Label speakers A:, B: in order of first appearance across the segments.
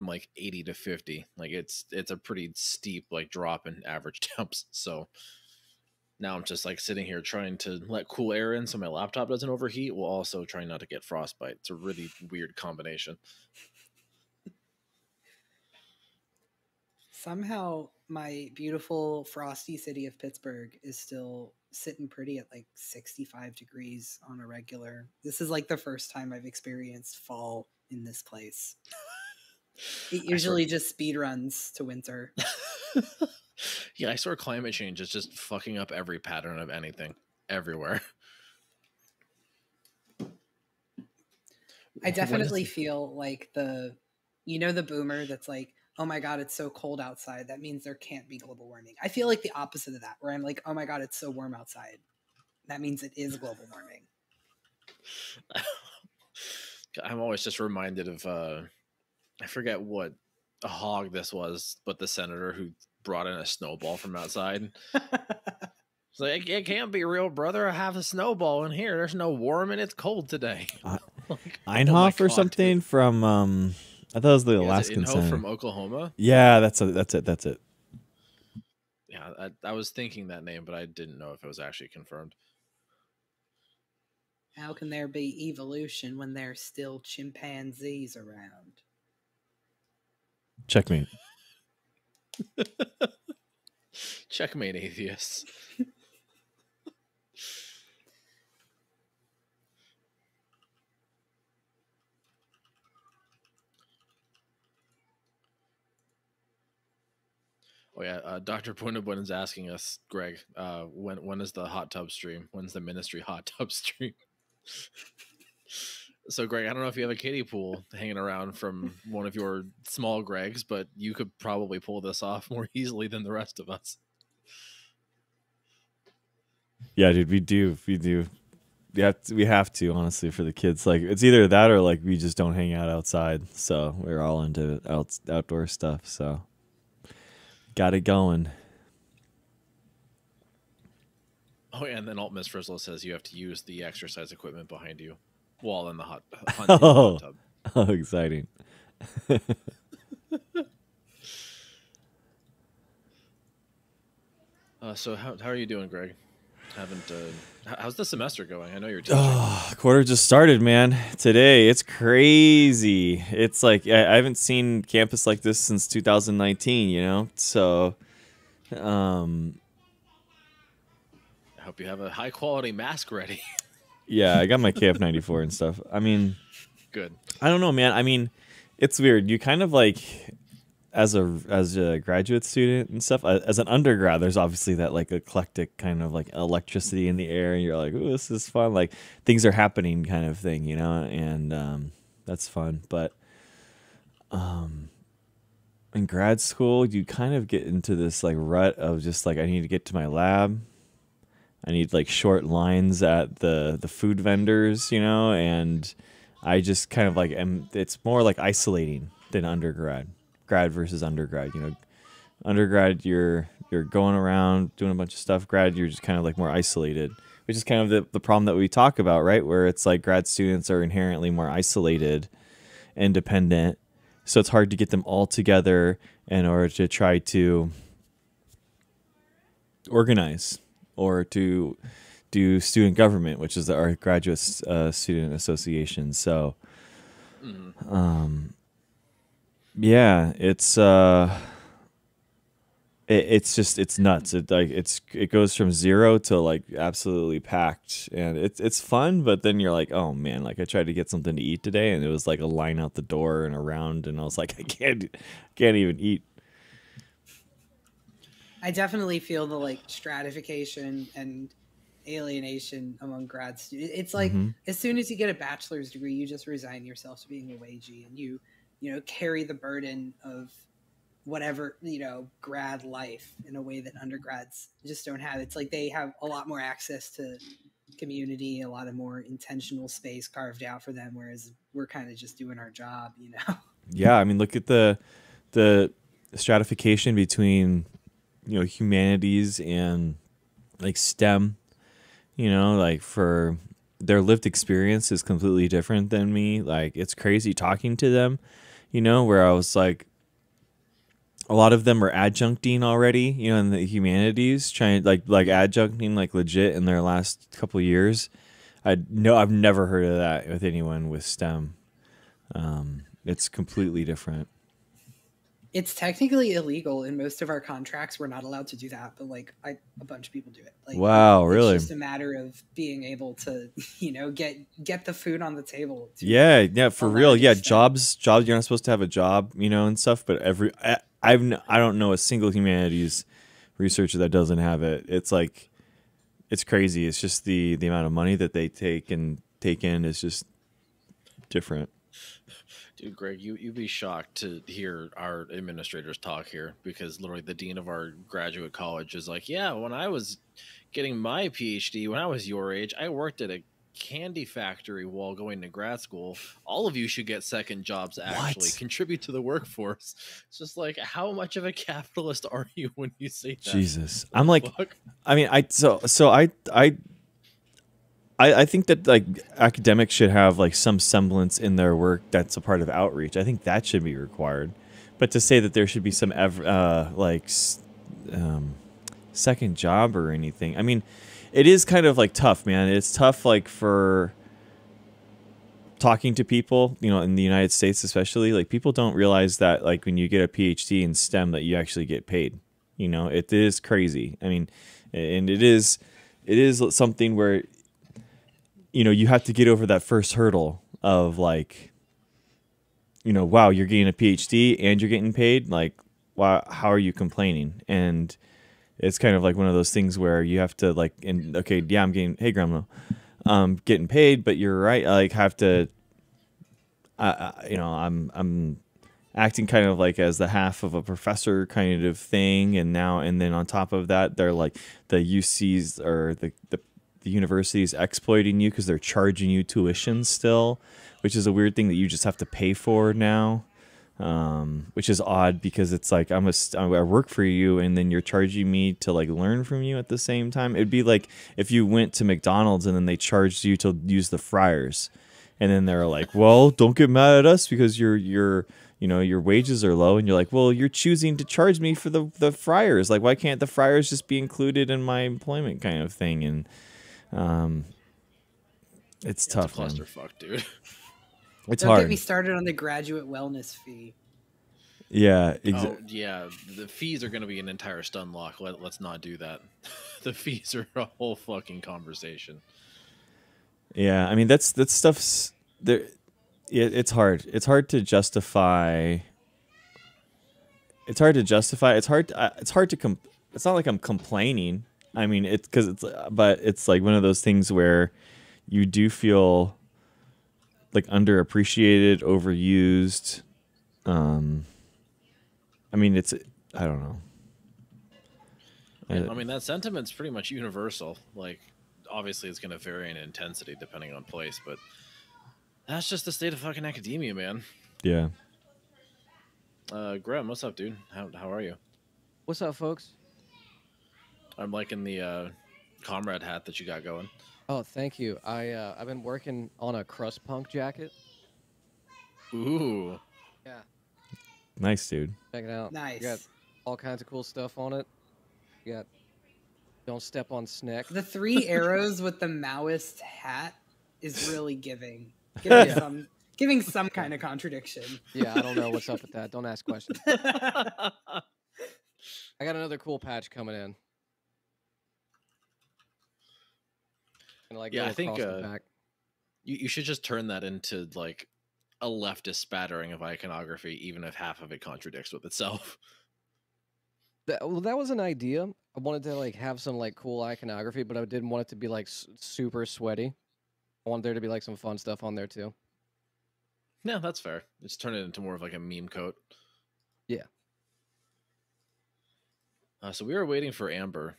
A: like 80 to 50. Like it's a pretty steep like drop in average temps. So now I'm just like sitting here trying to let cool air in so my laptop doesn't overheat while also trying not to get frostbite. It's a really weird combination.
B: Somehow my beautiful frosty city of Pittsburgh is still sitting pretty at like 65 degrees on a regular. This is like the first time I've experienced fall in this place. It usually just speed runs to winter.
A: Yeah, I swear climate change is just fucking up every pattern of anything everywhere.
B: I definitely feel like the boomer that's like, oh my God, it's so cold outside. That means there can't be global warming. I feel like the opposite of that, where I'm like, oh my God, it's so warm outside. That means it is global warming.
A: I'm always just reminded of, I forget what a hog this was, but the senator who brought in a snowball from outside. It's like, it can't be real, brother. I have a snowball in here. There's no warm and it's cold today.
C: Like, Einhoff or something, dude. From I thought it was the Alaskan senator
A: from Oklahoma.
C: Yeah, that's it.
A: Yeah, I was thinking that name, but I didn't know if it was actually confirmed.
B: How can there be evolution when there's still chimpanzees around?
C: Checkmate.
A: Checkmate, atheists. Oh yeah, Dr. Punabun is asking us, Greg, when is the hot tub stream? When's the ministry hot tub stream? So, Greg, I don't know if you have a kiddie pool hanging around from one of your small Gregs, but you could probably pull this off more easily than the rest of us.
C: Yeah, dude, we do. We have to, honestly, for the kids. Like, it's either that or like we just don't hang out outside. So we're all into outdoor stuff. So got it going.
A: Oh yeah, and then Alt Miss Frizzle says you have to use the exercise equipment behind you while in the hot tub.
C: Oh, exciting.
A: So how are you doing, Greg? How's the semester going? I know you're teaching.
C: Quarter just started, man. Today it's crazy. It's like I haven't seen campus like this since 2019. You know, so
A: I hope you have a high quality mask ready.
C: Yeah, I got my KF94 and stuff. I mean,
A: good.
C: I don't know, man. I mean, it's weird. You kind of like, as a graduate student and stuff, as an undergrad, there's obviously that like eclectic kind of like electricity in the air, and you're like, "Ooh, this is fun!" Like things are happening, kind of thing, you know, and that's fun. But in grad school, you kind of get into this like rut of just like, I need to get to my lab. I need like short lines at the food vendors, you know, and I just kind of like it's more like isolating than undergrad. Grad versus undergrad, you know. Undergrad, you're going around doing a bunch of stuff. Grad, you're just kind of like more isolated, which is kind of the problem that we talk about, right? Where it's like grad students are inherently more isolated, independent, so it's hard to get them all together in order to try to organize or to do student government, which is our graduate student association. So, yeah, it's nuts. It goes from 0 to like absolutely packed, and it's fun. But then you're like, oh man, like I tried to get something to eat today, and it was like a line out the door and around, and I was like, I can't even eat.
B: I definitely feel the like stratification and alienation among grad students. It's like as soon as you get a bachelor's degree, you just resign yourself to being a wagee, and you carry the burden of whatever, grad life in a way that undergrads just don't have. It's like they have a lot more access to community, a lot of more intentional space carved out for them, whereas we're kind of just doing our job,
C: Yeah, I mean, look at the stratification between humanities and like STEM, like for their lived experience is completely different than me. Like it's crazy talking to them. where I was like, a lot of them are adjuncting already, in the humanities, trying like adjuncting like legit in their last couple of years. I've never heard of that with anyone with STEM. It's completely different.
B: It's technically illegal in most of our contracts. We're not allowed to do that, but like a bunch of people do it. Like,
C: wow, really?
B: It's just a matter of being able to, get the food on the table.
C: Yeah, for real. Yeah, jobs. You're not supposed to have a job, and stuff. But I don't know a single humanities researcher that doesn't have it. It's like, it's crazy. It's just the amount of money that they take in is just different.
A: Dude, Greg, you'd be shocked to hear our administrators talk here, because literally the dean of our graduate college is like, yeah, when I was getting my PhD, when I was your age, I worked at a candy factory while going to grad school. All of you should get second jobs to actually contribute to the workforce. It's just like, how much of a capitalist are you when you say that?
C: Jesus. I'm like, I mean, I think that like academics should have like some semblance in their work that's a part of outreach. I think that should be required. But to say that there should be some second job or anything, I mean, it is kind of like tough, man. It's tough like for talking to people, in the United States especially. Like, people don't realize that like when you get a PhD in STEM that you actually get paid. It is crazy. I mean, and it is something where you have to get over that first hurdle of like, wow, you're getting a PhD and you're getting paid. Like, wow, how are you complaining? And it's kind of like one of those things where you have to like, and okay, yeah, I'm getting, hey, grandma, getting paid, but you're right. I like have to, I'm acting kind of like as the half of a professor kind of thing. And then on top of that, they're like the UCs or the universities exploiting you because they're charging you tuition still, which is a weird thing that you just have to pay for now, which is odd because it's like I work for you and then you're charging me to like learn from you at the same time. It'd be like if you went to McDonald's and then they charged you to use the fryers, and then they're like, well, don't get mad at us because your wages are low, and you're like, well, you're choosing to charge me for the fryers. Like, why can't the fryers just be included in my employment kind of thing? And it's tough, man.
A: Clusterfuck, dude.
C: It's
B: Don't
C: hard.
B: get me started on the graduate wellness fee.
C: Yeah,
A: Oh, yeah. The fees are going to be an entire stun lock. Let's not do that. The fees are a whole fucking conversation.
C: Yeah, I mean that stuff's there. It's hard. It's hard to justify. It's hard to justify. It's hard to. It's not like I'm complaining. I mean, but it's like one of those things where you do feel like underappreciated, overused. I mean, I don't know.
A: I mean, that sentiment's pretty much universal. Like, obviously, it's going to vary in intensity depending on place, but that's just the state of fucking academia, man.
C: Yeah.
A: Graham, what's up, dude? How are you?
D: What's up, folks?
A: I'm liking the comrade hat that you got going.
D: Oh, thank you. I've been working on a crust punk jacket.
A: Ooh.
D: Yeah.
C: Nice, dude.
D: Check it out.
B: Nice.
D: You got all kinds of cool stuff on it. You got don't step on Snick.
B: The 3 arrows with the Maoist hat is really giving some kind of contradiction.
D: Yeah, I don't know what's up with that. Don't ask questions. I got another cool patch coming in. And like,
A: yeah, I think you should just turn that into like a leftist spattering of iconography, even if half of it contradicts with itself.
D: That was an idea. I wanted to like have some like cool iconography, but I didn't want it to be like super sweaty. I want there to be like some fun stuff on there too.
A: Yeah, that's fair. Just turn it into more of like a meme coat.
D: Yeah.
A: So we were waiting for Amber.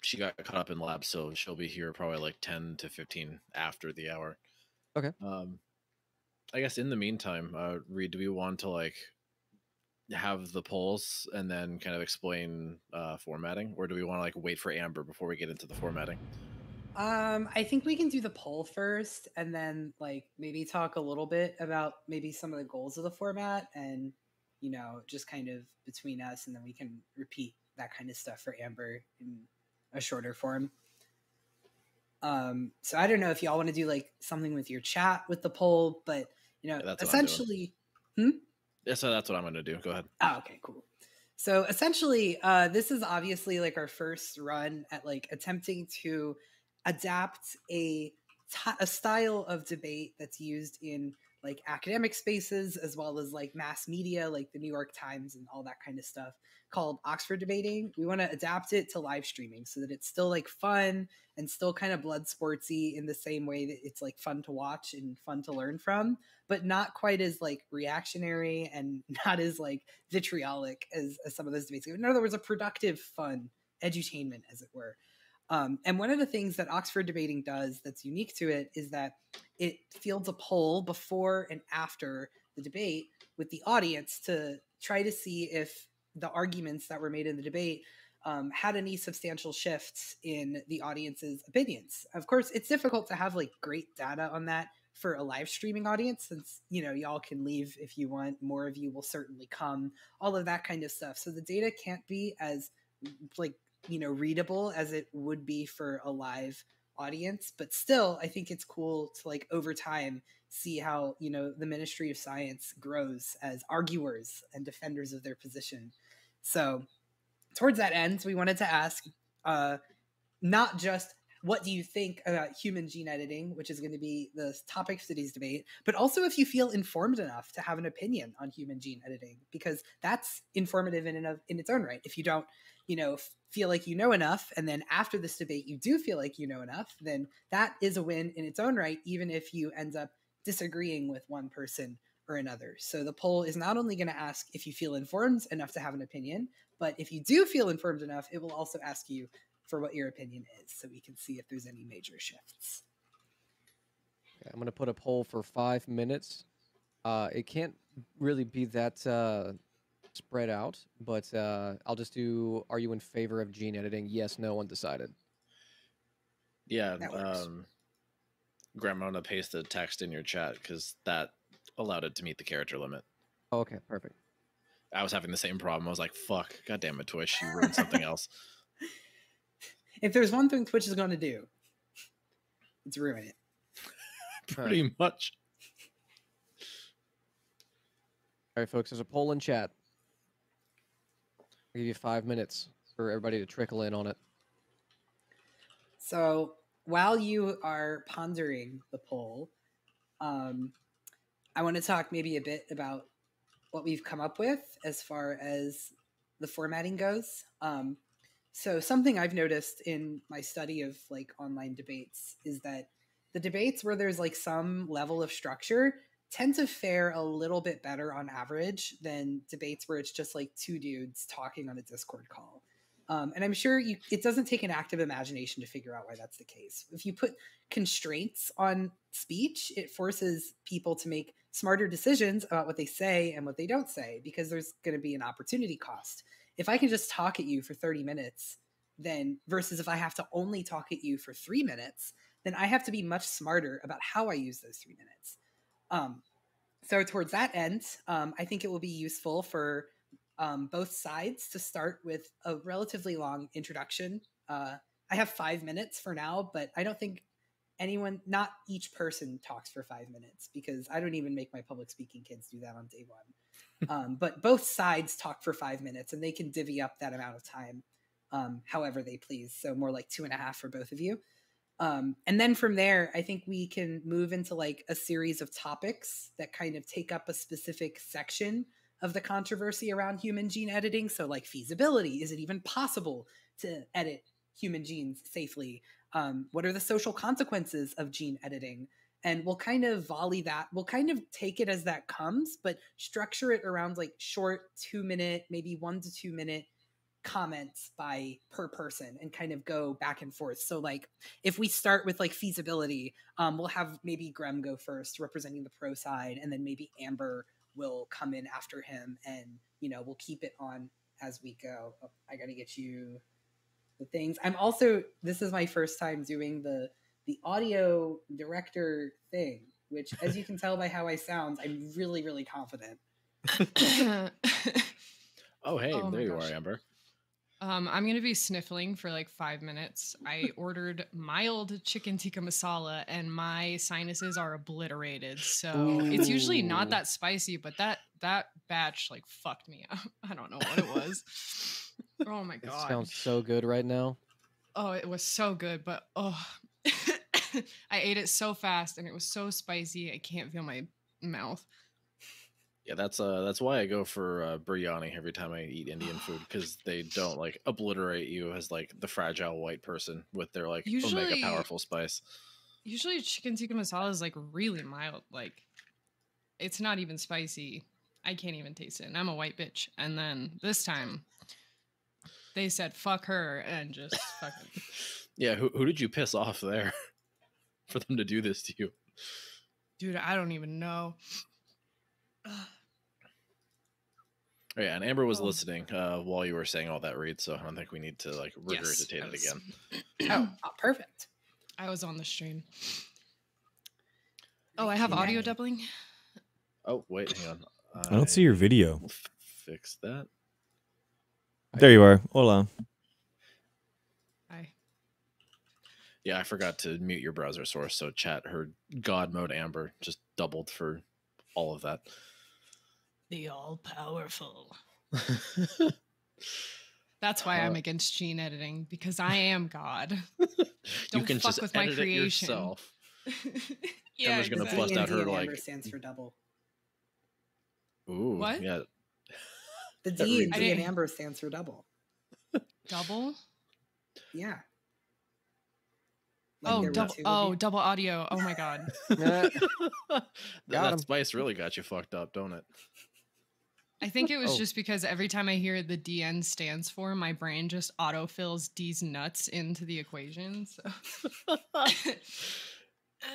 A: She got caught up in lab, so she'll be here probably like 10 to 15 after the hour.
D: Okay.
A: I guess in the meantime, Reed, do we want to like have the polls and then kind of explain formatting, or do we want to like wait for Amber before we get into the formatting?
B: I think we can do the poll first and then like maybe talk a little bit about maybe some of the goals of the format and just kind of between us, and then we can repeat that kind of stuff for Amber in a shorter form. So I don't know if y'all want to do like something with your chat with the poll, but essentially
A: Yeah, so that's what I'm going to do. Go ahead.
B: Oh, okay, cool. So essentially, this is obviously like our first run at like attempting to adapt a style of debate that's used in like academic spaces as well as like mass media, like the New York Times and all that kind of stuff, called Oxford debating. We want to adapt it to live streaming so that it's still like fun and still kind of blood sportsy in the same way that it's like fun to watch and fun to learn from, but not quite as like reactionary and not as like vitriolic as some of those debates. In other words, a productive, fun edutainment, as it were. And one of the things that Oxford debating does that's unique to it is that it fields a poll before and after the debate with the audience to try to see if the arguments that were made in the debate had any substantial shifts in the audience's opinions. Of course, it's difficult to have like great data on that for a live streaming audience, since y'all can leave if you want, more of you will certainly come, all of that kind of stuff. So the data can't be as like readable as it would be for a live audience, but still I think it's cool to like over time see how the Ministry of Science grows as arguers and defenders of their position. So towards that end, we wanted to ask not just what do you think about human gene editing, which is going to be the topic of today's debate, but also if you feel informed enough to have an opinion on human gene editing, because that's informative in its own right. If you don't, feel like you know enough, and then after this debate you do feel like you know enough, then that is a win in its own right, even if you end up disagreeing with one person or another. So the poll is not only going to ask if you feel informed enough to have an opinion, but if you do feel informed enough, it will also ask you for what your opinion is, so we can see if there's any major shifts.
D: Okay, I'm going to put a poll for 5 minutes. It can't really be that spread out, but I'll just do, are you in favor of gene editing? Yes, no, undecided.
A: Yeah, Grandma pasted text in your chat because that allowed it to meet the character limit.
D: Oh, okay, perfect.
A: I was having the same problem. I was like, fuck, God damn it, Twitch, you ruined something else.
B: If there's one thing Twitch is going to do, it's ruin it.
A: Pretty much.
D: All right, folks, there's a poll in chat. I'll give you 5 minutes for everybody to trickle in on it.
B: So while you are pondering the poll, I want to talk maybe a bit about what we've come up with as far as the formatting goes. So something I've noticed in my study of like online debates is that the debates where there's like some level of structure tend to fare a little bit better on average than debates where it's just like two dudes talking on a Discord call. And I'm sure it doesn't take an active imagination to figure out why that's the case. If you put constraints on speech, it forces people to make smarter decisions about what they say and what they don't say, because there's going to be an opportunity cost. If I can just talk at you for 30 minutes, then versus if I have to only talk at you for 3 minutes, then I have to be much smarter about how I use those 3 minutes. So towards that end, I think it will be useful for both sides to start with a relatively long introduction. I have 5 minutes for now, but I don't think not each person talks for 5 minutes, because I don't even make my public speaking kids do that on day one. But both sides talk for 5 minutes, and they can divvy up that amount of time however they please. So more like 2.5 for both of you. And then from there, I think we can move into like a series of topics that kind of take up a specific section of the controversy around human gene editing. So like feasibility, is it even possible to edit human genes safely? What are the social consequences of gene editing? And we'll kind of volley that. We'll kind of take it as that comes, but structure it around like short 2 minute, maybe 1 to 2 minute comments per person, and kind of go back and forth. So like if we start with like feasibility, we'll have maybe Grem go first representing the pro side, and then maybe Amber will come in after him, and we'll keep it on as we go. Oh, I gotta get you the things. I'm also, this is my first time doing the audio director thing, which, as you can tell by how I sound, I'm really, really confident.
A: Oh, hey,
E: Oh
A: there
E: my
A: you
E: gosh.
A: are, Amber.
E: I'm gonna be sniffling for like 5 minutes. I ordered mild chicken tikka masala, and my sinuses are obliterated. So it's usually not
D: Ooh.
E: that spicy, but that batch like fucked me up. I don't know what it was. Oh my
D: It
E: god.
D: sounds so good right now.
E: Oh, it was so good, but oh, I ate it so fast, and it was so spicy. I can't feel my mouth.
A: Yeah, that's why I go for biryani every time I eat Indian food, because they don't like obliterate you as like the fragile white person with their like omega
E: Usually-
A: powerful spice.
E: Usually, chicken tikka masala is like really mild. Like, it's not even spicy. I can't even taste it. And I'm a white bitch. And then this time, they said fuck her and just fucking.
A: Yeah, who did you piss off there for them to do this to you?
E: Dude, I don't even know.
A: Oh, yeah, and Amber was
E: Oh.
A: listening while you were saying all that, Reed. So I don't think we need to like regurgitate
E: I
A: it
E: was-
A: again.
B: Oh, perfect.
E: I was on the stream. Oh, I have audio doubling.
A: Oh wait, hang on.
C: I don't see your video.
A: will fix that.
C: There you are. Hola.
E: Hi.
A: Yeah, I forgot to mute your browser source, so chat heard God mode Amber just doubled for all of that.
E: The all powerful. That's why I'm against gene editing, because I am God.
A: You
E: Don't
A: can
E: fuck
A: just
E: with my
A: edit it
E: creation.
A: yourself.
E: Yeah,
A: Emma's gonna
B: The
A: bust
B: D
A: out
B: and
A: her
B: D in
A: like.
B: Amber stands for double.
A: Ooh,
E: What?
A: yeah.
B: The
A: That
B: D
A: reads
B: and
E: I
B: D in
E: didn't-
B: Amber stands for double.
E: double.
B: Yeah.
E: Oh,
B: there were
E: double.
B: two of
E: Oh,
B: you.
E: double audio. Oh my god.
D: Nah,
A: That
D: Got 'em.
A: spice really got you fucked up, don't it?
E: I think it was
D: Oh.
E: just because every time I hear the DN stands for, my brain just autofills D's nuts into the equation. So.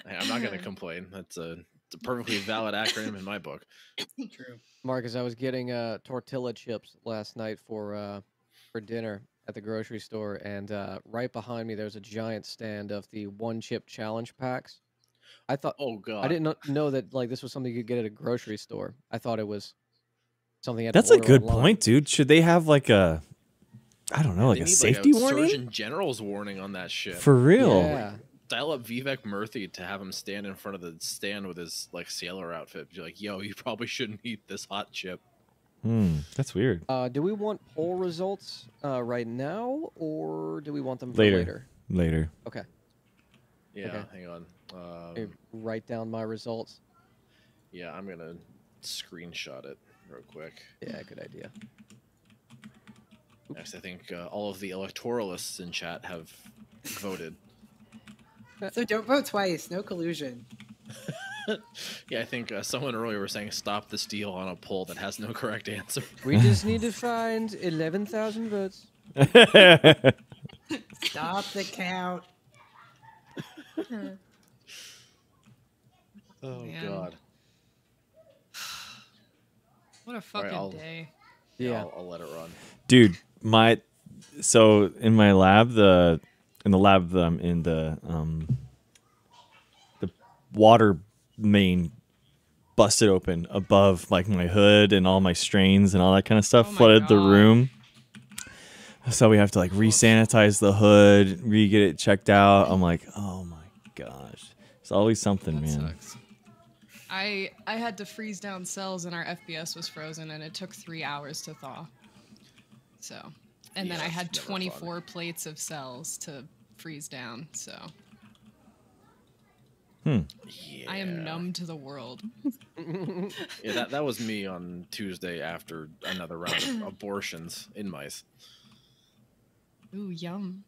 A: Hey, I'm not gonna complain. It's a perfectly valid acronym in my book.
B: True.
D: Marcus, I was getting tortilla chips last night for dinner at the grocery store, and right behind me there's a giant stand of the one chip challenge packs. I thought
A: Oh god.
D: I didn't know that like this was something you could get at a grocery store. I thought it was something. You had to
C: That's a
D: order
C: good
D: online.
C: point, dude. Should they have like a, I don't know, like
A: They
C: a
A: need
C: safety
A: like a
C: warning?
A: Surgeon General's warning on that shit.
C: For real?
D: Yeah.
A: Dial up Vivek Murthy to have him stand in front of the stand with his like sailor outfit. Be like, yo, you probably shouldn't eat this hot chip.
C: That's weird.
D: Do we want poll results right now, or do we want them for
C: Later.
D: later?
C: Later.
D: Okay.
A: Yeah,
D: Okay.
A: hang on.
D: Let me write down my results.
A: Yeah, I'm gonna screenshot it real quick.
D: Yeah, good idea.
A: Next, I think all of the electoralists in chat have voted.
B: So don't vote twice. No collusion.
A: Yeah, I think someone earlier was saying stop the steal on a poll that has no correct answer.
D: We just need to find 11,000 votes.
B: Stop the count.
A: Oh
E: Man.
A: god.
E: What a fucking
A: I'll-
E: day.
D: Yeah.
A: I'll let it run.
C: Dude, so in my lab, in the lab that I'm in, the water main busted open above like my hood, and all my strains and all that kind of stuff
E: Oh my
C: flooded the
E: God.
C: room. So we have to like re-sanitize the hood, get it checked out. I'm like, oh my gosh. It's always something,
E: That
C: man.
E: sucks. I had to freeze down cells, and our FBS was frozen, and it took 3 hours to thaw. So, and
A: Yeah,
E: then I
A: that's
E: had
A: never fun.
E: 24 plates of cells to freeze down. So
A: Yeah.
E: I am numb to the world.
A: Yeah, that was me on Tuesday after another round of abortions in mice.
E: Ooh, yum.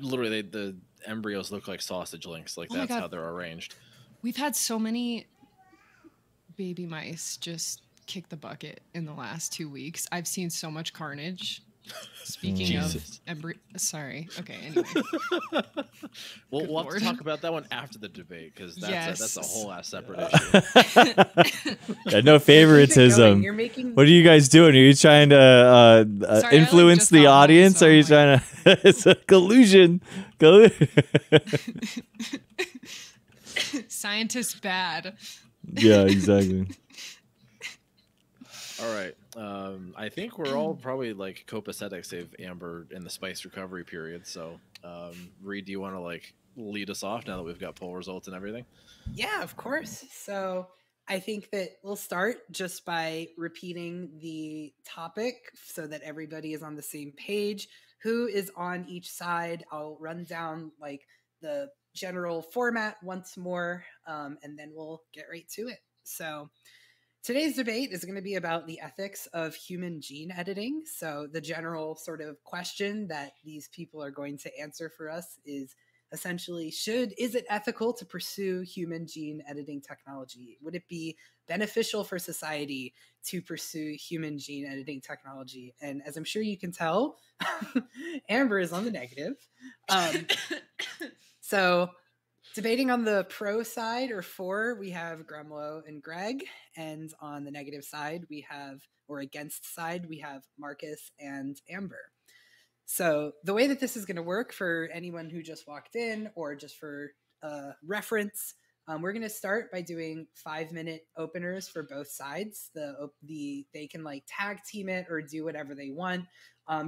A: Literally, the embryos look like sausage links. Like
E: Oh my
A: that's
E: God.
A: how they're arranged.
E: We've had so many baby mice just kick the bucket in the last 2 weeks. I've seen so much carnage. Speaking
A: Jesus.
E: of, sorry. Okay. Anyway,
A: we'll
E: Good
A: have to
E: Lord.
A: talk about that one after the debate because that's a
E: Yes.
A: whole ass separate issue.
C: Yeah, no favoritism.
B: You're making.
C: What are you guys doing? Are you trying to
E: Sorry, I,
C: influence
E: just
C: the
E: got home,
C: audience?
E: so
C: Are you
E: I'm
C: trying to? It's a collusion.
E: Scientists bad.
C: Yeah, exactly.
A: All right. I think we're all probably like copacetic, save Amber in the spice recovery period. So, Reed, do you want to like lead us off now that we've got poll results and everything?
B: Yeah, of course. So I think that we'll start just by repeating the topic so that everybody is on the same page. Who is on each side? I'll run down like the general format once more, and then we'll get right to it. So today's debate is going to be about the ethics of human gene editing. So the general sort of question that these people are going to answer for us is essentially, is it ethical to pursue human gene editing technology? Would it be beneficial for society to pursue human gene editing technology? And as I'm sure you can tell, Amber is on the negative. So debating on the pro side or for, we have Gremlo and Greg. And on the negative side, or against side, we have Marcus and Amber. So the way that this is going to work for anyone who just walked in or just for reference, we're going to start by doing 5-minute openers for both sides. They can like tag team it or do whatever they want,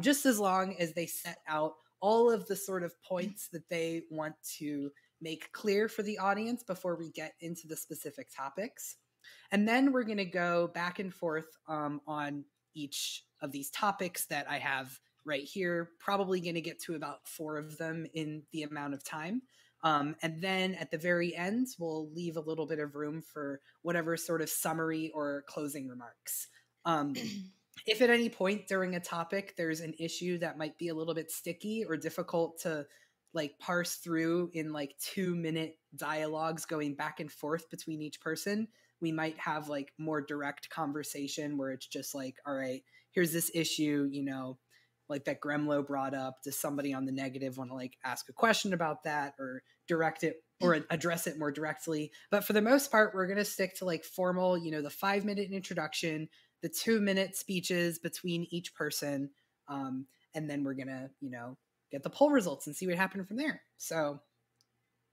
B: just as long as they set out all of the sort of points that they want to make clear for the audience before we get into the specific topics. And then we're going to go back and forth on each of these topics that I have right here, probably going to get to about 4 of them in the amount of time. And then at the very end, we'll leave a little bit of room for whatever sort of summary or closing remarks. If at any point during a topic, there's an issue that might be a little bit sticky or difficult to like parse through in like 2-minute dialogues going back and forth between each person, we might have like more direct conversation where it's just like, all right, here's this issue, like that Gremlo brought up. Does somebody on the negative want to like ask a question about that or direct it or address it more directly? But for the most part, we're going to stick to like formal, the 5-minute introduction, the 2-minute speeches between each person. And then we're going to, get the poll results and see what happened from there. So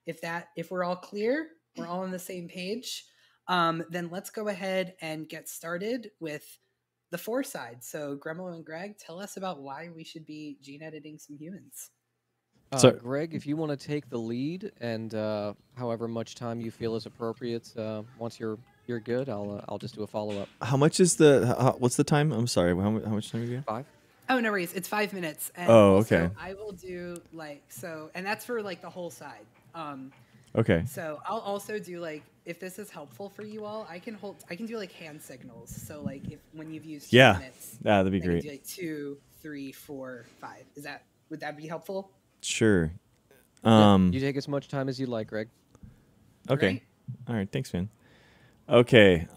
B: if we're all clear, we're all on the same page, then let's go ahead and get started with the 4 sides. So Gremlo and Greg, tell us about why we should be gene editing some humans.
D: Greg, if you want to take the lead and however much time you feel is appropriate, once you're good, I'll just do a follow-up.
C: How much is what's the time? I'm sorry. How much time have you got?
D: 5.
B: Oh, no worries. It's 5 minutes. And
C: okay.
B: I will do and that's for like the whole side.
C: Okay.
B: So I'll also do like, if this is helpful for you all, I can do like hand signals. So like when you've used 2 minutes,
C: that'd be
B: I can
C: great.
B: do like 2, 3, 4, 5. Would that be helpful?
C: Sure.
D: You take as much time as you like, Greg.
C: Okay.
B: Great.
C: All right. Thanks, man. Okay.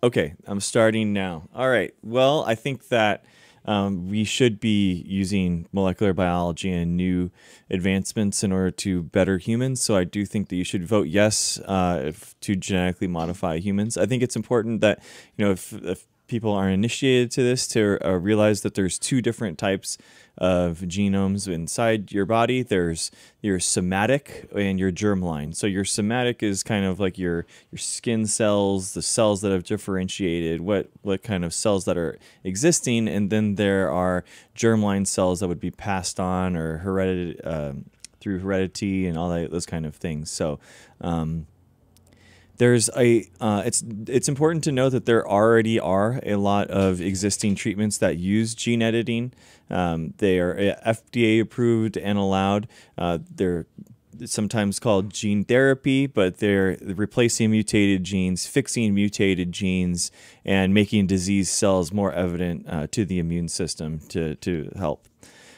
C: Okay. I'm starting now. All right. Well, I think that we should be using molecular biology and new advancements in order to better humans. So I do think that you should vote yes to genetically modify humans. I think it's important that, if people are initiated to this, to realize that there's 2 different types of genomes inside your body. There's your somatic and your germline. So your somatic is kind of like your skin cells, the cells that have differentiated, what kind of cells that are existing, and then there are germline cells that would be passed on or through heredity and all those kind of things. So it's important to note that there already are a lot of existing treatments that use gene editing. They are FDA approved and allowed. They're sometimes called gene therapy, but they're replacing mutated genes, fixing mutated genes, and making disease cells more evident to the immune system to help.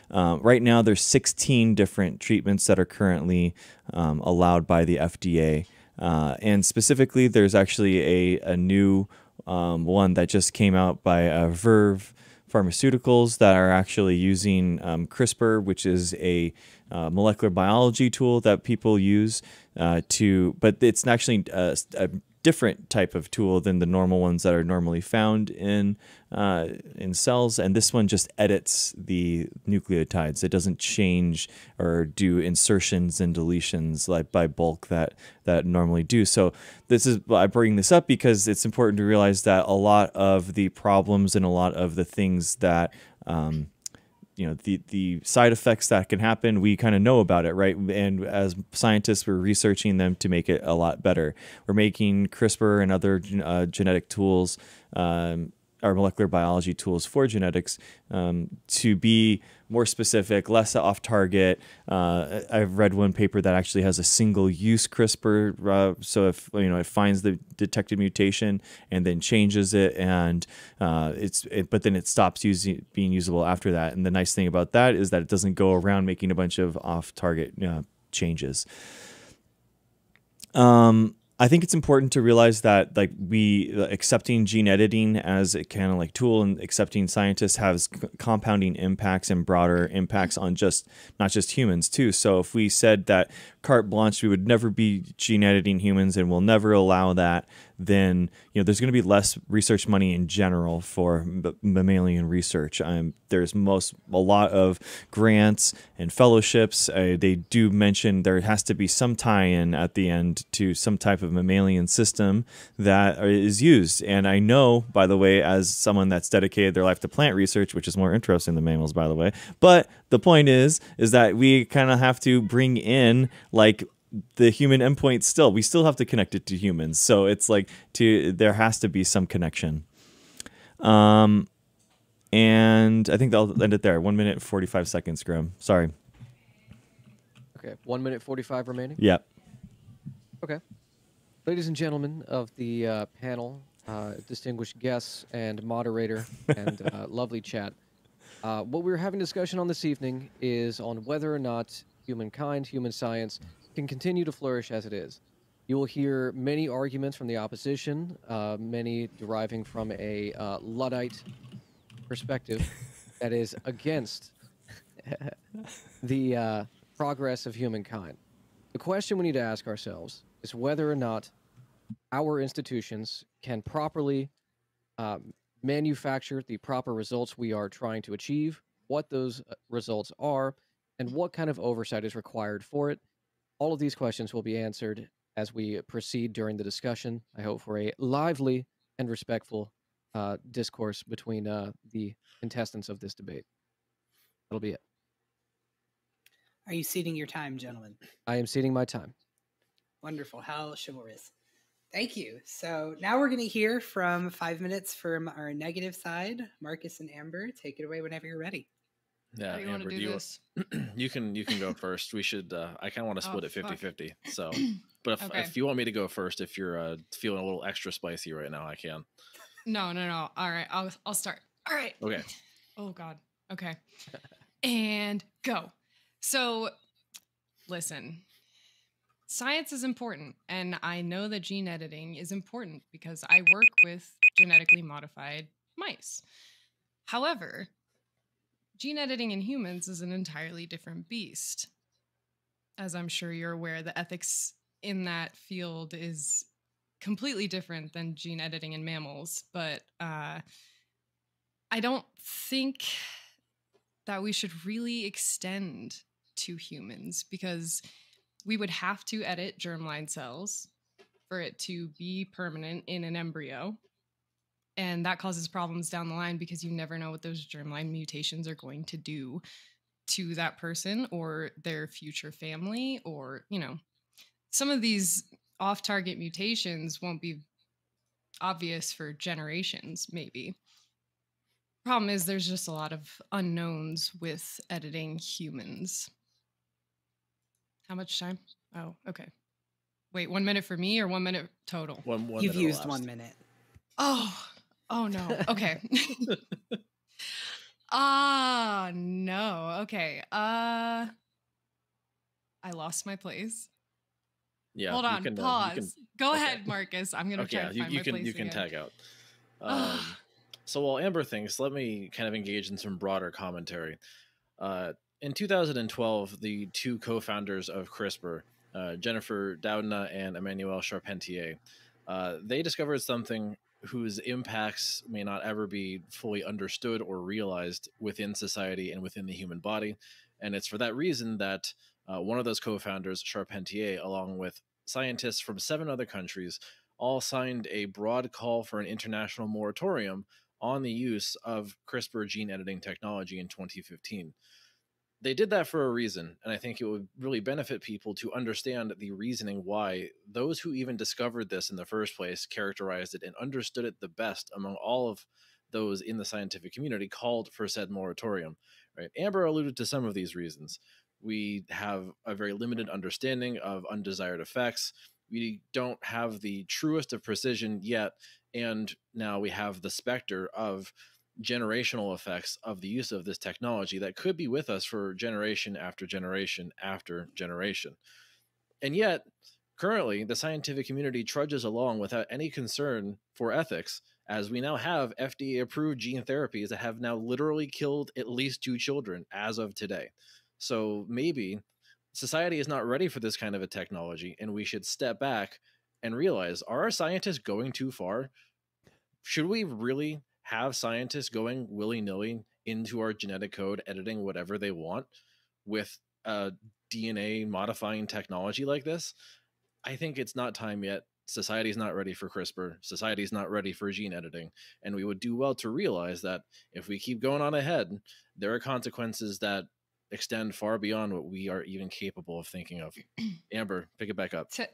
C: Right now, there's 16 different treatments that are currently allowed by the FDA. And specifically, there's actually a new one that just came out by Verve Pharmaceuticals that are actually using CRISPR, which is a molecular biology tool that people use but it's actually a different type of tool than the normal ones that are normally found in cells, and this one just edits the nucleotides. It doesn't change or do insertions and deletions like by bulk that normally do. So I bring this up because it's important to realize that a lot of the problems and a lot of the things that the side effects that can happen, we kind of know about it, right? And as scientists, we're researching them to make it a lot better. We're making CRISPR and other genetic tools, or molecular biology tools for genetics, to be more specific, less off target. I've read one paper that actually has a single use CRISPR. So if it finds the detected mutation and then changes it, and but then it stops being usable after that. And the nice thing about that is that it doesn't go around making a bunch of off target changes. I think it's important to realize that accepting gene editing as a kind of like tool and accepting scientists has compounding impacts and broader impacts on not just humans too. So if we said that carte blanche, we would never be gene editing humans and we'll never allow that, then there's going to be less research money in general for mammalian research. There's a lot of grants and fellowships. They do mention there has to be some tie-in at the end to some type of mammalian system that is used. And I know, by the way, as someone that's dedicated their life to plant research, which is more interesting than mammals, by the way. But the point is that we kind of have to bring in the human endpoint still. We still have to connect it to humans. So it's there has to be some connection. And I think I'll end it there. 1 minute, 45 seconds, Grim. Sorry.
D: Okay, 1 minute 45 remaining?
C: Yep.
D: Okay. Ladies and gentlemen of the panel, distinguished guests and moderator and lovely chat, what we're having discussion on this evening is on whether or not humankind, human science, can continue to flourish as it is. You will hear many arguments from the opposition, many deriving from a Luddite perspective that is against the progress of humankind. The question we need to ask ourselves is whether or not our institutions can properly manufacture the proper results we are trying to achieve, what those results are, and what kind of oversight is required for it. All of these questions will be answered as we proceed during the discussion. I hope for a lively and respectful discourse between the contestants of this debate. That'll be it.
B: Are you ceding your time, gentlemen?
D: I am ceding my time.
B: Wonderful. How chivalrous. Thank you. So now we're going to hear from 5 minutes from our negative side. Marcus and Amber, take it away whenever you're ready.
A: Yeah,
E: you
A: Amber,
E: want to do this?
A: you can go first. We should. I kind of want to split it 50-50. So, but
E: Okay.
A: if you want me to go first, if you're feeling a little extra spicy right now, I can.
E: No. All right, I'll start. All right.
A: Okay.
E: Oh God. Okay. And go. So, listen. Science is important, and I know that gene editing is important because I work with genetically modified mice. However, gene editing in humans is an entirely different beast. As I'm sure you're aware, the ethics in that field is completely different than gene editing in mammals, but I don't think that we should really extend to humans because we would have to edit germline cells for it to be permanent in an embryo. And that causes problems down the line because you never know what those germline mutations are going to do to that person or their future family, or, some of these off-target mutations won't be obvious for generations, maybe. Problem is there's just a lot of unknowns with editing humans. How much time? Oh, okay. Wait, 1 minute for me or 1 minute total?
A: One
B: You've
A: minute
B: used
A: elapsed.
B: 1 minute.
E: Oh no. Okay. No. Okay. I lost my place.
A: Yeah.
E: Hold on. Pause. Go
A: okay.
E: ahead, Marcus. I'm gonna try to find my place
A: you can
E: again.
A: tag out. So while Amber thinks, let me kind of engage in some broader commentary. In 2012, the two co-founders of CRISPR, Jennifer Doudna and Emmanuel Charpentier, they discovered something whose impacts may not ever be fully understood or realized within society and within the human body. And it's for that reason that one of those co-founders, Charpentier, along with scientists from 7 other countries, all signed a broad call for an international moratorium on the use of CRISPR gene editing technology in 2015. They did that for a reason, and I think it would really benefit people to understand the reasoning why those who even discovered this in the first place characterized it and understood it the best among all of those in the scientific community called for said moratorium. Right? Amber alluded to some of these reasons. We have a very limited understanding of undesired effects. We don't have the truest of precision yet, and now we have the specter of generational effects of the use of this technology that could be with us for generation after generation after generation. And yet, currently, the scientific community trudges along without any concern for ethics, as we now have FDA approved gene therapies that have now literally killed at least 2 children as of today. So maybe society is not ready for this kind of a technology, and we should step back and realize, are our scientists going too far? Should we really have scientists going willy-nilly into our genetic code, editing whatever they want with a DNA modifying technology like this? I think it's not time yet. Society's not ready for CRISPR. Society's not ready for gene editing. And we would do well to realize that if we keep going on ahead, there are consequences that extend far beyond what we are even capable of thinking of. Amber, pick it back up.
E: To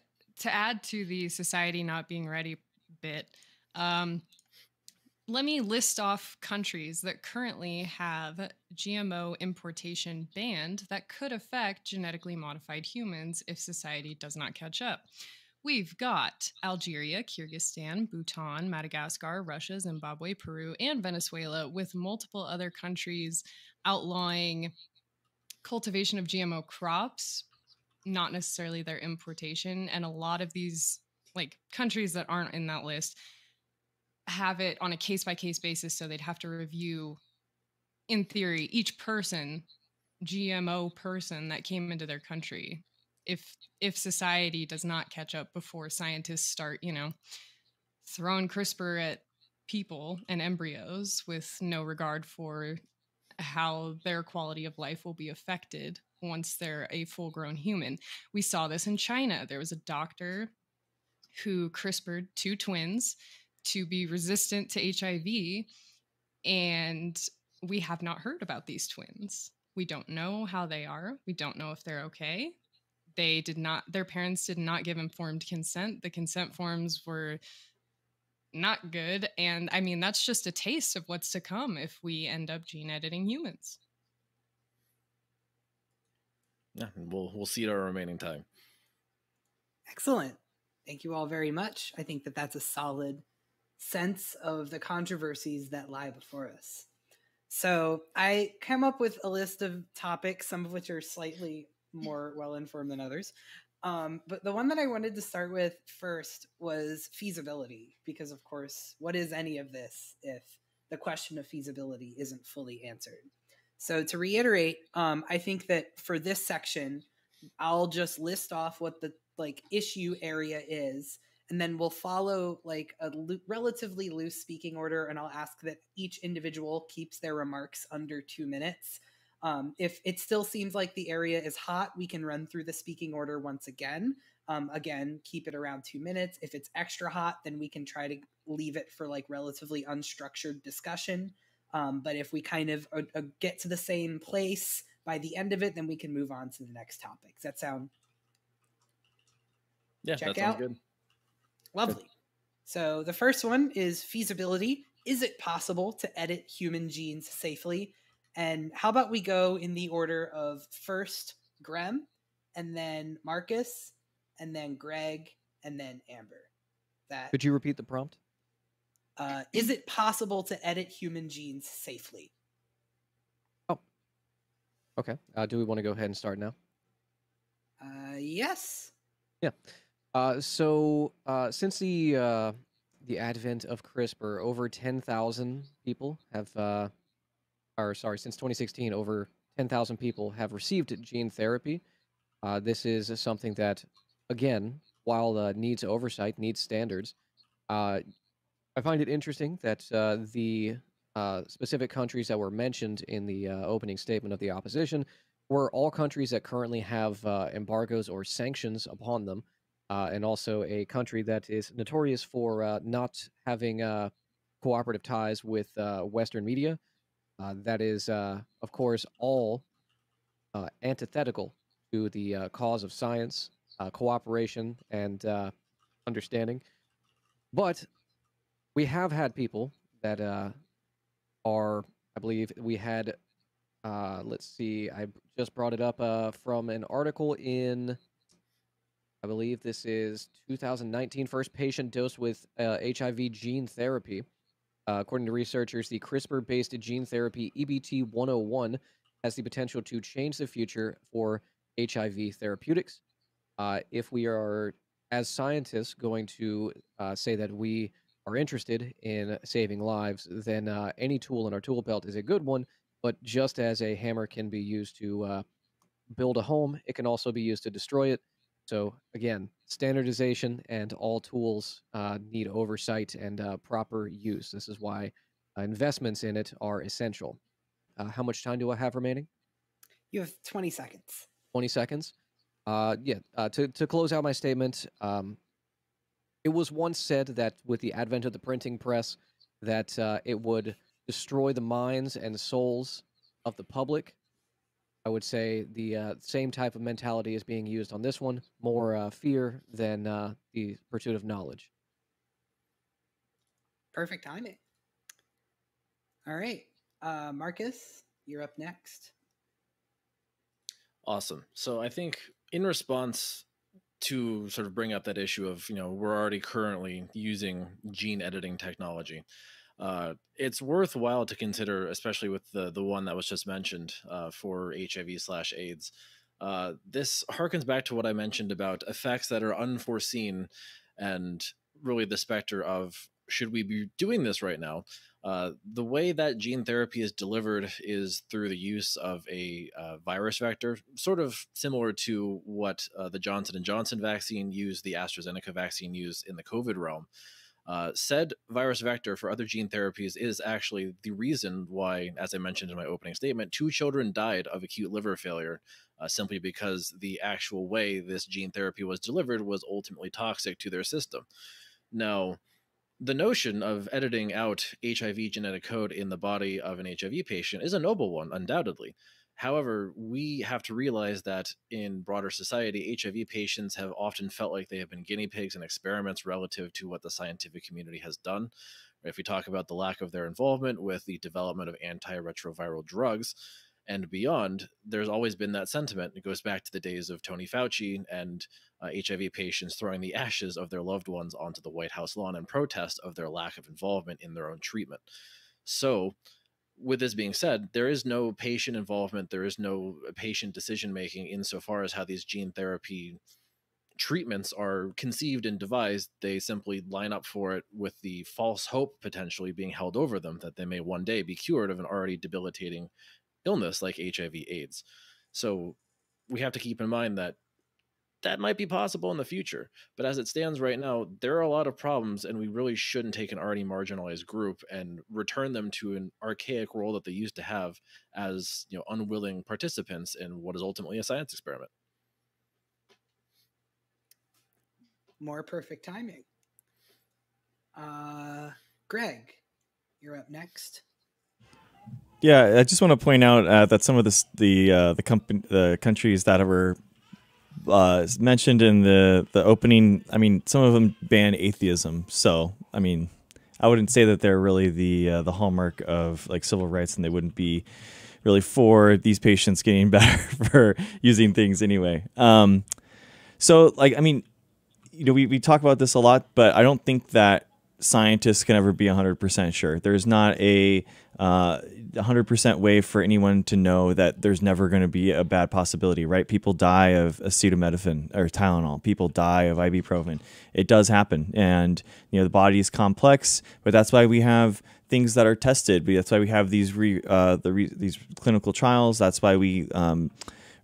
E: add to the society not being ready bit, let me list off countries that currently have GMO importation banned that could affect genetically modified humans if society does not catch up. We've got Algeria, Kyrgyzstan, Bhutan, Madagascar, Russia, Zimbabwe, Peru, and Venezuela, with multiple other countries outlawing cultivation of GMO crops, not necessarily their importation. And a lot of these countries that aren't in that list have it on a case-by-case basis, so they'd have to review, in theory, each GMO person that came into their country. If society does not catch up before scientists start, throwing CRISPR at people and embryos with no regard for how their quality of life will be affected once they're a full-grown human. We saw this in China. There was a doctor who CRISPR'd 2 twins to be resistant to HIV, and we have not heard about these twins. We don't know how they are. We don't know if they're okay. Their parents did not give informed consent. The consent forms were not good. And I mean, that's just a taste of what's to come if we end up gene editing humans.
A: Yeah, we'll see at our remaining time.
B: Excellent. Thank you all very much. I think that that's a solid sense of the controversies that lie before us. So I came up with a list of topics, some of which are slightly more well-informed than others. But the one that I wanted to start with first was feasibility, because of course, what is any of this if the question of feasibility isn't fully answered? So to reiterate, I think that for this section, I'll just list off what the issue area is, and then we'll follow a relatively loose speaking order, and I'll ask that each individual keeps their remarks under 2 minutes. If it still seems like the area is hot, we can run through the speaking order once again. Again, keep it around 2 minutes. If it's extra hot, then we can try to leave it for relatively unstructured discussion. But if we kind of get to the same place by the end of it, then we can move on to the next topic. Does that sound?
A: Yeah, that sounds good.
B: Lovely. So the first one is feasibility. Is it possible to edit human genes safely? And how about we go in the order of first Grem, and then Marcus, and then Greg, and then Amber.
D: Could you repeat the prompt?
B: Is it possible to edit human genes safely?
D: Oh, okay. Do we want to go ahead and start now?
B: Yes.
D: Yeah. So since the the advent of CRISPR, over 10,000 people have, or sorry, since 2016, over 10,000 people have received gene therapy. This is something that, again, while needs oversight, needs standards, I find it interesting that the specific countries that were mentioned in the opening statement of the opposition were all countries that currently have embargoes or sanctions upon them, and also a country that is notorious for not having cooperative ties with Western media. That is, of course, all antithetical to the cause of science, cooperation, and understanding. But we have had people that are, I believe, we had, let's see, I just brought it up from an article in, I believe this is 2019, first patient dosed with HIV gene therapy. According to researchers, the CRISPR-based gene therapy EBT-101 has the potential to change the future for HIV therapeutics. If we are, as scientists, going to say that we are interested in saving lives, then any tool in our tool belt is a good one. But just as a hammer can be used to build a home, it can also be used to destroy it. So again, standardization and all tools need oversight and proper use. This is why investments in it are essential. How much time do I have remaining?
B: You have 20 seconds.
D: 20 seconds. To close out my statement, it was once said that with the advent of the printing press, that it would destroy the minds and souls of the public. I would say the same type of mentality is being used on this one, more fear than the pursuit of knowledge.
B: Perfect timing. All right. Marcus, you're up next.
A: Awesome. So I think in response to sort of bring up that issue of, we're already currently using gene editing technology, it's worthwhile to consider, especially with the one that was just mentioned for HIV/AIDS. This harkens back to what I mentioned about effects that are unforeseen, and really the specter of, should we be doing this right now? The way that gene therapy is delivered is through the use of a virus vector, sort of similar to what the Johnson & Johnson vaccine used, the AstraZeneca vaccine used in the COVID realm. Said virus vector for other gene therapies is actually the reason why, as I mentioned in my opening statement, 2 children died of acute liver failure, simply because the actual way this gene therapy was delivered was ultimately toxic to their system. Now, the notion of editing out HIV genetic code in the body of an HIV patient is a noble one, undoubtedly. However, we have to realize that in broader society, HIV patients have often felt like they have been guinea pigs and experiments relative to what the scientific community has done. If we talk about the lack of their involvement with the development of antiretroviral drugs and beyond, there's always been that sentiment. It goes back to the days of Tony Fauci and HIV patients throwing the ashes of their loved ones onto the White House lawn in protest of their lack of involvement in their own treatment. So, with this being said, there is no patient involvement, there is no patient decision-making insofar as how these gene therapy treatments are conceived and devised. They simply line up for it with the false hope potentially being held over them that they may one day be cured of an already debilitating illness like HIV/AIDS. So we have to keep in mind that that might be possible in the future. But as it stands right now, there are a lot of problems, and we really shouldn't take an already marginalized group and return them to an archaic role that they used to have as, unwilling participants in what is ultimately a science experiment.
B: More perfect timing. Greg, you're up next.
C: Yeah, I just want to point out that some of the countries that were mentioned in the opening, I mean, some of them ban atheism. So, I mean, I wouldn't say that they're really the hallmark of like civil rights, and they wouldn't be really for these patients getting better for using things anyway. So, like, I mean, we talk about this a lot, but I don't think that scientists can ever be 100% sure. There's not a 100% way for anyone to know that there's never going to be a bad possibility, right? People die of acetaminophen or Tylenol. People die of ibuprofen. It does happen, and the body is complex, but that's why we have things that are tested. That's why we have these these clinical trials. That's why we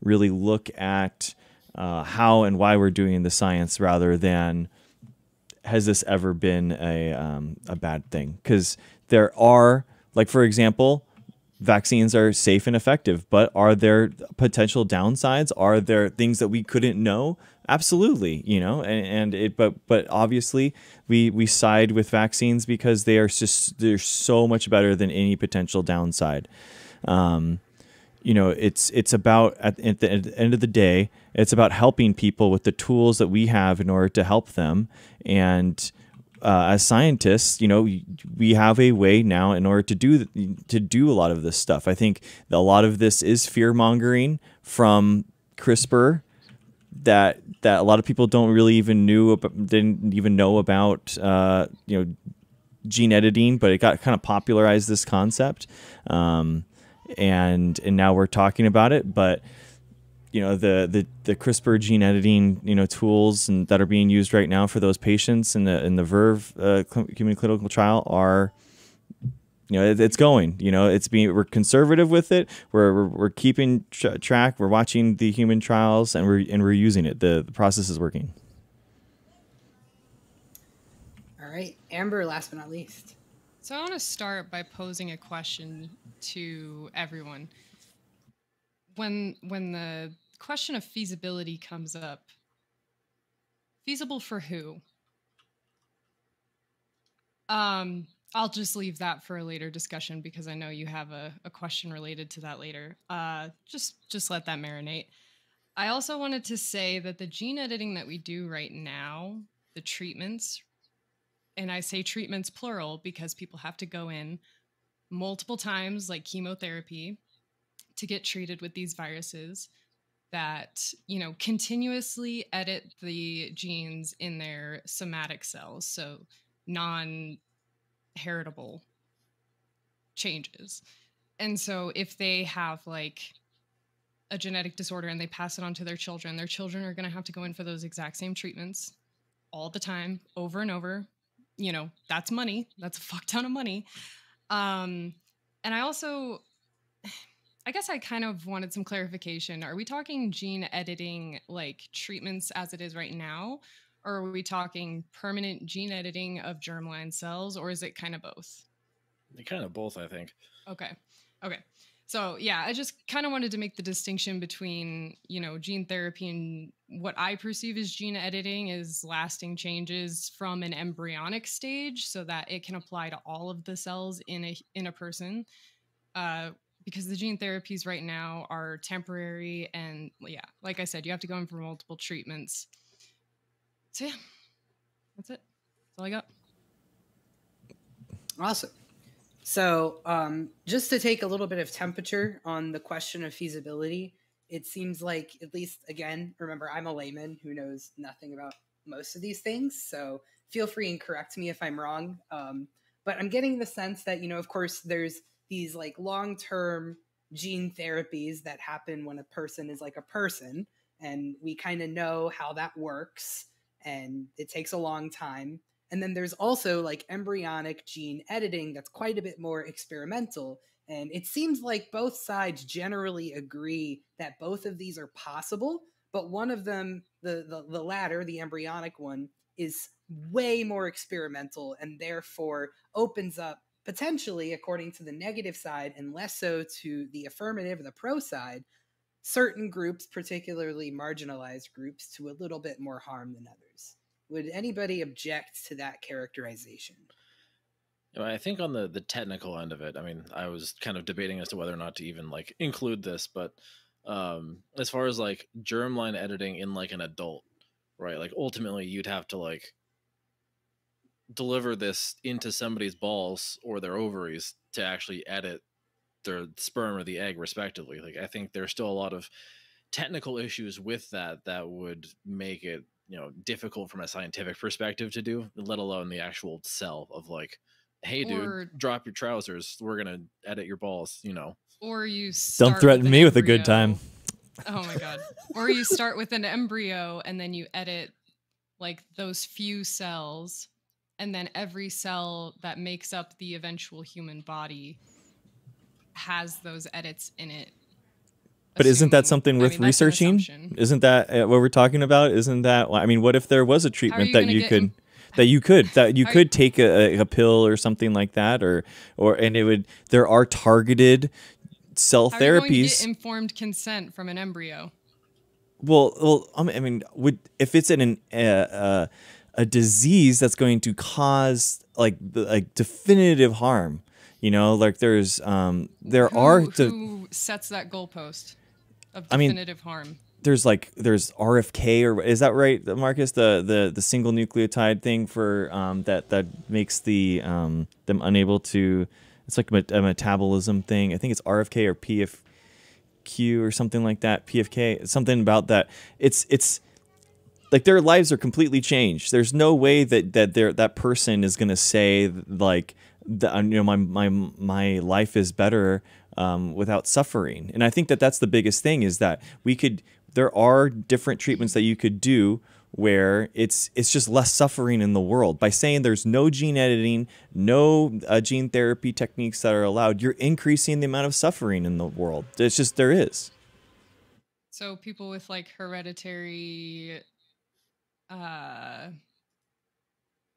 C: really look at how and why we're doing the science rather than has this ever been a bad thing? Because there are, like, for example, vaccines are safe and effective, but are there potential downsides? Are there things that we couldn't know? Absolutely, but obviously we side with vaccines because they're so much better than any potential downside. It's about at the end of the day, it's about helping people with the tools that we have in order to help them. And as scientists, we have a way now in order to do a lot of this stuff. I think a lot of this is fear mongering from CRISPR that a lot of people didn't even know about gene editing, but it got kind of popularized, this concept. And now we're talking about it, but the CRISPR gene editing tools and that are being used right now for those patients in the Verve human clinical trial are it's going. We're conservative with it. We're keeping track. We're watching the human trials and we're using it. The process is working.
B: All right, Amber. Last but not least.
E: So I want to start by posing a question to everyone. When the question of feasibility comes up, feasible for who? I'll just leave that for a later discussion because I know you have a question related to that later. Just let that marinate. I also wanted to say that the gene editing that we do right now, the treatments, and I say treatments plural because people have to go in multiple times, like chemotherapy, to get treated with these viruses that, continuously edit the genes in their somatic cells. So non-heritable changes. And so if they have like a genetic disorder and they pass it on to their children are going to have to go in for those exact same treatments all the time, over and over. That's money. That's a fuck ton of money. And I guess I kind of wanted some clarification. Are we talking gene editing like treatments as it is right now? Or are we talking permanent gene editing of germline cells? Or is it kind of both?
A: Kind of both, I think.
E: Okay. So yeah, I just kind of wanted to make the distinction between, gene therapy and what I perceive as gene editing is lasting changes from an embryonic stage so that it can apply to all of the cells in a person. Because the gene therapies right now are temporary and like I said, you have to go in for multiple treatments. So yeah, that's it. That's all I got.
B: Awesome. So just to take a little bit of temperature on the question of feasibility, it seems like, at least, again, remember, I'm a layman who knows nothing about most of these things. So feel free and correct me if I'm wrong. But I'm getting the sense that, of course, there's these like long-term gene therapies that happen when a person is like a person. And we kind of know how that works. And it takes a long time. And then there's also like embryonic gene editing that's quite a bit more experimental. And it seems like both sides generally agree that both of these are possible. But one of them, the latter, the embryonic one, is way more experimental and therefore opens up potentially, according to the negative side, and less so to the affirmative, the pro side, certain groups, particularly marginalized groups, to a little bit more harm than others. Would anybody object to that characterization?
A: I think on the technical end of it, I mean, I was kind of debating as to whether or not to even like include this, but as far as like germline editing in like an adult, right? Like ultimately you'd have to like deliver this into somebody's balls or their ovaries to actually edit their sperm or the egg respectively. Like I think there's still a lot of technical issues with that would make it difficult from a scientific perspective to do, let alone the actual cell of like, hey dude, drop your trousers, we're gonna edit your balls.
E: Or you
C: don't threaten me with a good time.
E: Oh my god. Or you start with an embryo and then you edit like those few cells, and then every cell that makes up the eventual human body has those edits in it.
C: But isn't that something worth researching? Isn't that what we're talking about? Isn't that, I mean, what if there was a treatment that you could take a pill or something like that, and there are targeted cell therapies. How are you going to get
E: informed consent from an embryo?
C: Well, I mean, if it's in a disease that's going to cause like definitive harm, like there's who
E: sets that goalpost of definitive harm?
C: There's RFK, or is that right, Marcus? The single nucleotide thing for that makes them unable to. It's like a metabolism thing. I think it's RFK or PFQ or something like that. PFK, something about that. It's like their lives are completely changed. There's no way that person is going to say like, my life is better without suffering. And I think that's the biggest thing, is that there are different treatments that you could do where it's just less suffering in the world. By saying there's no gene editing, no gene therapy techniques that are allowed, you're increasing the amount of suffering in the world. It's just, there is.
E: So people with like hereditary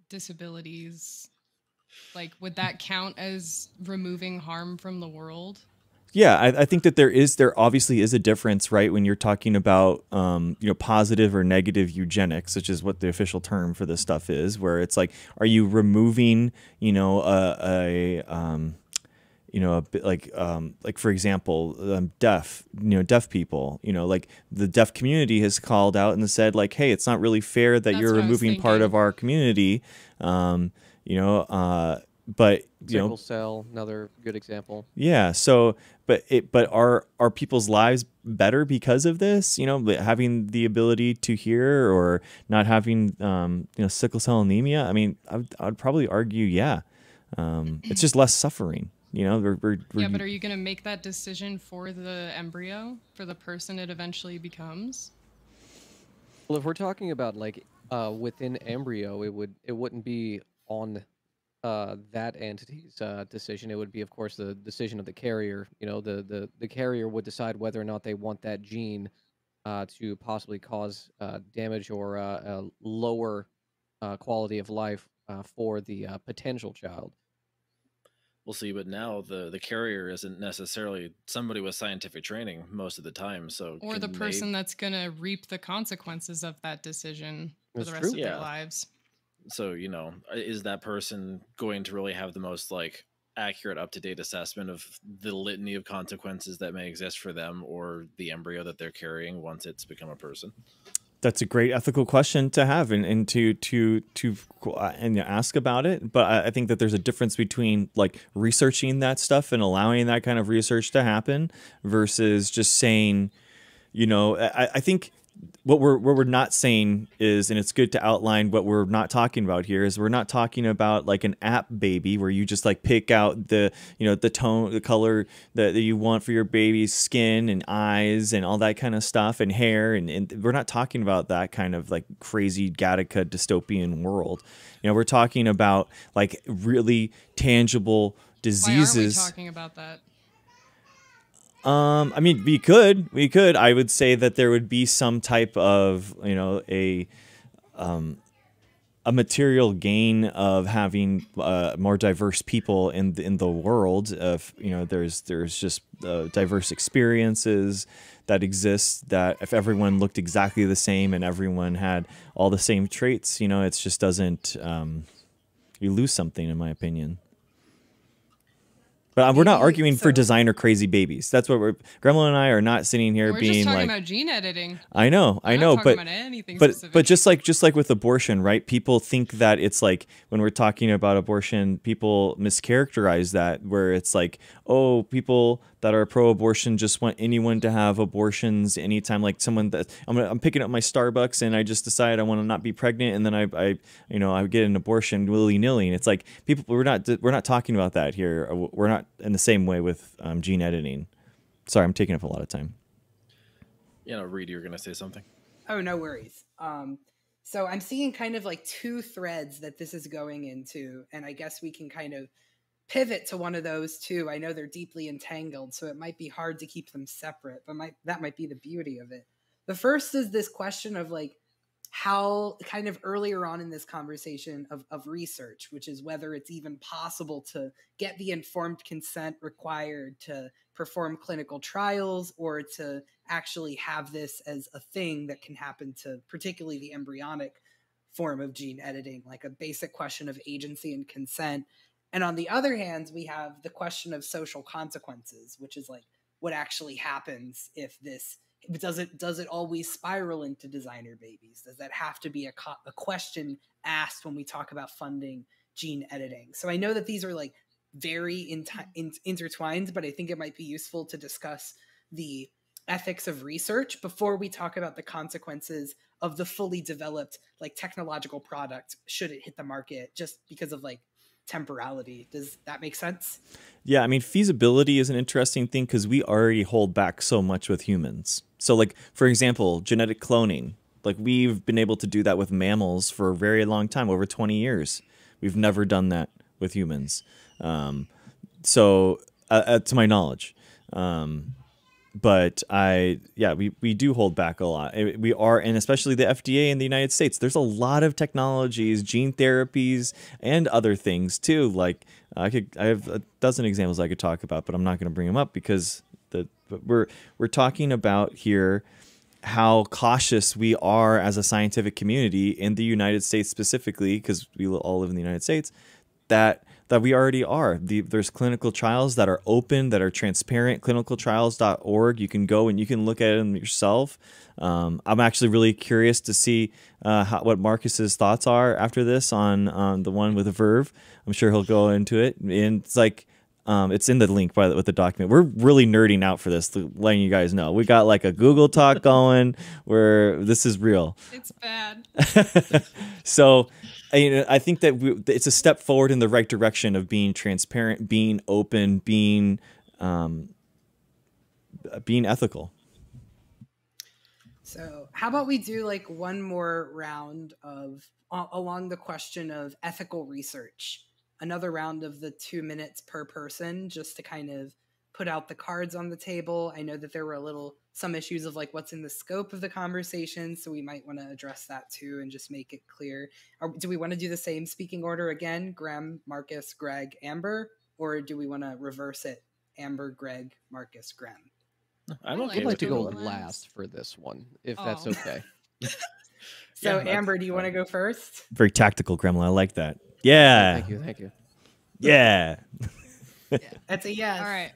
E: disabilities, like, would that count as removing harm from the world?
C: Yeah, I think that there obviously is a difference, right? When you're talking about positive or negative eugenics, which is what the official term for this stuff is, where it's like, are you removing like for example, deaf people, like the deaf community has called out and said like, hey, it's not really fair that you're removing part of our community, but
D: sickle cell, another good example.
C: Yeah. So, but are people's lives better because of this? Having the ability to hear or not having sickle cell anemia. I mean, I'd probably argue, yeah, it's just less suffering.
E: But are you going to make that decision for the embryo, for the person it eventually becomes?
D: Well, if we're talking about like within embryo, it wouldn't be on that entity's decision. It would be, of course, the decision of the carrier. The carrier would decide whether or not they want that gene to possibly cause damage or a lower quality of life for the potential child.
A: We'll see, but now the carrier isn't necessarily somebody with scientific training most of the time. So,
E: or the person that's going to reap the consequences of that decision for the rest of their lives.
A: So, is that person going to really have the most like accurate, up-to-date assessment of the litany of consequences that may exist for them or the embryo that they're carrying once it's become a person?
C: That's a great ethical question to have and to ask about it. But I think that there's a difference between like researching that stuff and allowing that kind of research to happen versus just saying, I think what we're not saying is, and it's good to outline what we're not talking about here, is we're not talking about like an app baby where you just like pick out the tone, the color that you want for your baby's skin and eyes and all that kind of stuff and hair. And we're not talking about that kind of like crazy Gattaca dystopian world. We're talking about like really tangible diseases.
E: Why aren't we talking about that?
C: I mean, we could. I would say that there would be some type of, a material gain of having more diverse people in the world. Of there's just diverse experiences that exist. That if everyone looked exactly the same and everyone had all the same traits, it just doesn't. You lose something, in my opinion. But we're not
B: Maybe-
C: arguing for
B: so-
C: designer crazy babies. That's what Gremlin and I are not sitting here
E: We're
C: being
E: just talking
C: like,
E: about gene editing.
C: I know,
E: We're not talking
C: but
E: about anything
C: but
E: specific.
C: just like with abortion, right? People think that it's like when we're talking about abortion, people mischaracterize that, where it's like, oh, people that are pro-abortion just want anyone to have abortions anytime. Like someone that I'm picking up my Starbucks and I just decide I want to not be pregnant, and then I get an abortion willy-nilly. And it's like people, we're not talking about that here. We're not in the same way with gene editing. Sorry, I'm taking up a lot of time.
A: Reed, you're gonna say something.
B: Oh, no worries. So I'm seeing kind of like two threads that this is going into, and I guess we can kind of pivot to one of those too. I know they're deeply entangled, so it might be hard to keep them separate, but that might be the beauty of it. The first is this question of like how kind of earlier on in this conversation of research, which is whether it's even possible to get the informed consent required to perform clinical trials or to actually have this as a thing that can happen to particularly the embryonic form of gene editing, like a basic question of agency and consent. And on the other hand, we have the question of social consequences, which is like what actually happens if this does it always spiral into designer babies? Does that have to be a question asked when we talk about funding gene editing? So I know that these are like very intertwined, but I think it might be useful to discuss the ethics of research before we talk about the consequences of the fully developed like technological product should it hit the market, just because of like temporality. Does that make sense?
C: Yeah, I mean, feasibility is an interesting thing because we already hold back so much with humans. So like, for example, genetic cloning, like we've been able to do that with mammals for a very long time, over 20 years. We've never done that with humans. To my knowledge. But we do hold back a lot. We are, and especially the FDA in the United States, there's a lot of technologies, gene therapies, and other things too. Like I have a dozen examples I could talk about, but I'm not going to bring them up because we're talking about here how cautious we are as a scientific community in the United States specifically, because we all live in the United States, that we already are. There's clinical trials that are open, that are transparent, clinicaltrials.org. You can go and you can look at them yourself. I'm actually really curious to see what Marcus's thoughts are after this on the one with Verve. I'm sure he'll go into it. And it's like, it's in the link with the document. We're really nerding out for this, letting you guys know. We got like a Google Talk going where this is real.
E: It's bad.
C: So I think that it's a step forward in the right direction of being transparent, being open, being ethical.
B: So how about we do like one more round of along the question of ethical research, another round of the 2 minutes per person, just to kind of put out the cards on the table. I know that there were some issues of like what's in the scope of the conversation, so we might want to address that too and just make it clear. Do we want to do the same speaking order again? Graham, Marcus, Greg, Amber, or do we want to reverse it? Amber, Greg, Marcus, Graham.
A: I'm okay
D: I'd like
A: with
D: to go
A: it.
D: last for this one, if that's okay.
B: So
A: Yeah,
B: Amber, do you want to go first?
C: Very tactical, Gremlin. I like that. Yeah.
D: Thank you.
C: Yeah.
B: That's a yes.
E: All right.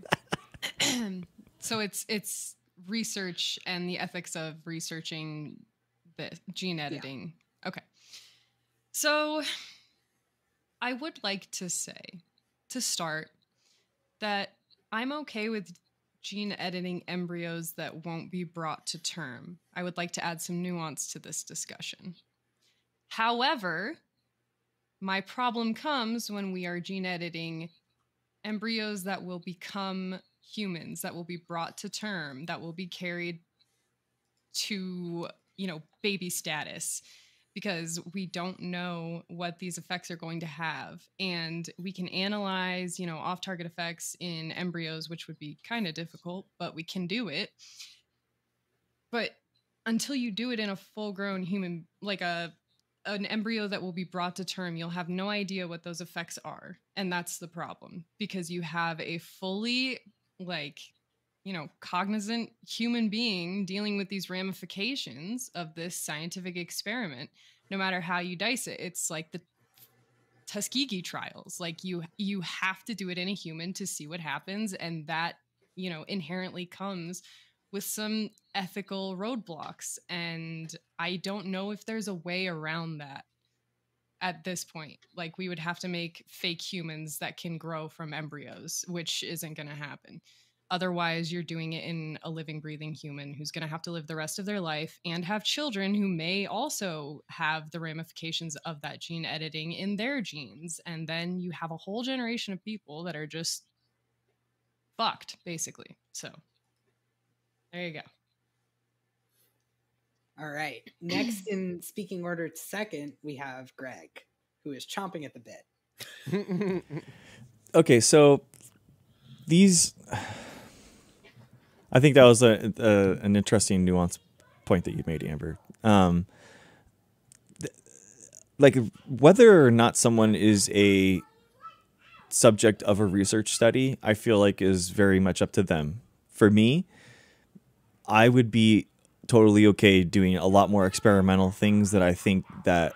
E: So it's research and the ethics of researching the gene editing. Yeah. Okay. So I would like to say, to start, that I'm okay with gene editing embryos that won't be brought to term. I would like to add some nuance to this discussion. However, my problem comes when we are gene editing embryos that will become humans, that will be brought to term, that will be carried to, baby status, because we don't know what these effects are going to have. And we can analyze, off-target effects in embryos, which would be kind of difficult, but we can do it. But until you do it in a full-grown human, like an embryo that will be brought to term, you'll have no idea what those effects are. And that's the problem, because you have a fully cognizant human being dealing with these ramifications of this scientific experiment. No matter how you dice it, it's like the Tuskegee trials. Like you have to do it in a human to see what happens, and that, you know, inherently comes with some ethical roadblocks, and I don't know if there's a way around that at this point. Like, we would have to make fake humans that can grow from embryos, which isn't going to happen. Otherwise, you're doing it in a living, breathing human who's going to have to live the rest of their life and have children who may also have the ramifications of that gene editing in their genes. And then you have a whole generation of people that are just fucked, basically. So there you go.
B: All right. Next in speaking order to second, we have Greg, who is chomping at the bit.
C: Okay, so these, I think that was an interesting nuanced point that you made, Amber. Like, whether or not someone is a subject of a research study, I feel like is very much up to them. For me, I would be totally okay doing a lot more experimental things that I think that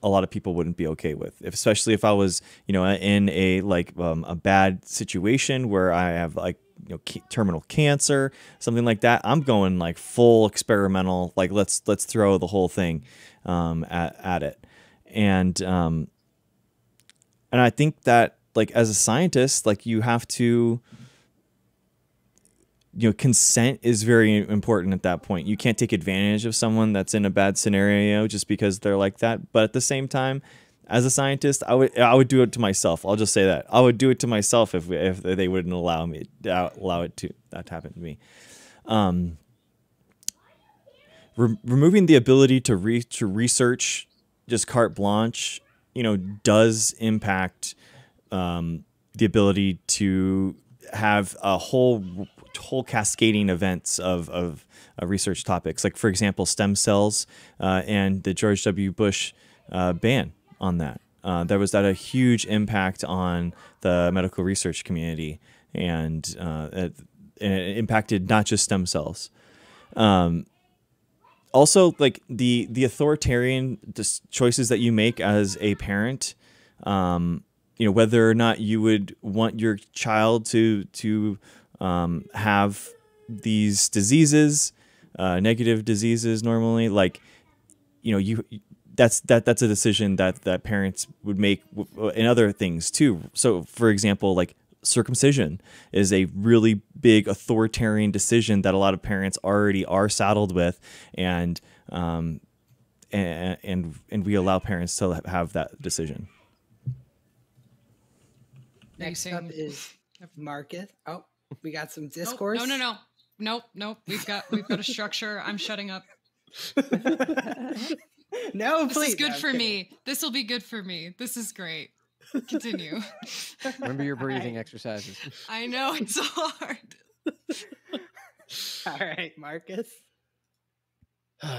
C: a lot of people wouldn't be okay with, especially if I was, you know, in a a bad situation where I have like, you know, terminal cancer, something like that. I'm going like full experimental, like let's throw the whole thing at it, and I think that, like, as a scientist, like, you have to, you know, consent is very important at that point. You can't take advantage of someone that's in a bad scenario just because they're like that. But at the same time, as a scientist, I would do it to myself. I'll just say that I would do it to myself if they wouldn't allow it to happen to me. Removing the ability to research just carte blanche, you know, does impact the ability to have a whole cascading events of research topics. Like, for example, stem cells and the George W. Bush ban on that. There was a huge impact on the medical research community, and it impacted not just stem cells. Also, like, the authoritarian choices that you make as a parent, you know, whether or not you would want your child to have these diseases, negative diseases normally, like, you know, that's a decision that parents would make in other things too. So, for example, like, circumcision is a really big authoritarian decision that a lot of parents already are saddled with, and we allow parents to have that decision.
B: Next up is Marcus. Oh, we got some discourse.
E: Nope. We've got a structure. I'm shutting up.
B: No,
E: this
B: please.
E: Is good for me. This will be good for me. This is great. Continue.
D: Remember your breathing exercises.
E: I know, it's so hard.
B: All right, Marcus.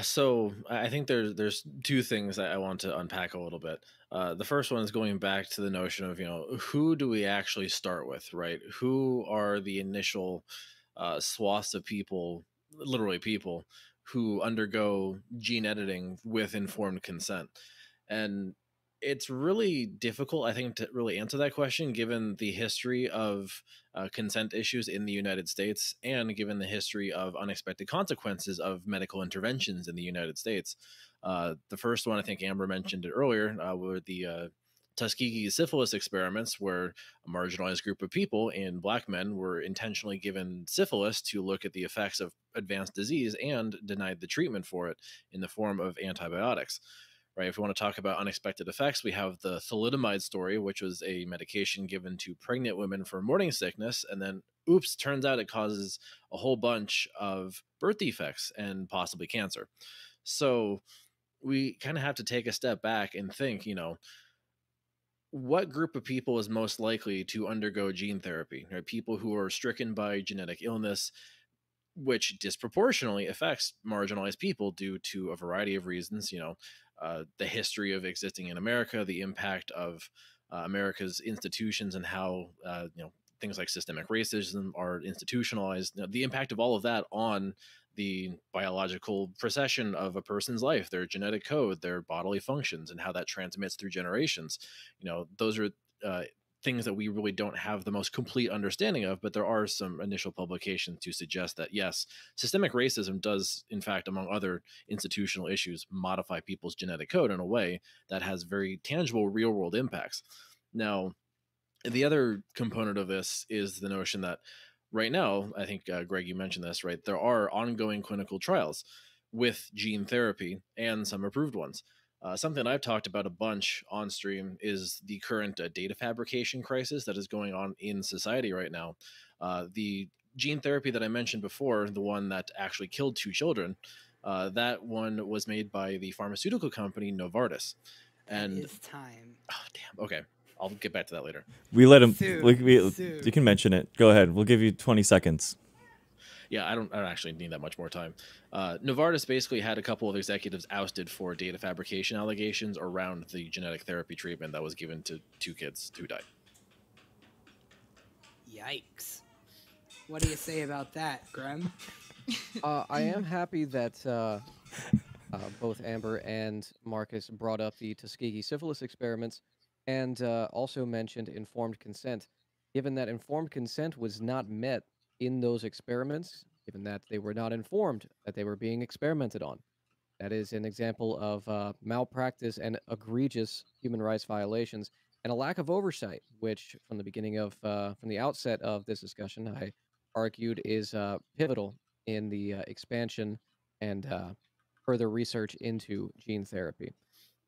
A: So I think there's two things that I want to unpack a little bit. The first one is going back to the notion of, you know, who do we actually start with, right? Who are the initial swaths of people, literally people, who undergo gene editing with informed consent? And it's really difficult, I think, to really answer that question, given the history of consent issues in the United States, and given the history of unexpected consequences of medical interventions in the United States. The first one, I think Amber mentioned it earlier, were the Tuskegee syphilis experiments, where a marginalized group of people, and Black men, were intentionally given syphilis to look at the effects of advanced disease and denied the treatment for it in the form of antibiotics. Right. If we want to talk about unexpected effects, we have the thalidomide story, which was a medication given to pregnant women for morning sickness. And then, oops, turns out it causes a whole bunch of birth defects and possibly cancer. So we kind of have to take a step back and think, you know, what group of people is most likely to undergo gene therapy? Right? People who are stricken by genetic illness, which disproportionately affects marginalized people due to a variety of reasons. You know, the history of existing in America, the impact of America's institutions, and how you know, things like systemic racism are institutionalized. You know, the impact of all of that on the biological procession of a person's life, their genetic code, their bodily functions, and how that transmits through generations. Those are things that we really don't have the most complete understanding of, but there are some initial publications to suggest that yes, systemic racism does, in fact, among other institutional issues, modify people's genetic code in a way that has very tangible real world impacts. Now, the other component of this is the notion that right now, I think, Greg, you mentioned this, right? There are ongoing clinical trials with gene therapy and some approved ones. Something I've talked about a bunch on stream is the current data fabrication crisis that is going on in society right now. The gene therapy that I mentioned before, the one that actually killed 2 children, that one was made by the pharmaceutical company Novartis. And
B: it's time.
A: Oh, damn. Okay. I'll get back to that later.
C: We let him.
B: Soon,
C: You can mention it. Go ahead. We'll give you 20 seconds.
A: Yeah, I don't actually need that much more time. Novartis basically had a couple of executives ousted for data fabrication allegations around the genetic therapy treatment that was given to 2 kids who died.
B: Yikes. What do you say about that, Grem?
D: I am happy that both Amber and Marcus brought up the Tuskegee syphilis experiments and also mentioned informed consent. Given that informed consent was not met in those experiments, given that they were not informed that they were being experimented on, that is an example of malpractice and egregious human rights violations and a lack of oversight, which from the outset of this discussion, I argued is pivotal in the expansion and further research into gene therapy.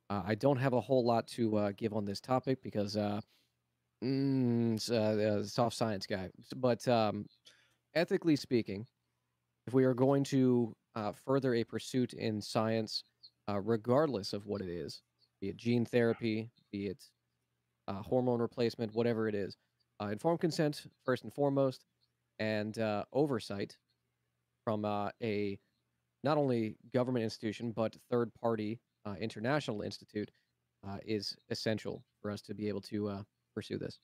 D: I don't have a whole lot to give on this topic because soft science guy. But ethically speaking, if we are going to further a pursuit in science, regardless of what it is, be it gene therapy, be it hormone replacement, whatever it is, informed consent first and foremost, and oversight from a not only government institution but third party international institute is essential for us to be able to pursue this.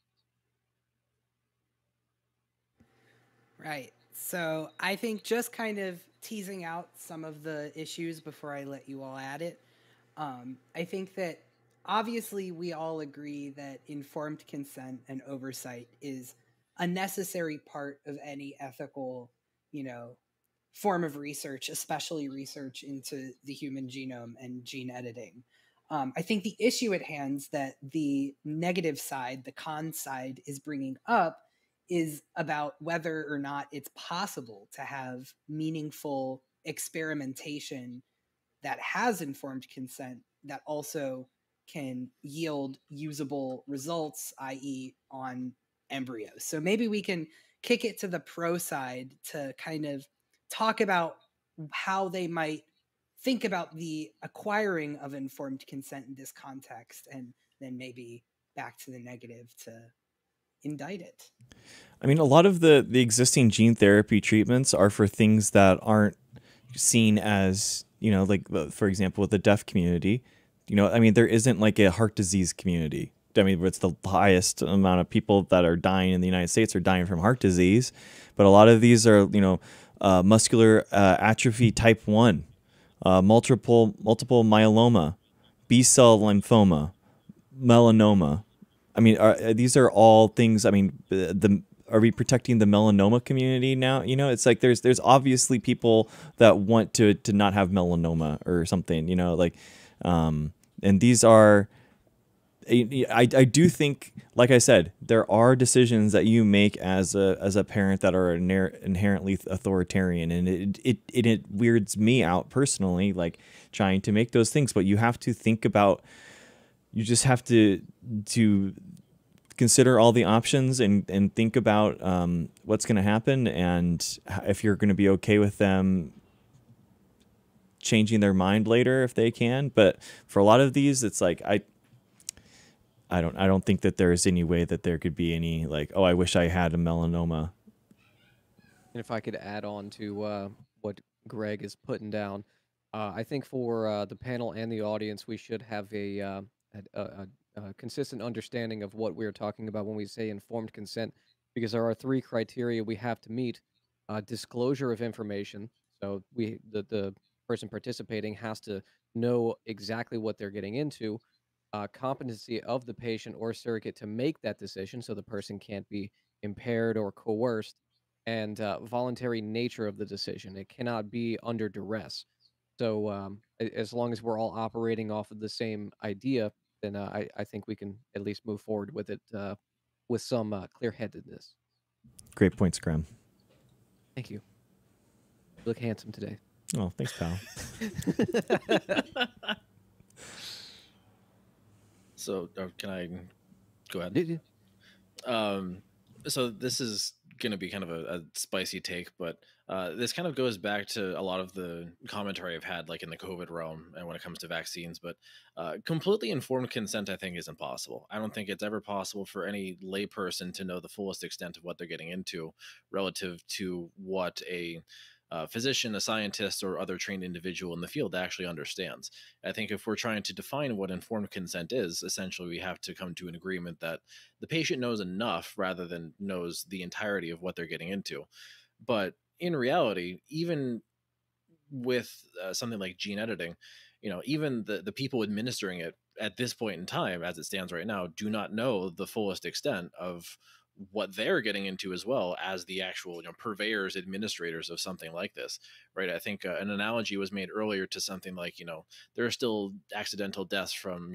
B: Right. So I think just kind of teasing out some of the issues before I let you all add it. I think that obviously we all agree that informed consent and oversight is a necessary part of any ethical, form of research, especially research into the human genome and gene editing. I think the issue at hand that the negative side, the con side, is bringing up is about whether or not it's possible to have meaningful experimentation that has informed consent that also can yield usable results, i.e. on embryos. So maybe we can kick it to the pro side to kind of talk about how they might think about the acquiring of informed consent in this context, and then maybe back to the negative to indict it.
C: I mean, a lot of the existing gene therapy treatments are for things that aren't seen as, like, for example, with the deaf community, I mean, there isn't like a heart disease community. I mean, it's the highest amount of people that are dying in the United States are dying from heart disease. But a lot of these are, muscular atrophy type 1, multiple myeloma, B-cell lymphoma, melanoma. I mean, these are all things. I mean, are we protecting the melanoma community now? It's like there's obviously people that want to not have melanoma or something. And these are. I do think, like I said, there are decisions that you make as a parent that are inherently authoritarian, and it weirds me out personally, like trying to make those things. But you have to think about. You just have to consider all the options and think about what's going to happen, and if you're going to be okay with them changing their mind later if they can. But for a lot of these, it's like I don't think that there is any way that there could be any like, oh, I wish I had a melanoma.
D: And if I could add on to what Greg is putting down, I think for the panel and the audience, we should have a consistent understanding of what we're talking about when we say informed consent, because there are 3 criteria we have to meet: disclosure of information. So the person participating has to know exactly what they're getting into, competency of the patient or surrogate to make that decision, so the person can't be impaired or coerced, and voluntary nature of the decision. It cannot be under duress. So as long as we're all operating off of the same idea, then I think we can at least move forward with it with some clear-headedness.
C: Great points, Graham.
D: Thank you. You look handsome today.
C: Oh, thanks, pal.
A: So can I go ahead?
D: Yeah.
A: So this is going to be kind of a spicy take, but this kind of goes back to a lot of the commentary I've had, like in the COVID realm and when it comes to vaccines. But completely informed consent, I think, is impossible. I don't think it's ever possible for any layperson to know the fullest extent of what they're getting into relative to what a physician, a scientist, or other trained individual in the field actually understands. I think if we're trying to define what informed consent is, essentially we have to come to an agreement that the patient knows enough rather than knows the entirety of what they're getting into. But in reality, even with something like gene editing, even the people administering it at this point in time, as it stands right now, do not know the fullest extent of what they're getting into, as well as the actual purveyors, administrators of something like this, right? I think an analogy was made earlier to something like, there are still accidental deaths from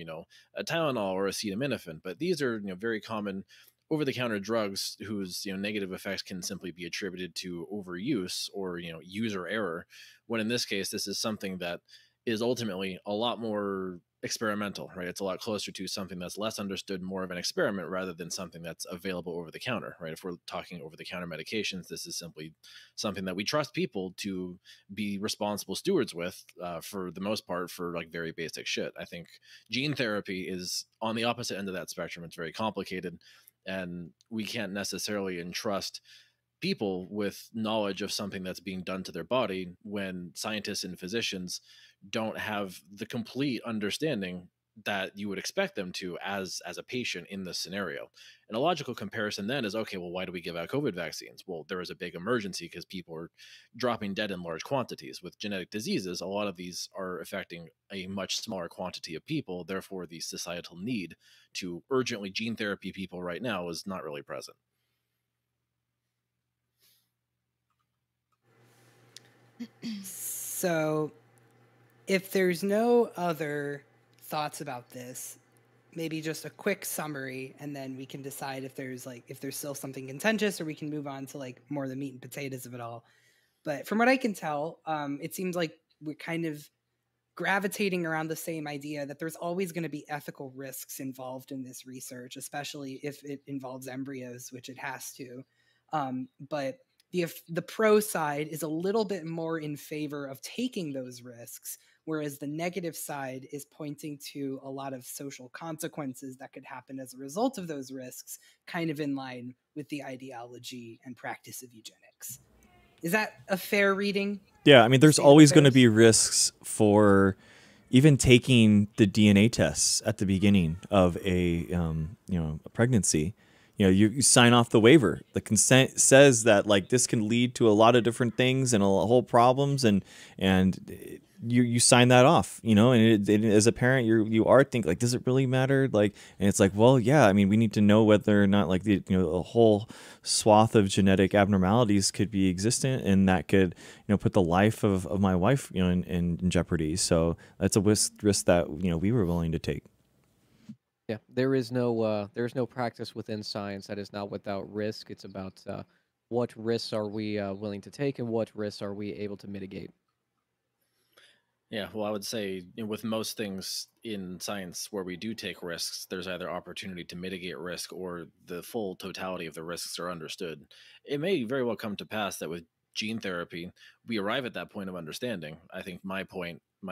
A: a Tylenol or acetaminophen, but these are very common over-the-counter drugs whose negative effects can simply be attributed to overuse or user error, when in this case this is something that is ultimately a lot more experimental, right? It's a lot closer to something that's less understood, more of an experiment rather than something that's available over the counter, right? If we're talking over the counter medications, this is simply something that we trust people to be responsible stewards with, for the most part, for like very basic shit. I think gene therapy is on the opposite end of that spectrum. It's very complicated, and we can't necessarily entrust people with knowledge of something that's being done to their body when scientists and physicians don't have the complete understanding that you would expect them to as a patient in this scenario. And a logical comparison then is, okay, well, why do we give out COVID vaccines? Well, there was a big emergency because people are dropping dead in large quantities. With genetic diseases, a lot of these are affecting a much smaller quantity of people. Therefore, the societal need to urgently gene therapy people right now is not really present.
B: So if there's no other thoughts about this, maybe just a quick summary, and then we can decide if there's still something contentious, or we can move on to like more of the meat and potatoes of it all. But from what I can tell, it seems like we're kind of gravitating around the same idea that there's always going to be ethical risks involved in this research, especially if it involves embryos, which it has to. But the pro side is a little bit more in favor of taking those risks, whereas the negative side is pointing to a lot of social consequences that could happen as a result of those risks, kind of in line with the ideology and practice of eugenics. Is that a fair reading?
C: Yeah, I mean, there's always going to be risks for even taking the DNA tests at the beginning of a pregnancy. You sign off the waiver. The consent says that like this can lead to a lot of different things and a whole problems, and you sign that off, and as a parent, you are thinking like, does it really matter? Like, and it's like, well, yeah, I mean, we need to know whether or not like a whole swath of genetic abnormalities could be existent, and that could put the life of my wife in jeopardy. So that's a risk that we were willing to take.
D: Yeah, there is no practice within science that is not without risk. It's about what risks are we willing to take, and what risks are we able to mitigate.
A: Yeah, well, I would say with most things in science where we do take risks, there's either opportunity to mitigate risk or the full totality of the risks are understood. It may very well come to pass that with gene therapy, we arrive at that point of understanding. I think my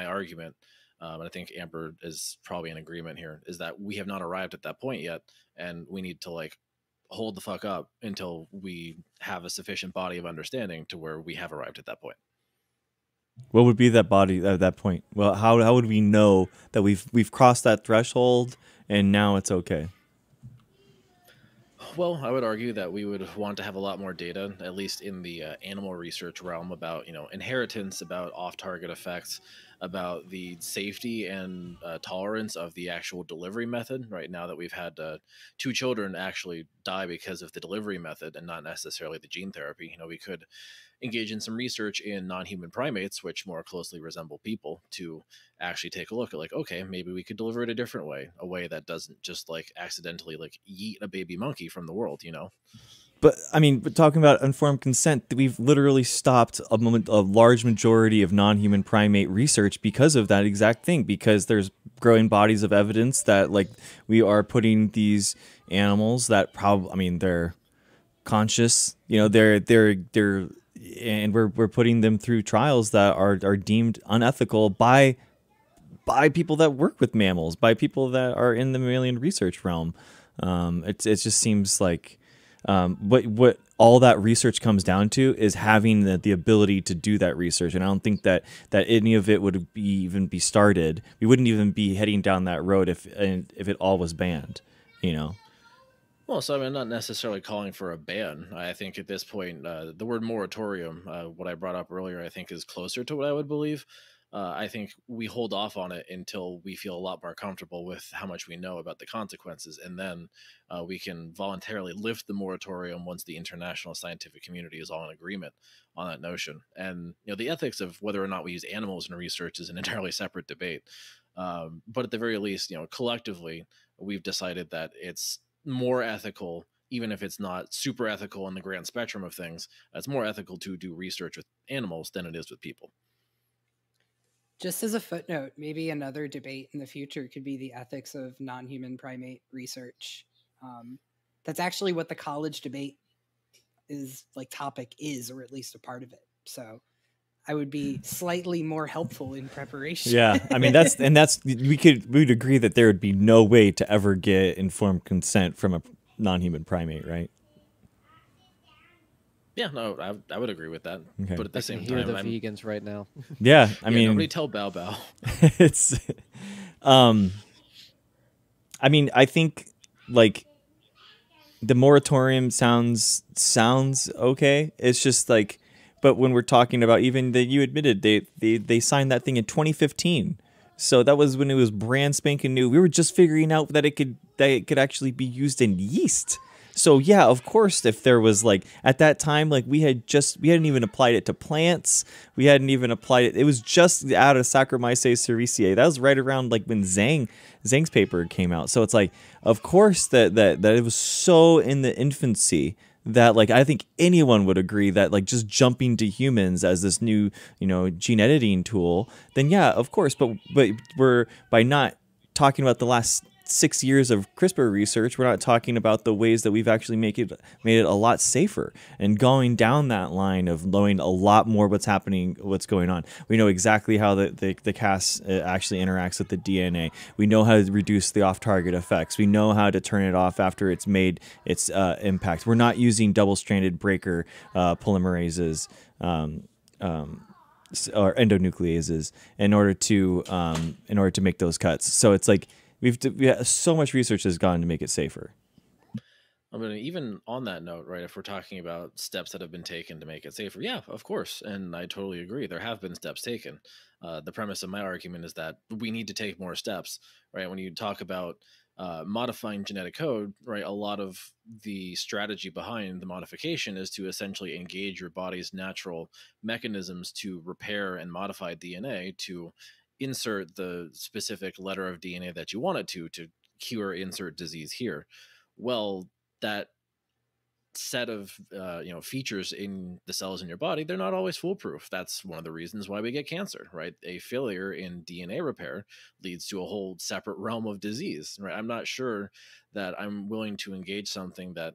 A: argument, and I think Amber is probably in agreement here, is that we have not arrived at that point yet, and we need to like hold the fuck up until we have a sufficient body of understanding to where we have arrived at that point.
C: What would be that body at that point? Well, how would we know that we've crossed that threshold and now it's okay?
A: Well, I would argue that we would want to have a lot more data, at least in the animal research realm, about inheritance, about off-target effects, about the safety and tolerance of the actual delivery method. Right now, that we've had 2 children actually die because of the delivery method and not necessarily the gene therapy. We could engage in some research in non-human primates, which more closely resemble people, to actually take a look at, like, okay, maybe we could deliver it a different way, a way that doesn't just like accidentally like yeet a baby monkey from the world.
C: But I mean, but talking about informed consent, we've literally stopped a large majority of non-human primate research because of that exact thing. Because there's growing bodies of evidence that like we are putting these animals that I mean, they're conscious, they're and we're putting them through trials that are deemed unethical by people that work with mammals, by people that are in the mammalian research realm. It just seems like what all that research comes down to is having the ability to do that research. And I don't think that any of it would even be started. We wouldn't even be heading down that road if it all was banned,
A: Well, so I'm not necessarily calling for a ban. I think at this point, the word moratorium, what I brought up earlier, I think is closer to what I would believe. I think we hold off on it until we feel a lot more comfortable with how much we know about the consequences, and then we can voluntarily lift the moratorium once the international scientific community is all in agreement on that notion. And the ethics of whether or not we use animals in research is an entirely separate debate. But at the very least, collectively, we've decided that it's more ethical, even if it's not super ethical in the grand spectrum of things. It's more ethical to do research with animals than it is with people.
B: Just as a footnote, maybe another debate in the future could be the ethics of non-human primate research. That's actually what the college debate topic is, or at least a part of it. So I would be slightly more helpful in preparation.
C: Yeah, I mean we'd agree that there would be no way to ever get informed consent from a non-human primate, right?
A: Yeah, no, I would agree with that.
C: Okay.
A: But at the
D: I
A: same
D: can hear
A: time,
D: the vegans right now.
C: Yeah, I mean,
A: nobody tell Bao Bao.
C: it's, I mean, I think like the moratorium sounds okay. It's just like, but when we're talking about, even that you admitted they signed that thing in 2015. So that was when it was brand spanking new. We were just figuring out that it could actually be used in yeast. So yeah, of course, if there was like at that time, like we hadn't even applied it to plants. We hadn't even applied it. It was just out of Saccharomyces cerevisiae. That was right around like when Zhang's paper came out. So it's like, of course that it was so in the infancy that like I think anyone would agree that like just jumping to humans as this new gene editing tool, then yeah, of course. But we're, by not talking about the last 6 years of CRISPR research, we're not talking about the ways that we've actually made it a lot safer, and going down that line of knowing a lot more what's going on. We know exactly how the Cas actually interacts with the DNA. We know how to reduce the off-target effects. We know how to turn it off after it's made its impact. We're not using double-stranded breaker polymerases or endonucleases in order to make those cuts. So it's like so much research has gone to make it safer.
A: I mean, even on that note, right, if we're talking about steps that have been taken to make it safer, yeah, of course. And I totally agree. There have been steps taken. The premise of my argument is that we need to take more steps, right? When you talk about modifying genetic code, right, a lot of the strategy behind the modification is to essentially engage your body's natural mechanisms to repair and modify DNA to insert the specific letter of DNA that you want it to cure, insert disease here. Well, that set of features in the cells in your body, they're not always foolproof. That's one of the reasons why we get cancer, right? A failure in DNA repair leads to a whole separate realm of disease, right? I'm not sure that I'm willing to engage something that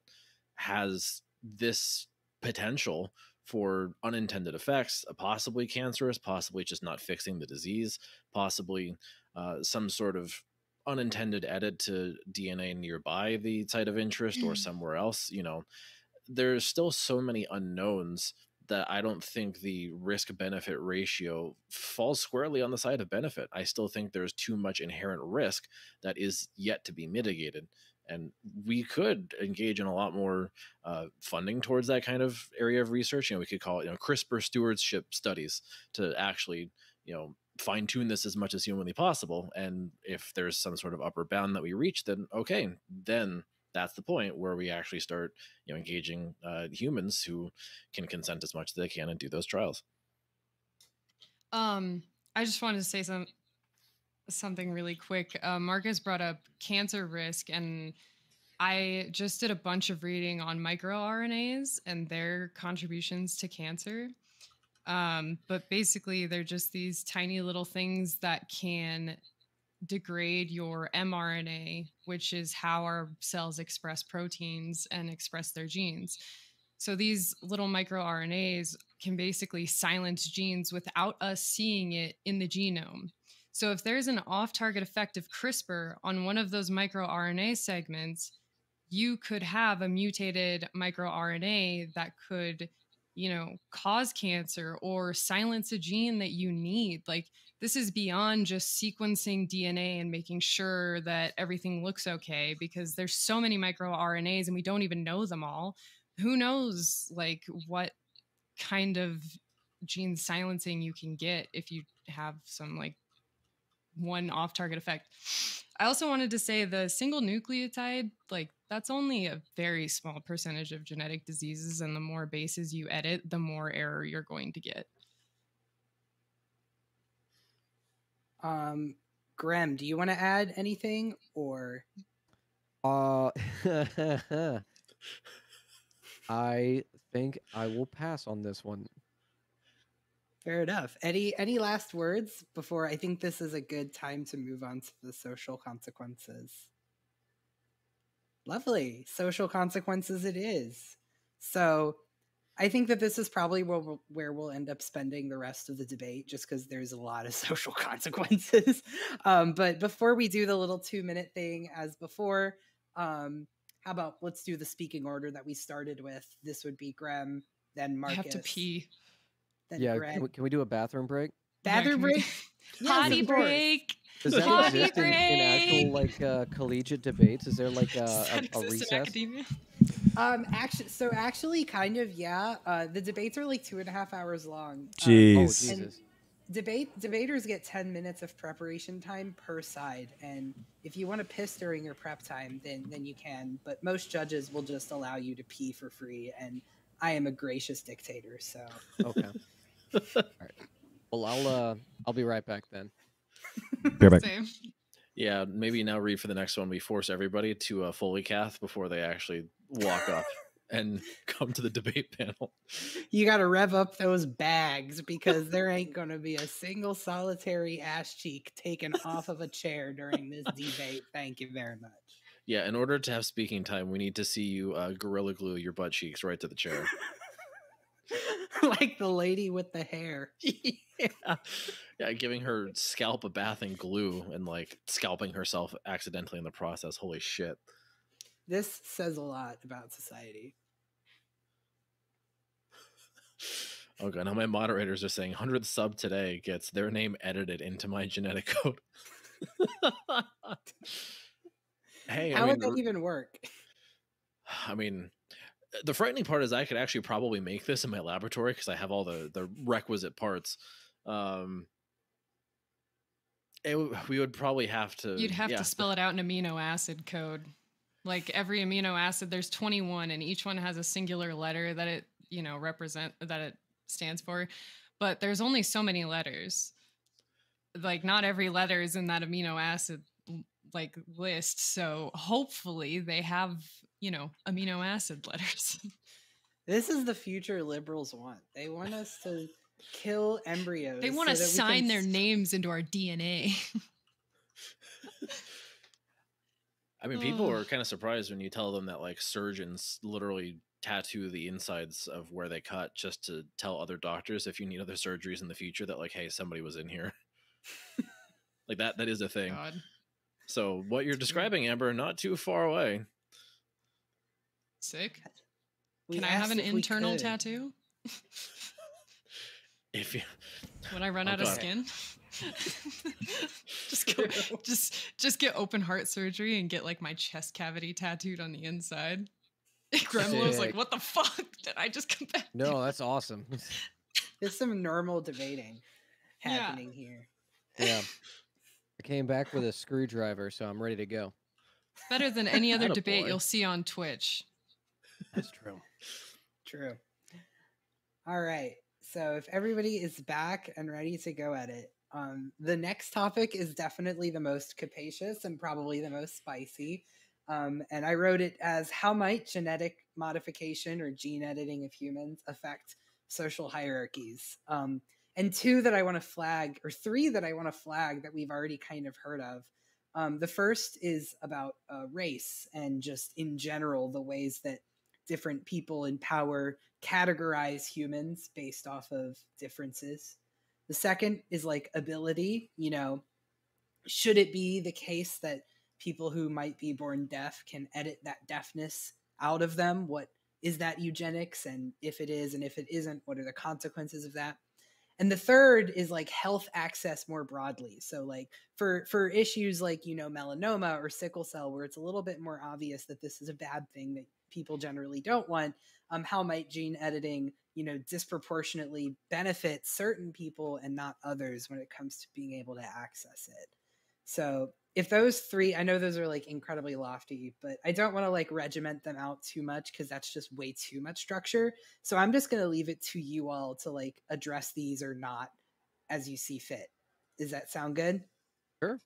A: has this potential for unintended effects, possibly cancerous, possibly just not fixing the disease, possibly some sort of unintended edit to DNA nearby the site of interest or somewhere else. There's still so many unknowns that I don't think the risk benefit ratio falls squarely on the side of benefit. I still think there's too much inherent risk that is yet to be mitigated. And we could engage in a lot more funding towards that kind of area of research. We could call it, CRISPR stewardship studies to actually, fine tune this as much as humanly possible. And if there's some sort of upper bound that we reach, then okay, then that's the point where we actually start, engaging humans who can consent as much as they can and do those trials.
E: I just wanted to say something really quick. Marcus brought up cancer risk, and I just did a bunch of reading on microRNAs and their contributions to cancer. But basically, they're just these tiny little things that can degrade your mRNA, which is how our cells express proteins and express their genes. So these little microRNAs can basically silence genes without us seeing it in the genome. So if there's an off-target effect of CRISPR on one of those microRNA segments, you could have a mutated microRNA that could, cause cancer or silence a gene that you need. Like, this is beyond just sequencing DNA and making sure that everything looks okay, because there's so many microRNAs and we don't even know them all. Who knows, like, what kind of gene silencing you can get if you have some, like, one off-target effect. I also wanted to say the single nucleotide, like, that's only a very small percentage of genetic diseases, and the more bases you edit, the more error you're going to get.
B: Graham, do you want to add anything, or?
D: I think I will pass on this one.
B: Fair enough. Any last words before? I think this is a good time to move on to the social consequences. Lovely. Social consequences it is. So I think that this is probably where we'll end up spending the rest of the debate, just because there's a lot of social consequences. But before we do the little 2-minute thing as before, how about let's do the speaking order that we started with. This would be Graham, then Marcus.
E: I have to pee.
D: Yeah, can we do a bathroom break?
B: Bathroom break?
E: Potty break.
D: Does that exist in actual, like, collegiate debates? Is there, like, a recess?
B: Actually, kind of, yeah. The debates are like 2.5 hours long.
C: Jeez.
D: Oh, Jesus.
B: Debaters get 10 minutes of preparation time per side, and if you want to piss during your prep time, then you can. But most judges will just allow you to pee for free, and I am a gracious dictator, so.
D: Okay. All right. Well, I'll be right back then.
C: Be right back.
E: Same.
A: Yeah, maybe now read for the next one. We force everybody to a Foley cath before they actually walk up and come to the debate panel.
B: You got to rev up those bags, because there ain't going to be a single solitary ass cheek taken off of a chair during this debate. Thank you very much.
A: Yeah, in order to have speaking time, we need to see you Gorilla Glue your butt cheeks right to the chair.
B: Like the lady with the hair.
A: Yeah, giving her scalp a bath in glue and, like, scalping herself accidentally in the process. Holy shit.
B: This says a lot about society.
A: Okay, now my moderators are saying 100th sub today gets their name edited into my genetic code. Hey,
B: How would that even work?
A: I mean, the frightening part is I could actually probably make this in my laboratory because I have all the requisite parts. We would probably have to.
E: You'd have to spell it out in amino acid code. Like, every amino acid, there's 21, and each one has a singular letter that it, that it stands for. But there's only so many letters. Like, not every letter is in that amino acid, like, list. So hopefully they have, amino acid letters.
B: This is the future liberals want. They want us to kill embryos.
E: They want to sign their names into our DNA.
A: I mean, people are kind of surprised when you tell them that, like, surgeons literally tattoo the insides of where they cut just to tell other doctors if you need other surgeries in the future that, like, hey, somebody was in here. Like, that is a thing.
E: God.
A: So what you're describing, Amber, not too far away.
E: Sick. Can I have an internal tattoo?
A: If you
E: When I run out of skin? just go, just get open heart surgery and get like my chest cavity tattooed on the inside. Gremlin was like,
D: Sick.
E: "What the fuck did I just come back?"
D: No, that's awesome.
B: There's some normal debating
E: Yeah.
B: happening here.
D: Yeah. I came back with a screwdriver, so I'm ready to go.
E: Better than any other debate
A: Attaboy.
E: you'll see on Twitch.
D: That's true.
B: True. All right. So if everybody is back and ready to go at it, the next topic is definitely the most capacious and probably the most spicy. And I wrote it as how might genetic modification or gene editing of humans affect social hierarchies? And two that I want to flag, or three that I want to flag that we've already kind of heard of. The first is about race and just in general, the ways that different people in power categorize humans based off of differences. The second is like ability, you know, should it be the case that people who might be born deaf can edit that deafness out of them? What is that eugenics? And if it is, and if it isn't, what are the consequences of that? And the third is like health access more broadly. So like for issues like, you know, melanoma or sickle cell, where it's a little bit more obvious that this is a bad thing that people generally don't want, how might gene editing, you know, disproportionately benefit certain people and not others when it comes to being able to access it? So if those three, I know those are like incredibly lofty, but I don't want to like regiment them out too much because that's just way too much structure. So I'm just going to leave it to you all to like address these or not as you see fit. Does that sound good?
D: Sure.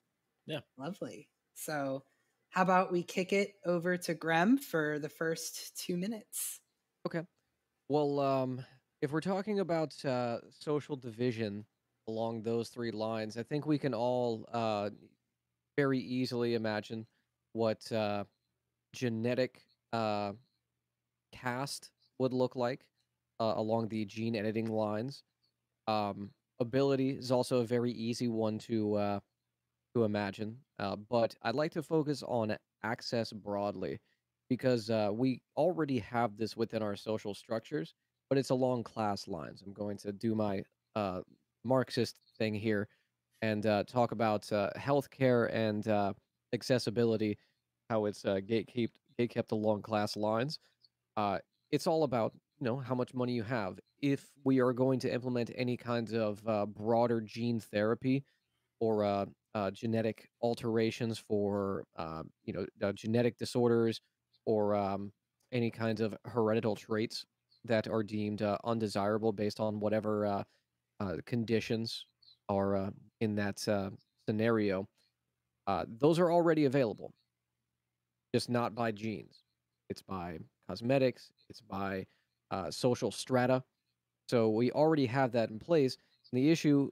A: Yeah.
B: Lovely. So how about we kick it over to Grem for the first 2 minutes?
D: Okay. Well, if we're talking about social division along those three lines, I think we can all very easily imagine what genetic cast would look like along the gene editing lines. Ability is also a very easy one to imagine, but I'd like to focus on access broadly because we already have this within our social structures, but it's along class lines. I'm going to do my Marxist thing here and talk about healthcare and accessibility, how it's gatekept along class lines. It's all about, you know, how much money you have. If we are going to implement any kinds of broader gene therapy or genetic alterations for genetic disorders or any kinds of hereditary traits that are deemed undesirable based on whatever conditions are in that scenario, those are already available, just not by genes. It's by cosmetics, it's by social strata. So we already have that in place. And the issue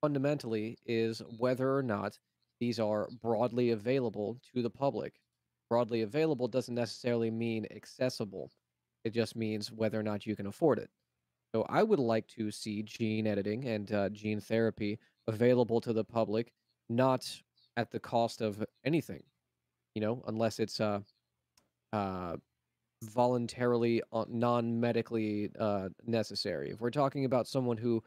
D: fundamentally is whether or not these are broadly available to the public. Broadly available doesn't necessarily mean accessible. It just means whether or not you can afford it. So I would like to see gene editing and gene therapy available to the public, not at the cost of anything, you know, unless it's uh, voluntarily non-medically necessary. If we're talking about someone who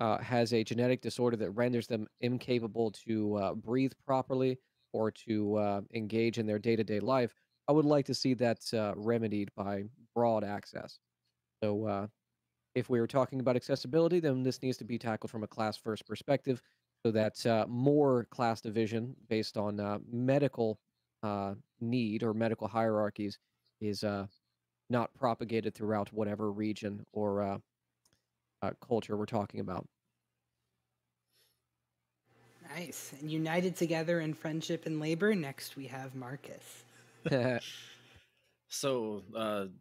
D: has a genetic disorder that renders them incapable to breathe properly or to engage in their day-to-day life, I would like to see that remedied by broad access. So if we were talking about accessibility, then this needs to be tackled from a class-first perspective so that more class division based on medical need or medical hierarchies is not propagated throughout whatever region or culture we're talking about.
B: Nice. And united together in friendship and labor, next we have Marcus.
A: So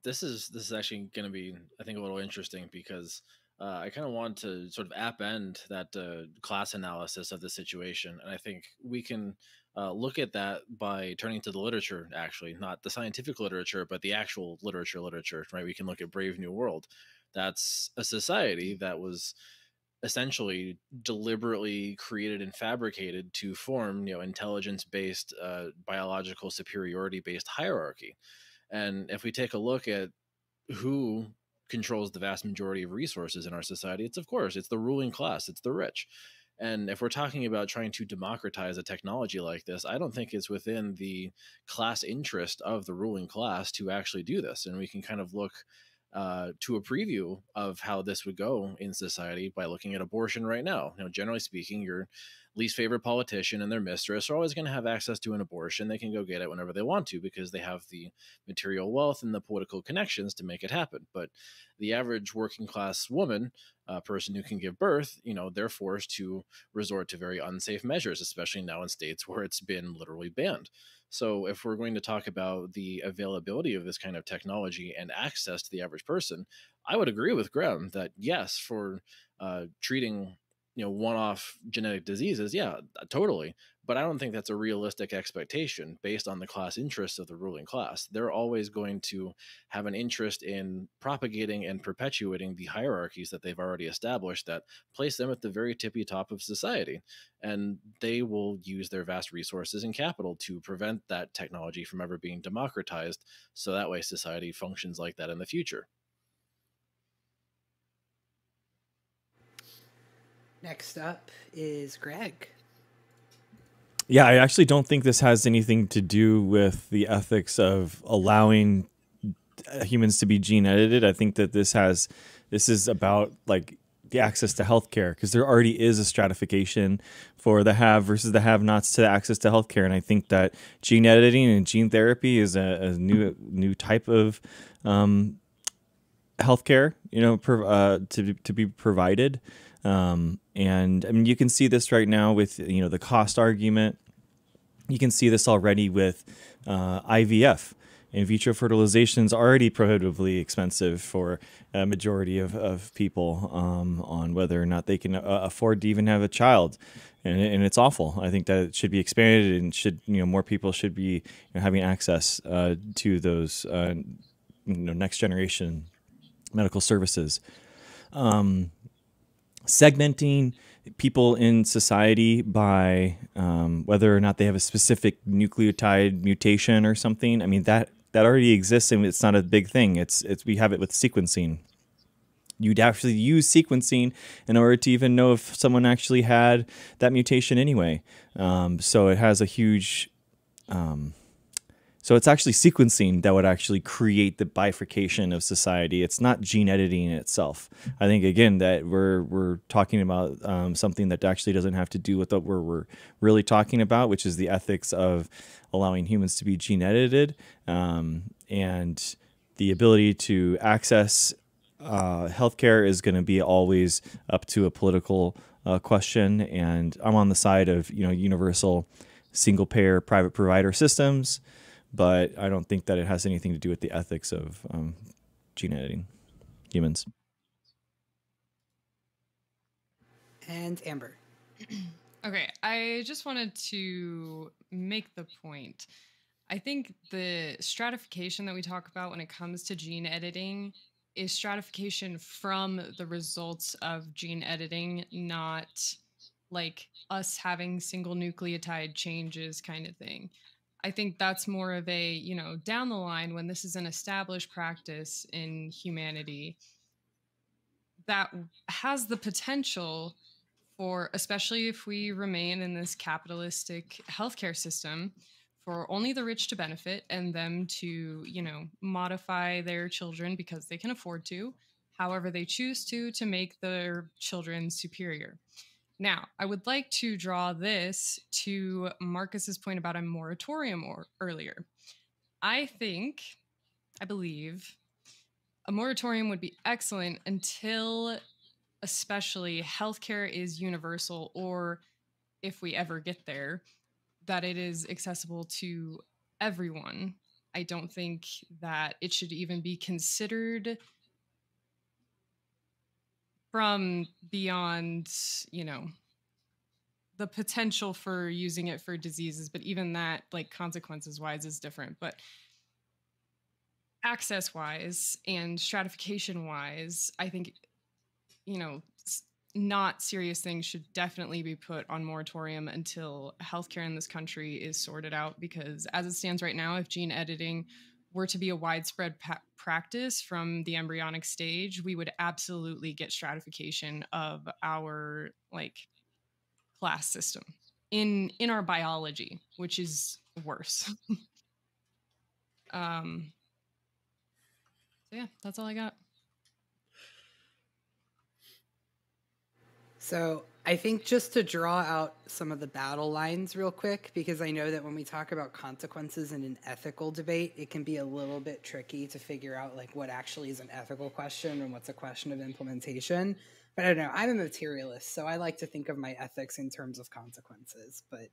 A: this is actually going to be, I think, a little interesting because I kind of want to sort of append that class analysis of the situation, and I think we can look at that by turning to the literature, actually, not the scientific literature, but the actual literature. Right? We can look at Brave New World. That's a society that was essentially deliberately created and fabricated to form, you know, intelligence-based, biological superiority-based hierarchy. And if we take a look at who controls the vast majority of resources in our society, it's, of course, it's the ruling class, it's the rich. And if we're talking about trying to democratize a technology like this, I don't think it's within the class interest of the ruling class to actually do this. And we can kind of look to a preview of how this would go in society by looking at abortion right now. Generally speaking, your least favorite politician and their mistress are always going to have access to an abortion. They can go get it whenever they want to because they have the material wealth and the political connections to make it happen. But the average working class woman, person who can give birth, they're forced to resort to very unsafe measures, especially now in states where it's been literally banned. So, if we're going to talk about the availability of this kind of technology and access to the average person, I would agree with Graham that yes, for treating one-off genetic diseases, yeah, totally. But I don't think that's a realistic expectation based on the class interests of the ruling class. They're always going to have an interest in propagating and perpetuating the hierarchies that they've already established that place them at the very tippy top of society. And they will use their vast resources and capital to prevent that technology from ever being democratized. So that way society functions like that in the future.
B: Next up is Greg.
C: Yeah, I actually don't think this has anything to do with the ethics of allowing humans to be gene edited. I think that this is about like the access to healthcare, because there already is a stratification for the have versus the have-nots to access to healthcare, and I think that gene editing and gene therapy is a new type of healthcare, to be provided. And I mean, you can see this right now with the cost argument. You can see this already with IVF. In vitro fertilization is already prohibitively expensive for a majority of people on whether or not they can afford to even have a child, and it's awful. I think that it should be expanded and should more people should be having access to those next generation medical services. Segmenting people in society by whether or not they have a specific nucleotide mutation or something. I mean, that already exists, and it's not a big thing. It's we have it with sequencing. You'd actually use sequencing in order to even know if someone actually had that mutation anyway. So it has a huge... So it's actually sequencing that would actually create the bifurcation of society. It's not gene editing in itself. I think, again, that we're talking about something that actually doesn't have to do with what we're really talking about, which is the ethics of allowing humans to be gene edited, and the ability to access healthcare is going to be always up to a political question. And I'm on the side of universal single-payer private provider systems. But I don't think that it has anything to do with the ethics of gene editing humans.
B: And Amber.
E: Okay, I just wanted to make the point. I think the stratification that we talk about when it comes to gene editing is stratification from the results of gene editing, not like us having single nucleotide changes kind of thing. I think that's more of a, down the line when this is an established practice in humanity that has the potential for, especially if we remain in this capitalistic healthcare system, for only the rich to benefit and them to, modify their children because they can afford to, however they choose to make their children superior. Now, I would like to draw this to Marcus's point about a moratorium earlier. I believe a moratorium would be excellent until especially healthcare is universal, or if we ever get there, that it is accessible to everyone. I don't think that it should even be considered from beyond, the potential for using it for diseases, but even that, like, consequences wise is different. But access wise and stratification wise, I think, not serious things should definitely be put on moratorium until healthcare in this country is sorted out. Because as it stands right now, if gene editing were to be a widespread practice from the embryonic stage, we would absolutely get stratification of our class system in our biology, which is worse. So yeah, that's all I got.
B: So I think just to draw out some of the battle lines real quick, because I know that when we talk about consequences in an ethical debate, it can be a little bit tricky to figure out like what actually is an ethical question and what's a question of implementation. But I don't know, I'm a materialist, so I like to think of my ethics in terms of consequences. But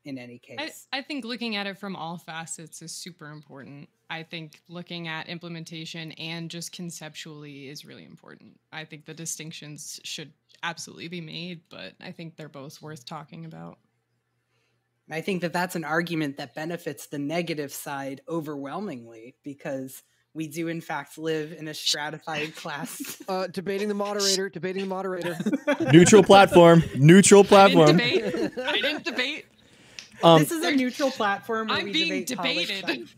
B: in any case,
E: I think looking at it from all facets is super important. I think looking at implementation and just conceptually is really important. I think the distinctions should absolutely be made, but I think they're both worth talking about.
B: I think that that's an argument that benefits the negative side overwhelmingly, because we do in fact live in a stratified class.
D: Debating the moderator.
C: Neutral platform. Neutral platform.
E: I didn't debate.
B: This is a neutral platform where
E: I'm
B: we
E: being
B: debate
E: debated.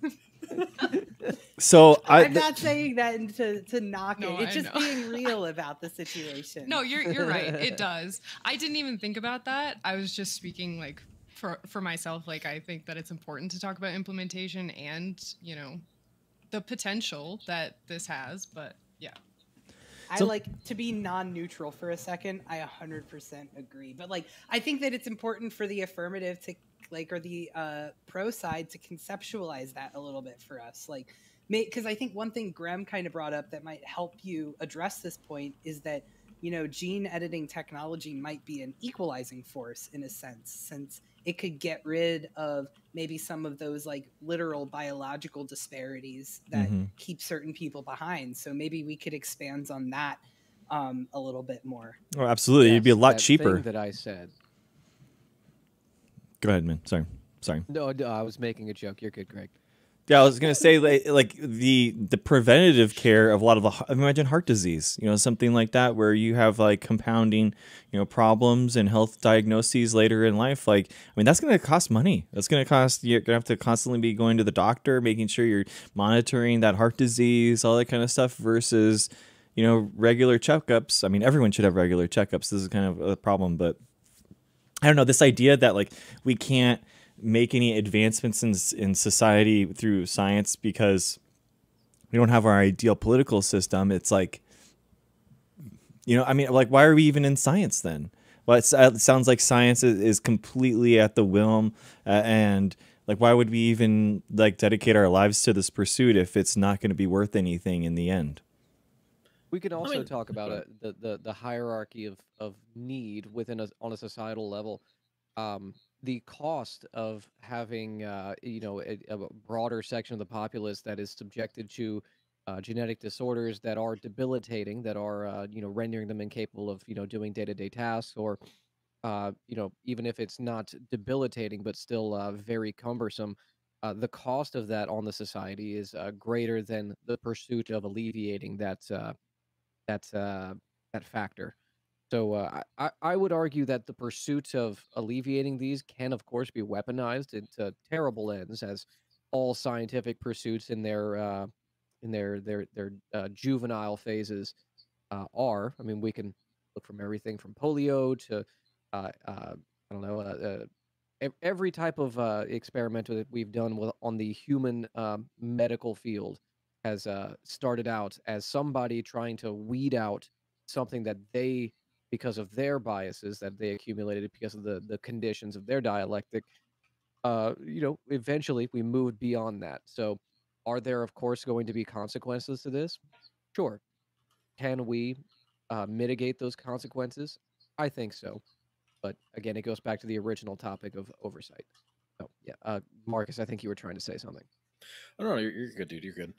C: So
B: I'm not saying that to knock
E: No,
B: it. It's
E: I
B: just
E: know.
B: being real about the situation.
E: No, you're right. It does. I didn't even think about that. I was just speaking like for myself. Like I think that it's important to talk about implementation and, you know, the potential that this has. But yeah.
B: I like to be non-neutral for a second. I 100% agree. But like, I think that it's important for the affirmative to like, or the pro side to conceptualize that a little bit for us. Like, because I think one thing Graham kind of brought up that might help you address this point is that, you know, gene editing technology might be an equalizing force in a sense, since it could get rid of maybe some of those like literal biological disparities that keep certain people behind. So maybe we could expand on that a little bit more.
C: Oh, absolutely. It'd be a lot cheaper.
D: That I said.
C: Go ahead, man. Sorry.
D: No, I was making a joke. You're good, Greg.
C: Yeah, I was gonna say like the preventative care of a lot of imagine heart disease, you know, something like that, where you have like compounding, you know, problems and health diagnoses later in life. Like, I mean, that's gonna cost money. That's gonna cost. You're gonna have to constantly be going to the doctor, making sure you're monitoring that heart disease, all that kind of stuff, versus, you know, regular checkups. I mean, everyone should have regular checkups. This is kind of a problem, but I don't know, this idea that like we can't make any advancements in society through science because we don't have our ideal political system. It's like, you know, I mean, like, why are we even in science then? Well, it sounds like science is completely at the whim, and like, why would we even like dedicate our lives to this pursuit if it's not going to be worth anything in the end?
D: We could also talk about the hierarchy of need within on a societal level. The cost of having you know, a broader section of the populace that is subjected to genetic disorders that are debilitating, that are you know, rendering them incapable of, you know, doing day-to-day tasks, or you know, even if it's not debilitating but still very cumbersome, the cost of that on the society is greater than the pursuit of alleviating that factor. So I would argue that the pursuit of alleviating these can, of course, be weaponized into terrible ends, as all scientific pursuits in their juvenile phases are. I mean, we can look from everything from polio to I don't know, every type of experiment that we've done on the human medical field has started out as somebody trying to weed out something that they, because of their biases that they accumulated because of the conditions of their dialectic, you know, eventually we moved beyond that. So are there, of course, going to be consequences to this? Sure. Can we mitigate those consequences? I think so. But again, it goes back to the original topic of oversight. Oh, yeah. Marcus, I think you were trying to say something.
A: Oh, no, you're good, dude. You're good.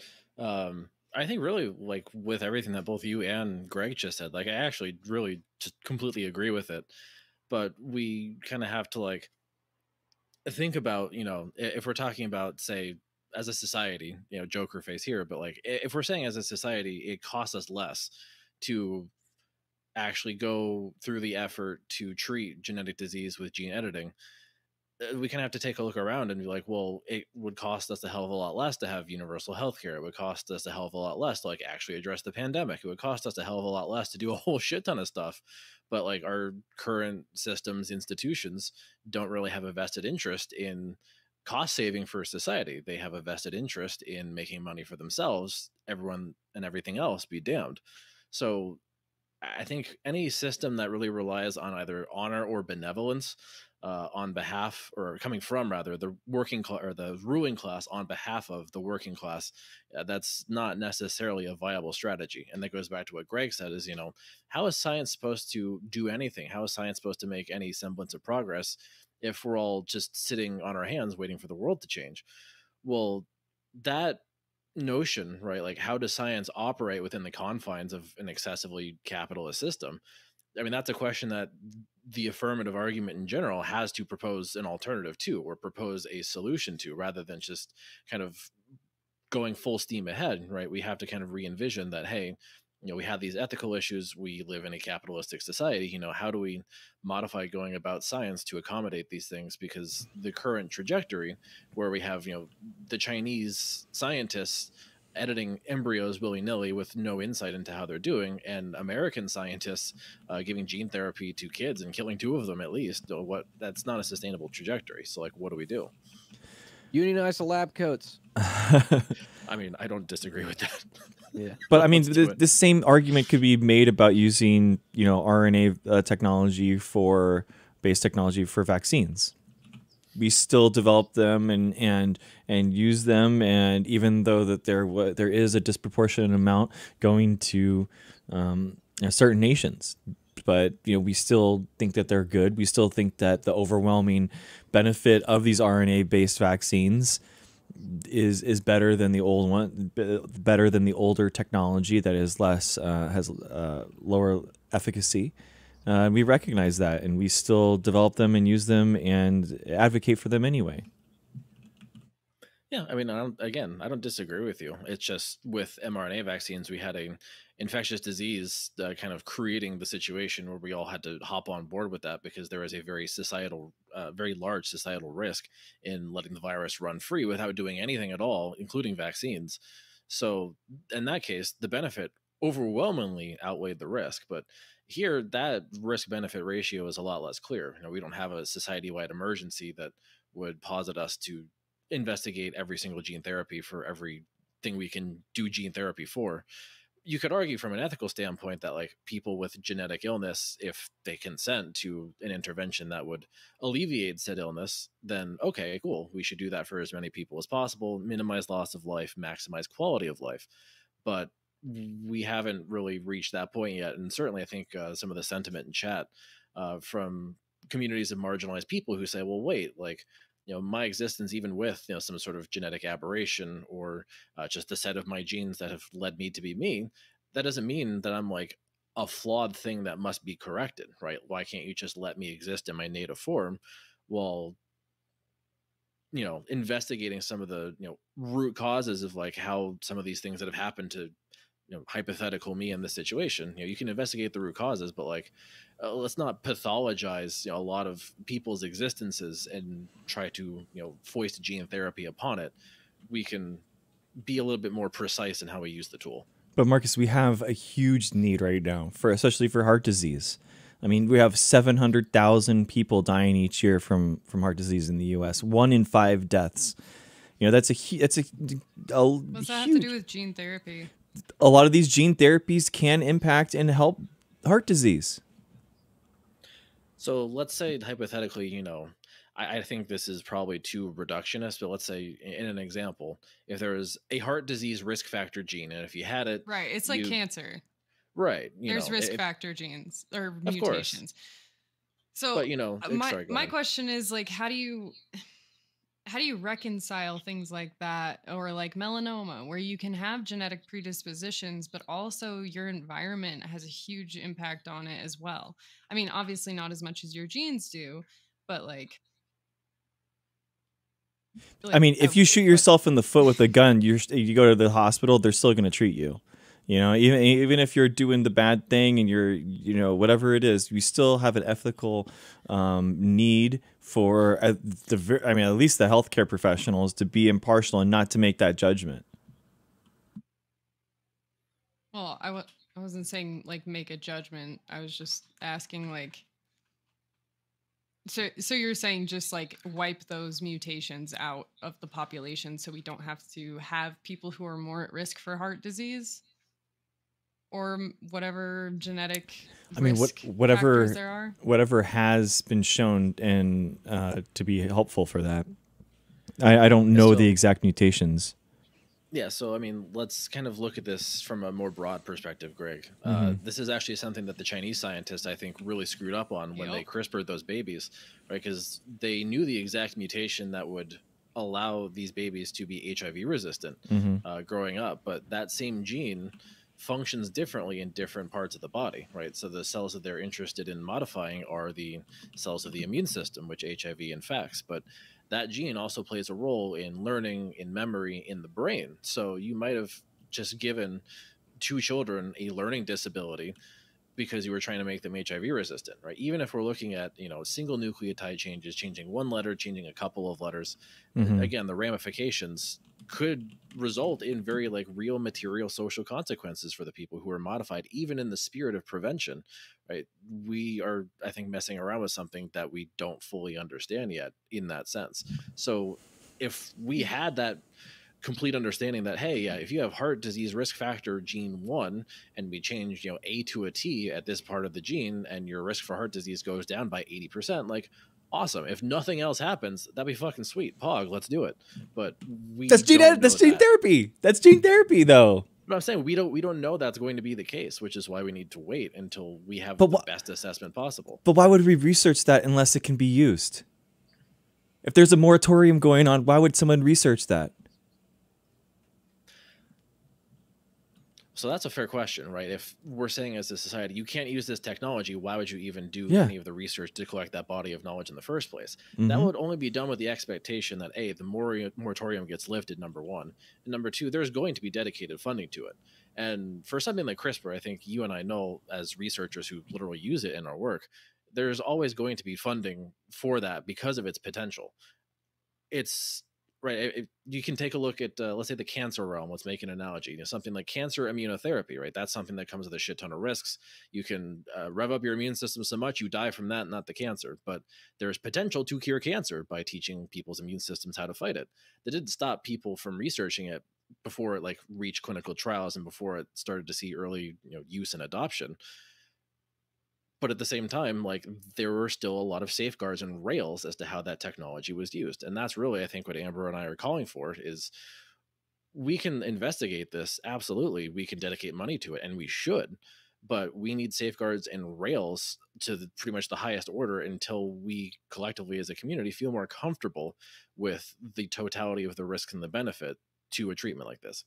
A: I think really, like, with everything that both you and Greg just said, like, I actually really just completely agree with it. But we kind of have to, like, think about, you know, if we're talking about, say, as a society, you know, Joker face here, but like, if we're saying as a society, it costs us less to actually go through the effort to treat genetic disease with gene editing, we kind of have to take a look around and be like, well, it would cost us a hell of a lot less to have universal health care. It would cost us a hell of a lot less to like actually address the pandemic. It would cost us a hell of a lot less to do a whole shit ton of stuff. But like our current systems, institutions don't really have a vested interest in cost saving for society. They have a vested interest in making money for themselves. Everyone and everything else be damned. So I think any system that really relies on either honor or benevolence on behalf, or coming from rather, the working class or the ruling class on behalf of the working class, that's not necessarily a viable strategy. And that goes back to what Greg said: is, you know, how is science supposed to do anything? How is science supposed to make any semblance of progress if we're all just sitting on our hands waiting for the world to change? Well, that notion, right? Like, how does science operate within the confines of an excessively capitalist system? I mean, that's a question that the affirmative argument in general has to propose an alternative to, or propose a solution to, rather than just kind of going full steam ahead, right? We have to kind of re-envision that, hey, you know, we have these ethical issues. We live in a capitalistic society. You know, how do we modify going about science to accommodate these things? Because the current trajectory, where we have, you know, the Chinese scientists editing embryos willy-nilly with no insight into how they're doing, and American scientists giving gene therapy to kids and killing 2 of them at least, what, that's not a sustainable trajectory. So like, what do we do?
D: Unionize the lab coats.
A: I mean, I don't disagree with that.
D: Yeah.
C: But I mean, this same argument could be made about using, you know, RNA technology for base technology for vaccines. We still develop them and use them, and even though that there is a disproportionate amount going to certain nations, but you know, we still think that they're good. We still think that the overwhelming benefit of these RNA-based vaccines is better than the old one, better than the older technology that is less has lower efficacy. We recognize that, and we still develop them and use them and advocate for them anyway.
A: Yeah, I mean, I don't disagree with you. It's just with mRNA vaccines, we had a infectious disease kind of creating the situation where we all had to hop on board with that, because there was a very large societal risk in letting the virus run free without doing anything at all, including vaccines. So in that case, the benefit overwhelmingly outweighed the risk. But here, that risk benefit ratio is a lot less clear. You know, we don't have a society-wide emergency that would posit us to investigate every single gene therapy for everything we can do gene therapy for. You could argue from an ethical standpoint that like people with genetic illness, if they consent to an intervention that would alleviate said illness, then okay, cool, we should do that for as many people as possible, minimize loss of life, maximize quality of life. But we haven't really reached that point yet. And certainly I think some of the sentiment in chat from communities of marginalized people who say, well, wait, like, you know, my existence, even with, you know, some sort of genetic aberration or just the set of my genes that have led me to be me, that doesn't mean that I'm like a flawed thing that must be corrected, right? Why can't you just let me exist in my native form? Well, you know, investigating some of the, you know, root causes of like how some of these things that have happened to, you know, hypothetical me in this situation, you know, you can investigate the root causes, but like, let's not pathologize, you know, a lot of people's existences and try to, you know, foist gene therapy upon it. We can be a little bit more precise in how we use the tool.
C: But Marcus, we have a huge need right now especially for heart disease. I mean, we have 700,000 people dying each year from heart disease in the U.S. 1 in 5 deaths. You know, that's a
E: What's that have to do with gene therapy?
C: A lot of these gene therapies can impact and help heart disease.
A: So let's say hypothetically, you know, I think this is probably too reductionist, but let's say in an example, if there is a heart disease risk factor gene, and if you had it,
E: right, it's like cancer,
A: right?
E: There's risk factor genes or
A: of
E: mutations.
A: Course.
E: So,
A: but you know,
E: my question is like, how do you reconcile things like that, or like melanoma, where you can have genetic predispositions, but also your environment has a huge impact on it as well? I mean, obviously not as much as your genes do, but like
C: I mean, if you shoot yourself in the foot with a gun, you go to the hospital, they're still going to treat you. You know, even if you're doing the bad thing and you're, you know, whatever it is, you still have an ethical need for at least the healthcare professionals to be impartial and not to make that judgment.
E: Well, I wasn't saying like make a judgment. I was just asking like. So you're saying just like wipe those mutations out of the population so we don't have to have people who are more at risk for heart disease or whatever genetic
C: whatever
E: there are?
C: Whatever has been shown and to be helpful for that. I don't know the exact mutations.
A: Yeah, so I mean, let's kind of look at this from a more broad perspective, Greg. This is actually something that the Chinese scientists, I think, really screwed up on when they CRISPR'd those babies, right? Because they knew the exact mutation that would allow these babies to be HIV resistant growing up, but that same gene functions differently in different parts of the body, right? So the cells that they're interested in modifying are the cells of the immune system, which HIV infects, but that gene also plays a role in learning, in memory, in the brain. So you might have just given 2 children a learning disability because you were trying to make them HIV resistant, right? Even if we're looking at, you know, single nucleotide changes, changing one letter, changing a couple of letters, again, the ramifications could result in very like real material social consequences for the people who are modified, even in the spirit of prevention, right? We are, I think, messing around with something that we don't fully understand yet in that sense. So if we had that complete understanding that, hey, yeah, if you have heart disease risk factor gene 1 and we change, you know, A to a T at this part of the gene and your risk for heart disease goes down by 80%, like, awesome. If nothing else happens, that'd be fucking sweet. Pog, let's do it. But that's gene
C: therapy. That's gene therapy, though.
A: But I'm saying we don't know that's going to be the case, which is why we need to wait until we have the best assessment possible.
C: But why would we research that unless it can be used? If there's a moratorium going on, why would someone research that?
A: So that's a fair question, right? If we're saying as a society, you can't use this technology, why would you even do any of the research to collect that body of knowledge in the first place? That would only be done with the expectation that, A, the moratorium gets lifted, number 1. And number 2, there's going to be dedicated funding to it. And for something like CRISPR, I think you and I know as researchers who literally use it in our work, there's always going to be funding for that because of its potential. It's right. You can take a look at, let's say, the cancer realm. Let's make an analogy. You know, something like cancer immunotherapy, right? That's something that comes with a shit ton of risks. You can rev up your immune system so much you die from that, not the cancer. But there's potential to cure cancer by teaching people's immune systems how to fight it. That didn't stop people from researching it before it like reached clinical trials and before it started to see early, you know, use and adoption. But at the same time, like, there were still a lot of safeguards and rails as to how that technology was used. And that's really, I think, what Amber and I are calling for is we can investigate this. Absolutely. We can dedicate money to it, and we should. But we need safeguards and rails to pretty much the highest order until we collectively as a community feel more comfortable with the totality of the risk and the benefit to a treatment like this.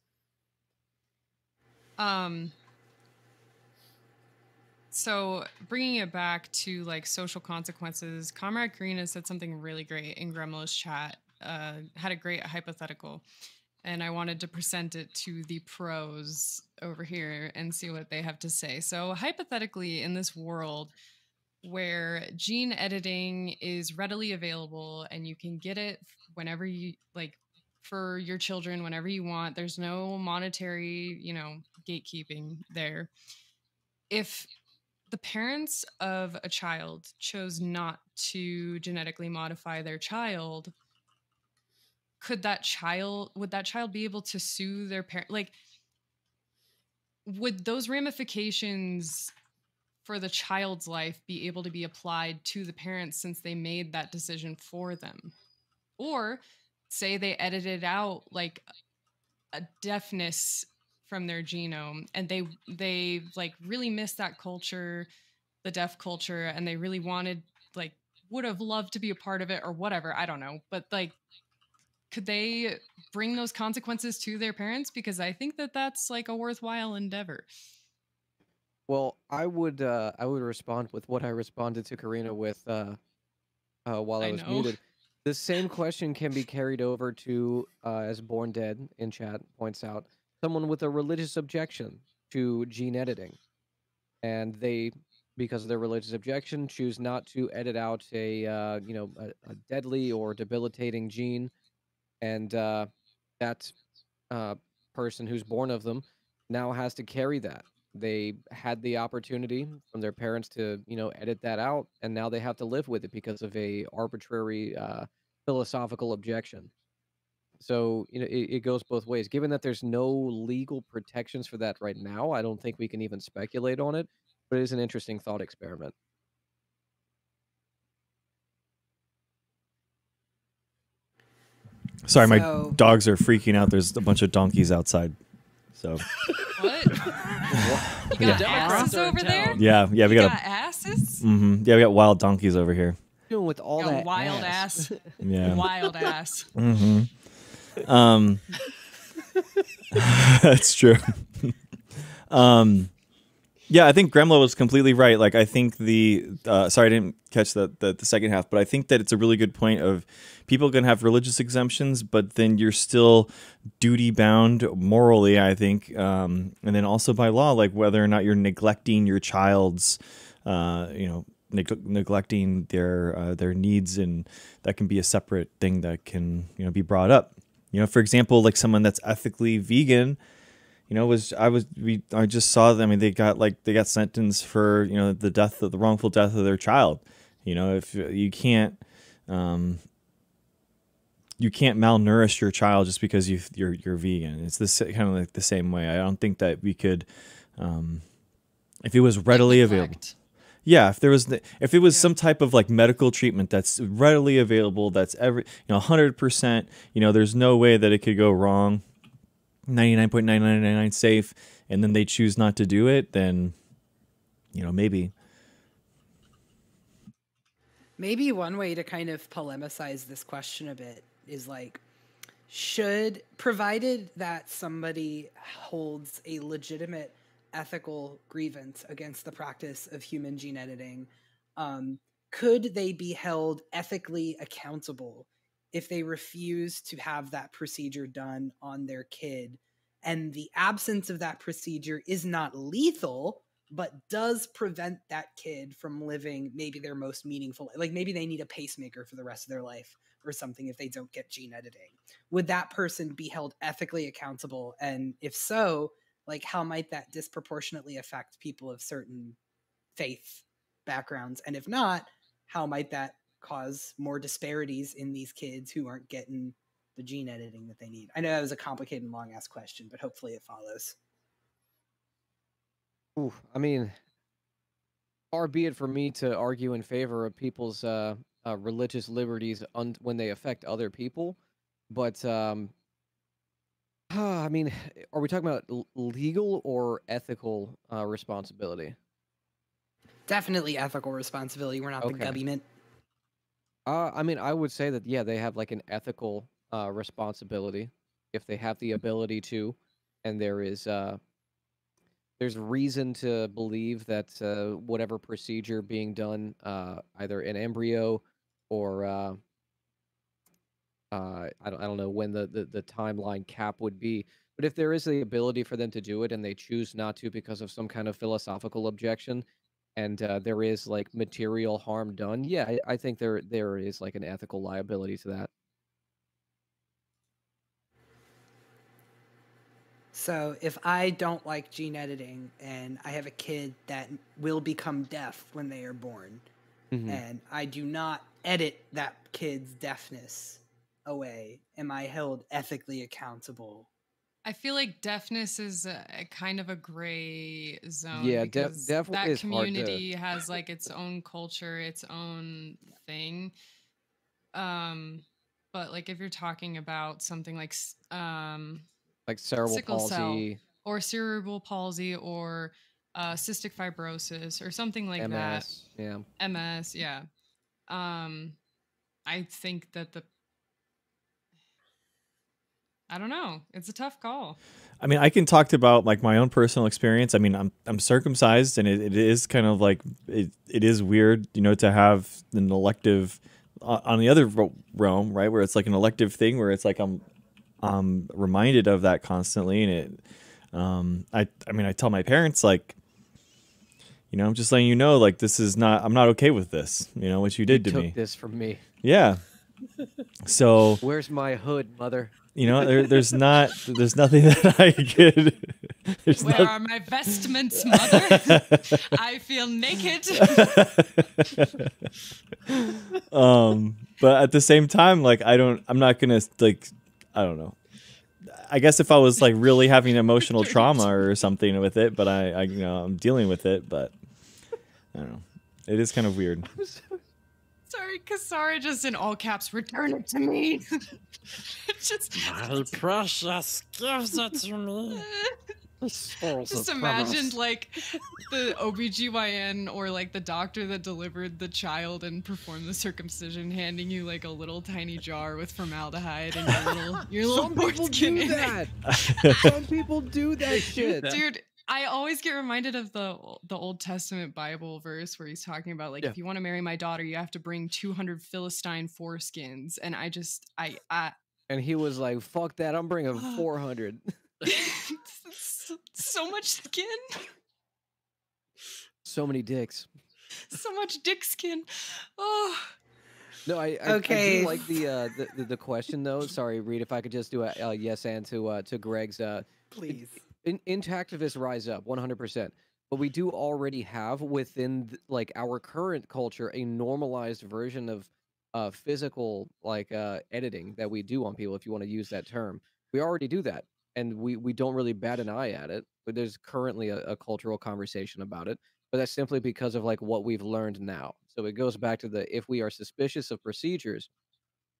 E: So bringing it back to like social consequences, Comrade Green has said something really great in Gremlo's chat, had a great hypothetical, and I wanted to present it to the pros over here and see what they have to say. So hypothetically, in this world where gene editing is readily available and you can get it whenever you like for your children, whenever you want, there's no monetary, you know, gatekeeping there. If the parents of a child chose not to genetically modify their child, would that child be able to sue their parent? Like, would those ramifications for the child's life be able to be applied to the parents since they made that decision for them? Or say they edited out like a deafness from their genome and they like really missed that culture, the deaf culture, and they really wanted, like, would have loved to be a part of it or whatever, I don't know, but like, could they bring those consequences to their parents? Because I think that that's like a worthwhile endeavor.
D: Well, I would respond with what I responded to Karina with while I was muted. The same question can be carried over to, as Born Dead in chat points out, someone with a religious objection. to gene editing, and they, because of their religious objection, choose not to edit out a deadly or debilitating gene, and that uh, person who's born of them now has to carry that. They had the opportunity from their parents to, edit that out, and now they have to live with it because of a arbitrary philosophical objection. So, it goes both ways. Given that there's no legal protections for that right now, I don't think we can even speculate on it, but it is an interesting thought experiment.
C: Sorry, my
B: So-
C: dogs are freaking out. There's a bunch of donkeys outside. So
E: What? You got
C: Yeah.
E: asses
A: are in
E: over there?
A: town.
C: yeah, we
E: You
C: got
E: got asses?
C: yeah, we got wild donkeys over here.
D: Doing with all
E: Got
D: that
E: wild ass.
C: Yeah.
E: Wild ass.
C: That's true. Yeah, I think Gremlo was completely right. Like, I think sorry, I didn't catch the second half, but I think that it's a really good point of people can have religious exemptions, but then you're still duty bound morally, I think, and then also by law, like whether or not you're neglecting your child's, neglecting their needs, and that can be a separate thing that can be brought up. For example, like someone that's ethically vegan. I just saw them. I mean, they got sentenced for the wrongful death of their child. If you can't malnourish your child just because you're vegan. It's this kind of like the same way. I don't think that we could, if it was readily available.
E: Neglect.
C: Yeah, if it was some type of like medical treatment that's readily available, that's 100%. There's no way that it could go wrong. 99.9999 safe, and then they choose not to do it, then maybe
B: one way to kind of polemicize this question a bit is like, provided that somebody holds a legitimate ethical grievance against the practice of human gene editing, could they be held ethically accountable if they refuse to have that procedure done on their kid, and the absence of that procedure is not lethal, but does prevent that kid from living maybe their most meaningful, like maybe they need a pacemaker for the rest of their life or something if they don't get gene editing? Would that person be held ethically accountable? And if so, like, how might that disproportionately affect people of certain faith backgrounds? And if not, how might that cause more disparities in these kids who aren't getting the gene editing that they need? I know that was a complicated and long ass question, but hopefully it follows.
D: Ooh, I mean, far be it for me to argue in favor of people's religious liberties when they affect other people, but I mean, are we talking about legal or ethical responsibility?
B: Definitely ethical responsibility. We're not the
D: Okay.
B: government.
D: I mean, I would say that, yeah, they have like an ethical responsibility if they have the ability to, and there's reason to believe that whatever procedure being done, either in embryo or I don't know when the timeline cap would be, but if there is the ability for them to do it and they choose not to because of some kind of philosophical objection, and there is like material harm done, yeah, I think there is like an ethical liability to that.
B: So if I don't like gene editing and I have a kid that will become deaf when they are born,
D: Mhm.
B: and I do not edit that kid's deafness away, am I held ethically accountable?
E: I feel like deafness is a kind of a gray zone.
D: Yeah,
E: because
D: deaf
E: that
D: is hard to-
E: community has like its own culture, its own thing. But like if you're talking about something like
D: Like cerebral
E: sickle cell
D: palsy,
E: or cerebral palsy or cystic fibrosis or something like
D: MS, yeah.
E: that, MS, yeah. I think that I don't know. It's a tough call.
C: I mean, I can talk about like my own personal experience. I mean, I'm circumcised, and it is kind of like it is weird, to have an elective on the other realm, right? Where it's like an elective thing, where it's like I'm reminded of that constantly, and I mean, I tell my parents, like, I'm just letting you know, like, this is not, I'm not okay with this, what you did to
D: took
C: me.
D: this from me.
C: Yeah. So,
D: Where's my hood, mother?
C: there's nothing that I could.
E: Where are my vestments, mother? I feel naked.
C: But at the same time, like, I'm not gonna, like, I don't know. I guess if I was like really having emotional trauma or something with it, but I'm dealing with it, but I don't know. It is kind of weird.
E: Sorry, Kasara just in all caps, return it to me. It's just
A: My precious, gives it to me.
E: Just imagined like the OBGYN or like the doctor that delivered the child and performed the circumcision handing you like a little tiny jar with formaldehyde and your little
D: Some people
E: foreskin
D: do
E: in it.
D: that. Some people do that shit.
E: Dude, I always get reminded of the Old Testament Bible verse where he's talking about like,
D: Yeah.
E: if you want to marry my daughter, you have to bring 200 Philistine foreskins. And I
D: And he was like, fuck that, I'm bringing 400.
E: so much skin,
D: So many dicks.
E: so much dick skin. Oh,
D: No, I
B: Okay.
D: do like the question though. Sorry, Reed, if I could just do a yes and to Greg's
B: Please.
D: Intactivists rise up 100%. But we do already have within like our current culture a normalized version of physical like editing that we do on people, if you want to use that term. We already do that, and we don't really bat an eye at it. But there's currently a cultural conversation about it. But that's simply because of like what we've learned now. So it goes back to the if we are suspicious of procedures,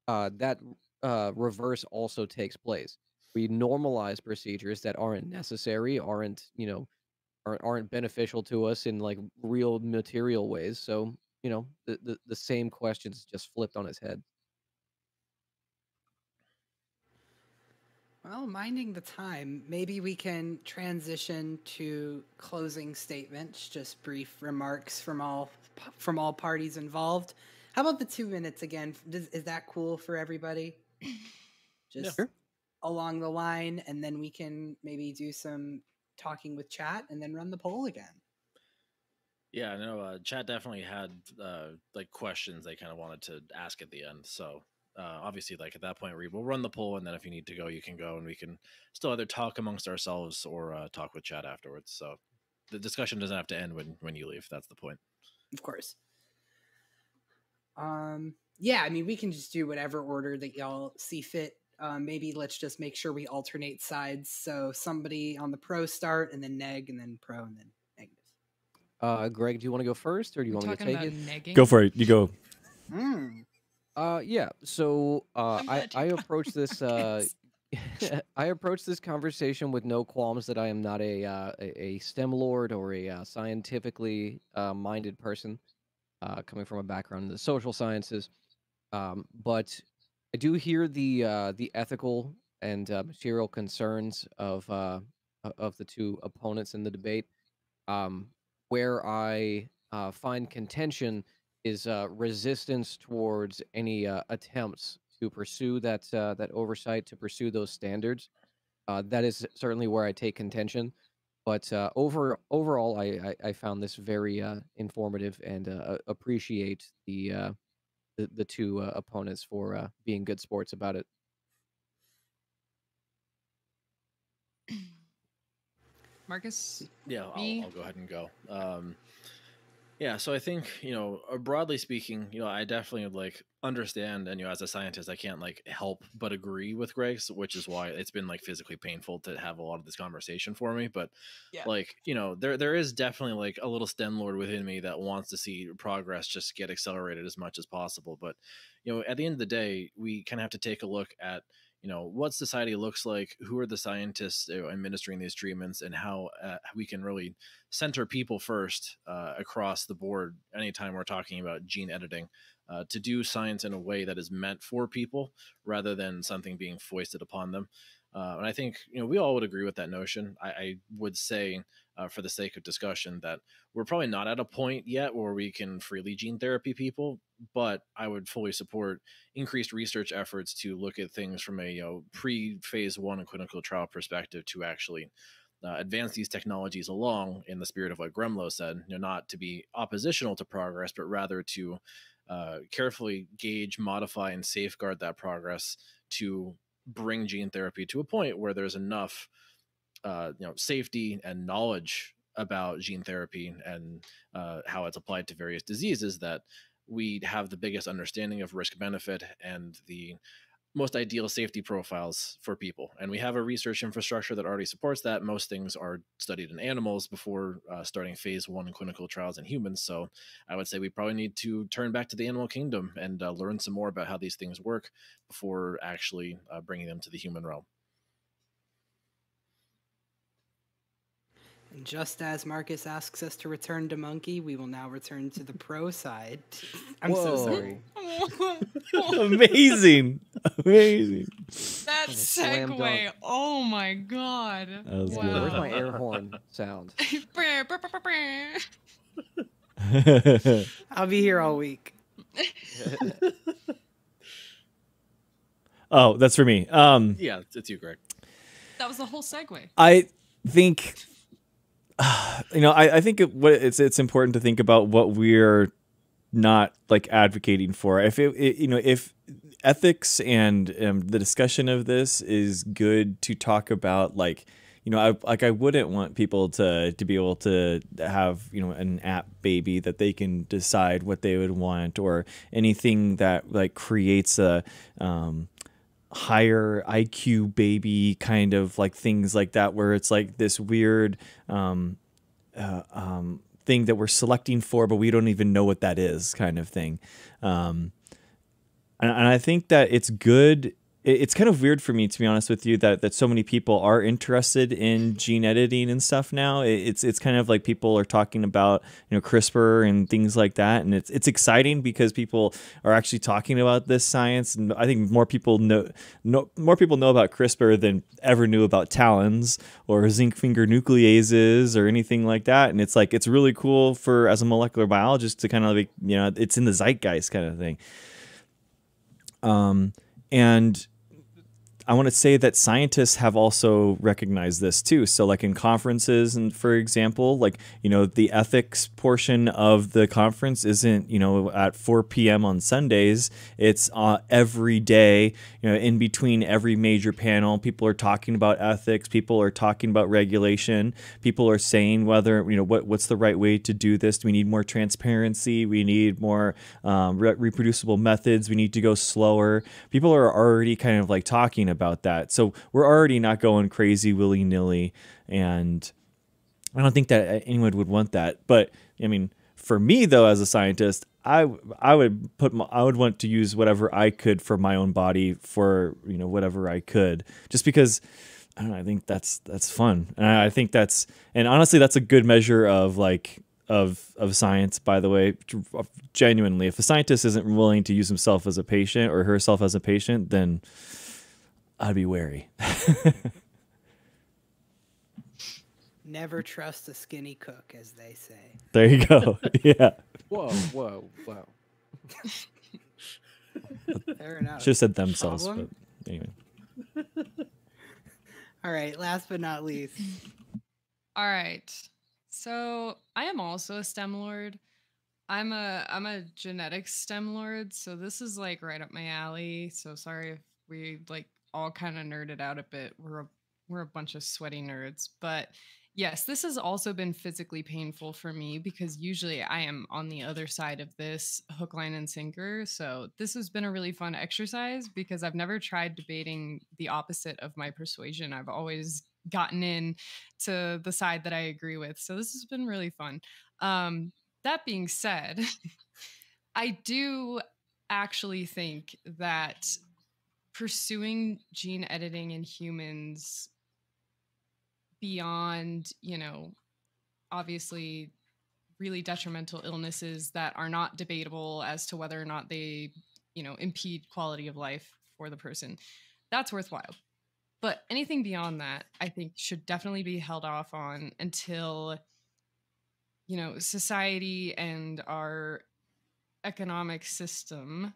D: that reverse also takes place. We normalize procedures that aren't necessary, aren't beneficial to us in like real material ways. So the same question's just flipped on its head.
B: Well, minding the time, maybe we can transition to closing statements, just brief remarks from all parties involved. How about the 2 minutes again? Is that cool for everybody? Just
D: Sure.
B: along the line, and then we can maybe do some talking with chat and then run the poll again.
A: Yeah, no, chat definitely had like questions they kind of wanted to ask at the end. So obviously, like at that point, we'll run the poll, and then if you need to go, you can go, and we can still either talk amongst ourselves or talk with chat afterwards. So the discussion doesn't have to end when you leave. That's the point.
B: Of course. Yeah, I mean, we can just do whatever order that y'all see fit. Maybe let's just make sure we alternate sides. So somebody on the pro start, and then neg, and then pro, and then negative.
D: Greg, do you want to go first, or do you want me to
E: talking
D: take
E: about
D: it?
E: negging.
C: Go for it. You go.
D: Yeah. So
E: I'm glad you
D: I
E: got
D: approach this I approach this conversation with no qualms that I am not a STEM lord or a scientifically minded person, coming from a background in the social sciences. But I do hear the ethical and material concerns of the two opponents in the debate. Where I find contention is resistance towards any attempts to pursue that oversight, to pursue those standards. That is certainly where I take contention. But overall, I found this very informative and appreciate the two opponents for being good sports about it.
E: Marcus?
A: Yeah,
E: Me?
A: I'll go ahead and go. Yeah, so I think broadly speaking, I definitely like understand, and as a scientist, I can't like help but agree with Greg, which is why it's been like physically painful to have a lot of this conversation for me. But
E: Yeah.
A: like there is definitely like a little STEM lord within me that wants to see progress just get accelerated as much as possible. But at the end of the day, we kind of have to take a look at what society looks like, who are the scientists administering these treatments, and how we can really center people first across the board anytime we're talking about gene editing, to do science in a way that is meant for people rather than something being foisted upon them. And I think we all would agree with that notion. I would say, for the sake of discussion, that we're probably not at a point yet where we can freely gene therapy people, but I would fully support increased research efforts to look at things from a pre-phase 1 clinical trial perspective to actually advance these technologies along in the spirit of what Gremlo said, not to be oppositional to progress, but rather to carefully gauge, modify, and safeguard that progress to bring gene therapy to a point where there's enough safety and knowledge about gene therapy and how it's applied to various diseases that we have the biggest understanding of risk benefit and the most ideal safety profiles for people. And we have a research infrastructure that already supports that. Most things are studied in animals before starting phase 1 clinical trials in humans. So I would say we probably need to turn back to the animal kingdom and learn some more about how these things work before actually bringing them to the human realm.
B: And just as Marcus asks us to return to monkey, we will now return to the pro side. I'm so sorry.
C: Amazing.
E: That segue. Oh my god.
C: That was
E: wow.
C: good.
D: Where's my air horn sound?
B: I'll be here all week.
C: Oh, that's for me.
A: Yeah, it's you, Greg.
E: That was the whole segue.
C: I think, I think it's important to think about what we're not like advocating for. If if ethics and the discussion of this is good to talk about, I wouldn't want people to be able to have an app baby that they can decide what they would want, or anything that like creates a higher IQ baby, kind of like things like that, where it's like this weird thing that we're selecting for, but we don't even know what that is, kind of thing. And I think that it's good. It's kind of weird for me, to be honest with you, that so many people are interested in gene editing and stuff now. It's kind of like people are talking about CRISPR and things like that, and it's exciting because people are actually talking about this science, and I think more people know about CRISPR than ever knew about TALENs or zinc finger nucleases or anything like that. And it's like it's really cool as a molecular biologist to kind of like it's in the zeitgeist kind of thing. And I want to say that scientists have also recognized this too. So like in conferences, and for example, the ethics portion of the conference isn't, at 4 p.m. on Sundays. It's every day, in between every major panel, people are talking about ethics. People are talking about regulation. People are saying whether, what's the right way to do this. Do we need more transparency? We need more reproducible methods. We need to go slower. People are already kind of like talking about that. So we're already not going crazy willy-nilly, and I don't think that anyone would want that. But I mean, for me though, as a scientist, I would want to use whatever I could for my own body for whatever I could, just because I don't know, I think that's fun, and I think and honestly that's a good measure of of science, by the way. Genuinely, if a scientist isn't willing to use himself as a patient or herself as a patient, then I'd be wary.
B: Never trust a skinny cook, as they say.
C: There you go. Yeah.
D: Whoa.
B: Fair enough.
C: Should have said themselves,
B: Problem?
C: but anyway.
B: All right, last but not least.
E: All right. So I am also a STEM lord. I'm a genetics STEM lord, so this is like right up my alley. So sorry if we like all kind of nerded out a bit. We're a bunch of sweaty nerds, but yes, this has also been physically painful for me because usually I am on the other side of this hook, line, and sinker. So this has been a really fun exercise because I've never tried debating the opposite of my persuasion. I've always gotten in to the side that I agree with. So this has been really fun. That being said, I do actually think that pursuing gene editing in humans beyond, obviously really detrimental illnesses that are not debatable as to whether or not they, impede quality of life for the person, that's worthwhile. But anything beyond that, I think should definitely be held off on until, society and our economic system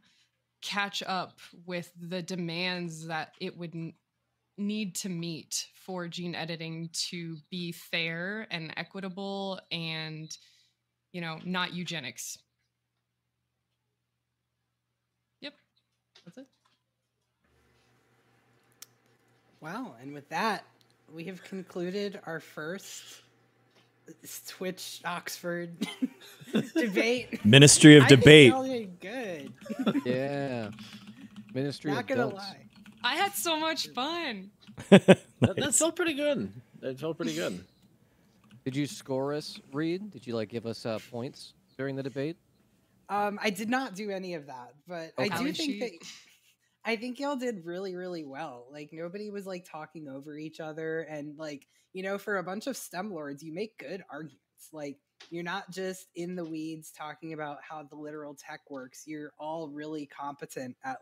E: catch up with the demands that it would need to meet for gene editing to be fair and equitable and, not eugenics. Yep. That's it.
B: Wow, and with that, we have concluded our first Twitch Oxford debate.
C: Ministry of
B: I think
C: Debate.
B: y'all did good.
D: Yeah. Ministry
B: Not
D: of
B: gonna
D: Dunce.
B: lie.
E: I had so much fun.
A: That felt pretty good. It felt pretty good.
D: Did you score us, Reed? Did you give us points during the debate?
B: I did not do any of that, but I
D: Okay.
B: do
E: Tally
B: think that
E: sheet.
B: I think y'all did really, really well. Nobody was talking over each other, and for a bunch of STEM lords, you make good arguments. You're not just in the weeds talking about how the literal tech works. You're all really competent at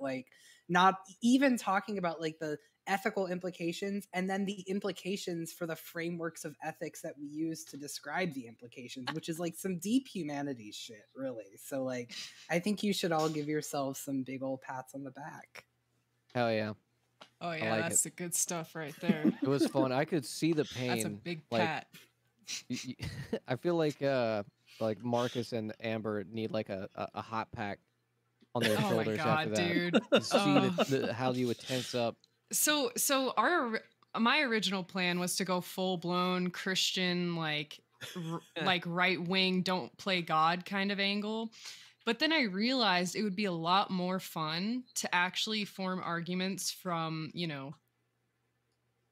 B: not even talking about the ethical implications and then the implications for the frameworks of ethics that we use to describe the implications, which is some deep humanities shit, really. So I think you should all give yourselves some big old pats on the back.
D: Hell yeah.
E: Oh yeah,
D: like
E: that's the good stuff right there.
D: It was fun. I could see the pain.
E: That's a big
D: like,
E: pat.
D: I feel like Marcus and Amber need a hot pack on their
E: Oh my
D: shoulders after
E: god,
D: that.
E: dude.
D: To see how you would tense up.
E: So my original plan was to go full blown Christian like right wing don't play God kind of angle. But then I realized it would be a lot more fun to actually form arguments from,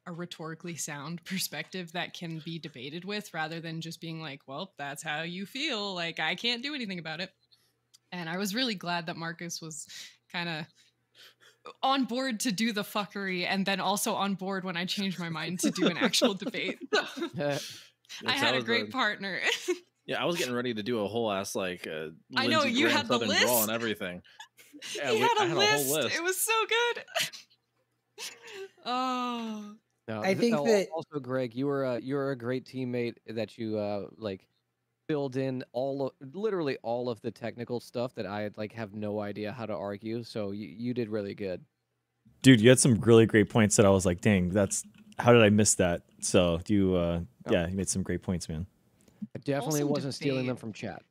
E: a rhetorically sound perspective that can be debated with rather than just being like, well, that's how you feel. I can't do anything about it. And I was really glad that Marcus was kind of on board to do the fuckery and then also on board when I changed my mind to do an actual debate. I had a great partner.
A: Yeah, I was getting ready to do a whole ass
E: I know,
A: Lindsey
E: you
A: Graham
E: had the
A: Southern
E: list.
A: draw and everything. Yeah,
E: He had
A: I
E: a
A: had
E: list.
A: a whole list.
E: It was so good. Oh.
D: No,
B: I think that-
D: also, Greg, you were a great teammate that you filled in literally all of the technical stuff that I have no idea how to argue. So you did really good.
C: Dude, you had some really great points that I was like, dang, how did I miss that? So you made some great points, man.
D: I definitely
E: Awesome
D: wasn't stealing them
E: debate.
D: from chat.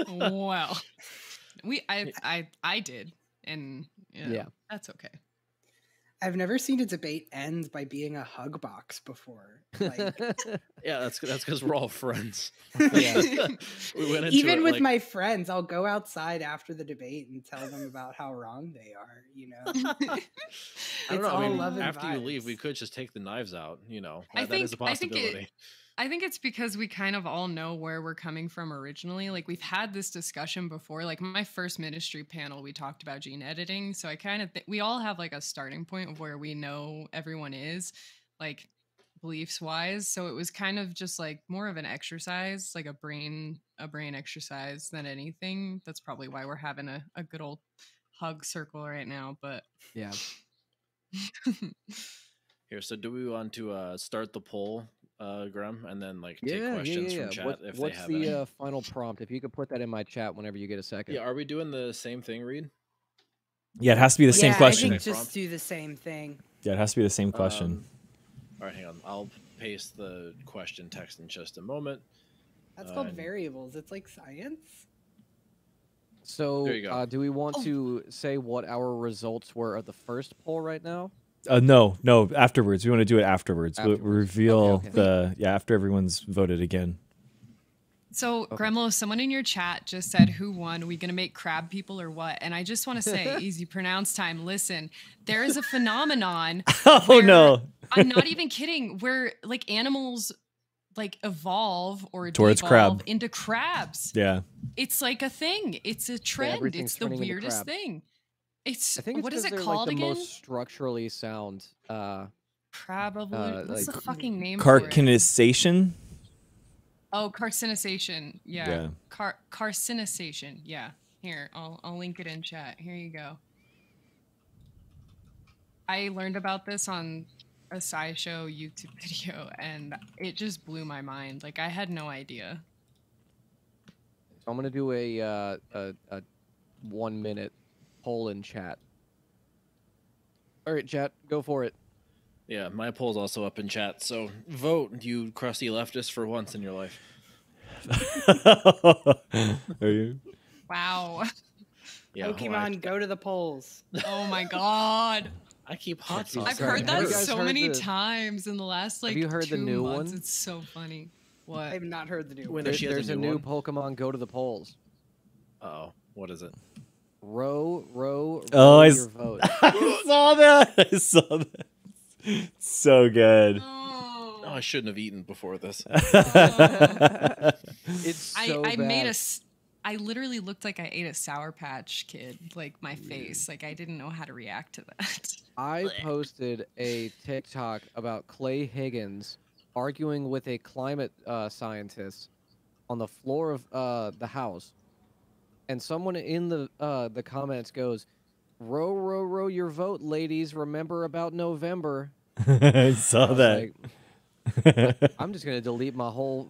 E: Well, I did, and
D: Yeah.
E: that's okay.
B: I've never seen a debate end by being a hug box before.
A: Yeah, that's because we're all friends.
D: Yeah.
A: We went into
B: Even
A: it,
B: with my friends, I'll go outside after the debate and tell them about how wrong they are.
A: I don't
B: It's
A: know. I
B: all
A: mean,
B: love and
A: after you leave, we
B: vibes.
A: could just take the knives out.
E: I
A: That is a
E: think
A: possibility.
E: I think it's because we kind of all know where we're coming from originally. We've had this discussion before. My first ministry panel, we talked about gene editing. So I kind of we all have a starting point of where we know everyone is, beliefs wise. So it was kind of just more of an exercise, a brain exercise than anything. That's probably why we're having a good old hug circle right now. But
D: Yeah.
A: Here, so do we want to start the poll, Graham, and then take questions from chat if
D: What's
A: they have
D: the
A: any?
D: final prompt? If you could put that in my chat whenever you get a second.
A: Yeah, are we doing the same thing, Reed?
C: Yeah, it has to be the same
B: I
C: question.
B: think
A: Prompt?
B: just do the same thing.
C: Yeah, it has to be the same question.
A: All right, hang on. I'll paste the question text in just a moment.
B: That's called
A: and-
B: variables. It's like science.
D: So,
A: There you go.
D: do we want to say what our results were of the first poll right now?
C: No, afterwards. We want to do it afterwards. We'll
D: Afterwards.
C: reveal
D: Okay.
C: after everyone's voted again.
E: So, Gremlo, someone in your chat just said, who won? Are we going to make crab people or what? And I just want to say, easy pronounce time. Listen, there is a phenomenon.
C: Oh
E: where-
C: no.
E: I'm not even kidding. Where animals evolve or
C: Towards
E: devolve
C: crab.
E: into crabs.
C: Yeah.
E: It's a thing. It's a trend.
D: everything's
E: It's the
D: turning into
E: weirdest
D: crab.
E: thing. It's
D: I think it's
E: what is
D: 'cause
E: it
D: they're
E: called
D: the
E: again?
D: most structurally sound.
E: Crab evolution. What's the fucking name? for it?
C: Carcinization.
E: Oh, carcinization. Yeah.
C: Yeah.
E: Carcinization. Yeah. Here, I'll link it in chat. Here you go. I learned about this on a SciShow YouTube video, and it just blew my mind. I had no idea.
D: So I'm gonna do a 1 minute poll in chat. All right, chat, go for it.
A: Yeah, my poll's also up in chat. So vote, you crusty leftist, for once in your life.
C: Are you?
E: Wow.
A: Yeah, well,
B: Pokemon, go to the polls.
E: Oh my god.
A: I keep hot
D: Jesus
A: sauce.
E: I've
D: Christ.
E: heard
D: Have you
E: that
D: guys
E: so
D: heard
E: many
D: the-
E: times in the last like
D: you heard the
E: 2
D: new
E: months.
D: one?
E: It's so funny. What?
B: I have not heard the new
A: When
B: one.
A: does she has
D: There's
A: a
D: a
A: new
D: new
A: one?
D: Pokemon Go to the polls.
A: Oh, what is it?
D: Row
C: Oh, I
D: your vote.
C: I saw that. I saw that. So good.
A: Oh,
E: Oh.
A: I shouldn't have eaten before this.
D: It's so
E: I made
D: bad.
E: I literally looked like I ate a Sour Patch Kid, like my face. Like I didn't know how to react to that.
D: I posted a TikTok about Clay Higgins arguing with a climate scientist on the floor of the house, and someone in the comments goes, row your vote, ladies. Remember about November."
C: I saw
D: I was
C: that.
D: like, I'm just gonna delete my whole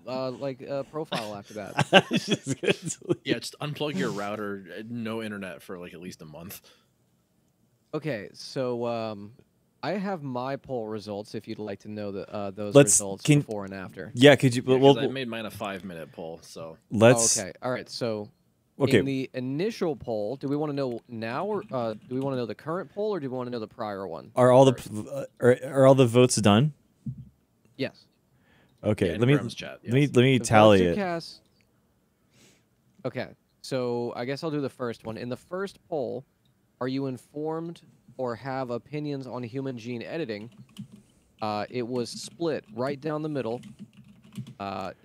D: profile after that.
C: It's just good.
A: Yeah, just unplug your router. No internet for like at least a month.
D: Okay, so I have my poll results. If you'd like to know those
C: Let's-
D: results
C: can-
D: before and after.
C: Yeah, could you?
A: Yeah, 'cause
C: Well,
A: I made mine a 5-minute poll, so
C: let's.
D: Okay, all right. So
C: Okay.
D: in the initial poll, do we want to know now, or do we want to know the current poll, or do we want to know the prior one?
C: Are all
D: first?
C: the are all the votes done?
D: Yes.
C: Okay.
A: yeah, in
C: let me
A: Graham's chat.
C: let me
A: Yes.
C: let me
D: The
C: tally
D: votes are
C: it.
D: cast. So I guess I'll do the first one. In the first poll, are you informed or have opinions on human gene editing? It was split right down the middle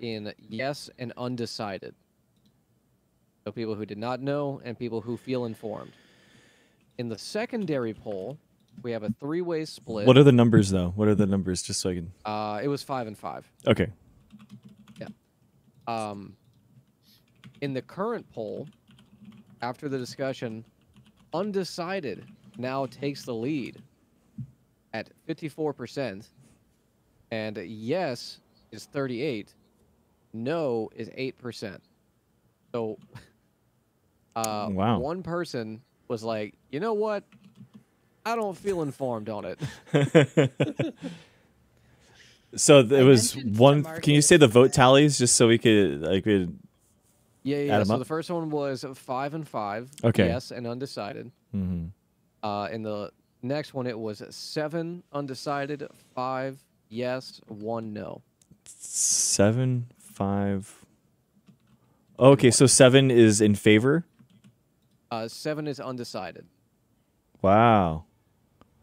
D: in yes and undecided. So people who did not know and people who feel informed. In the secondary poll, we have a three-way split.
C: What are the numbers though? What are the numbers? Just so I can.
D: It was 5 and 5.
C: Okay.
D: In the current poll, after the discussion, undecided now takes the lead at 54%, and yes is 38, no is 8%. So,
C: Wow.
D: one person was like, you know what? I don't feel informed on it.
C: So it
B: I
C: was
B: mentioned to
C: one. Can you say the vote
B: Marcus that-
C: tallies just so we could?
D: Yeah.
C: Add 'em
D: So
C: up?
D: the first one was 5 and 5.
C: Okay.
D: Yes and undecided.
C: Mhm.
D: In the next one, it was 7 undecided, 5 yes, 1 no.
C: 7, 5. Okay, so 7 is in favor.
D: 7 is undecided.
C: Wow.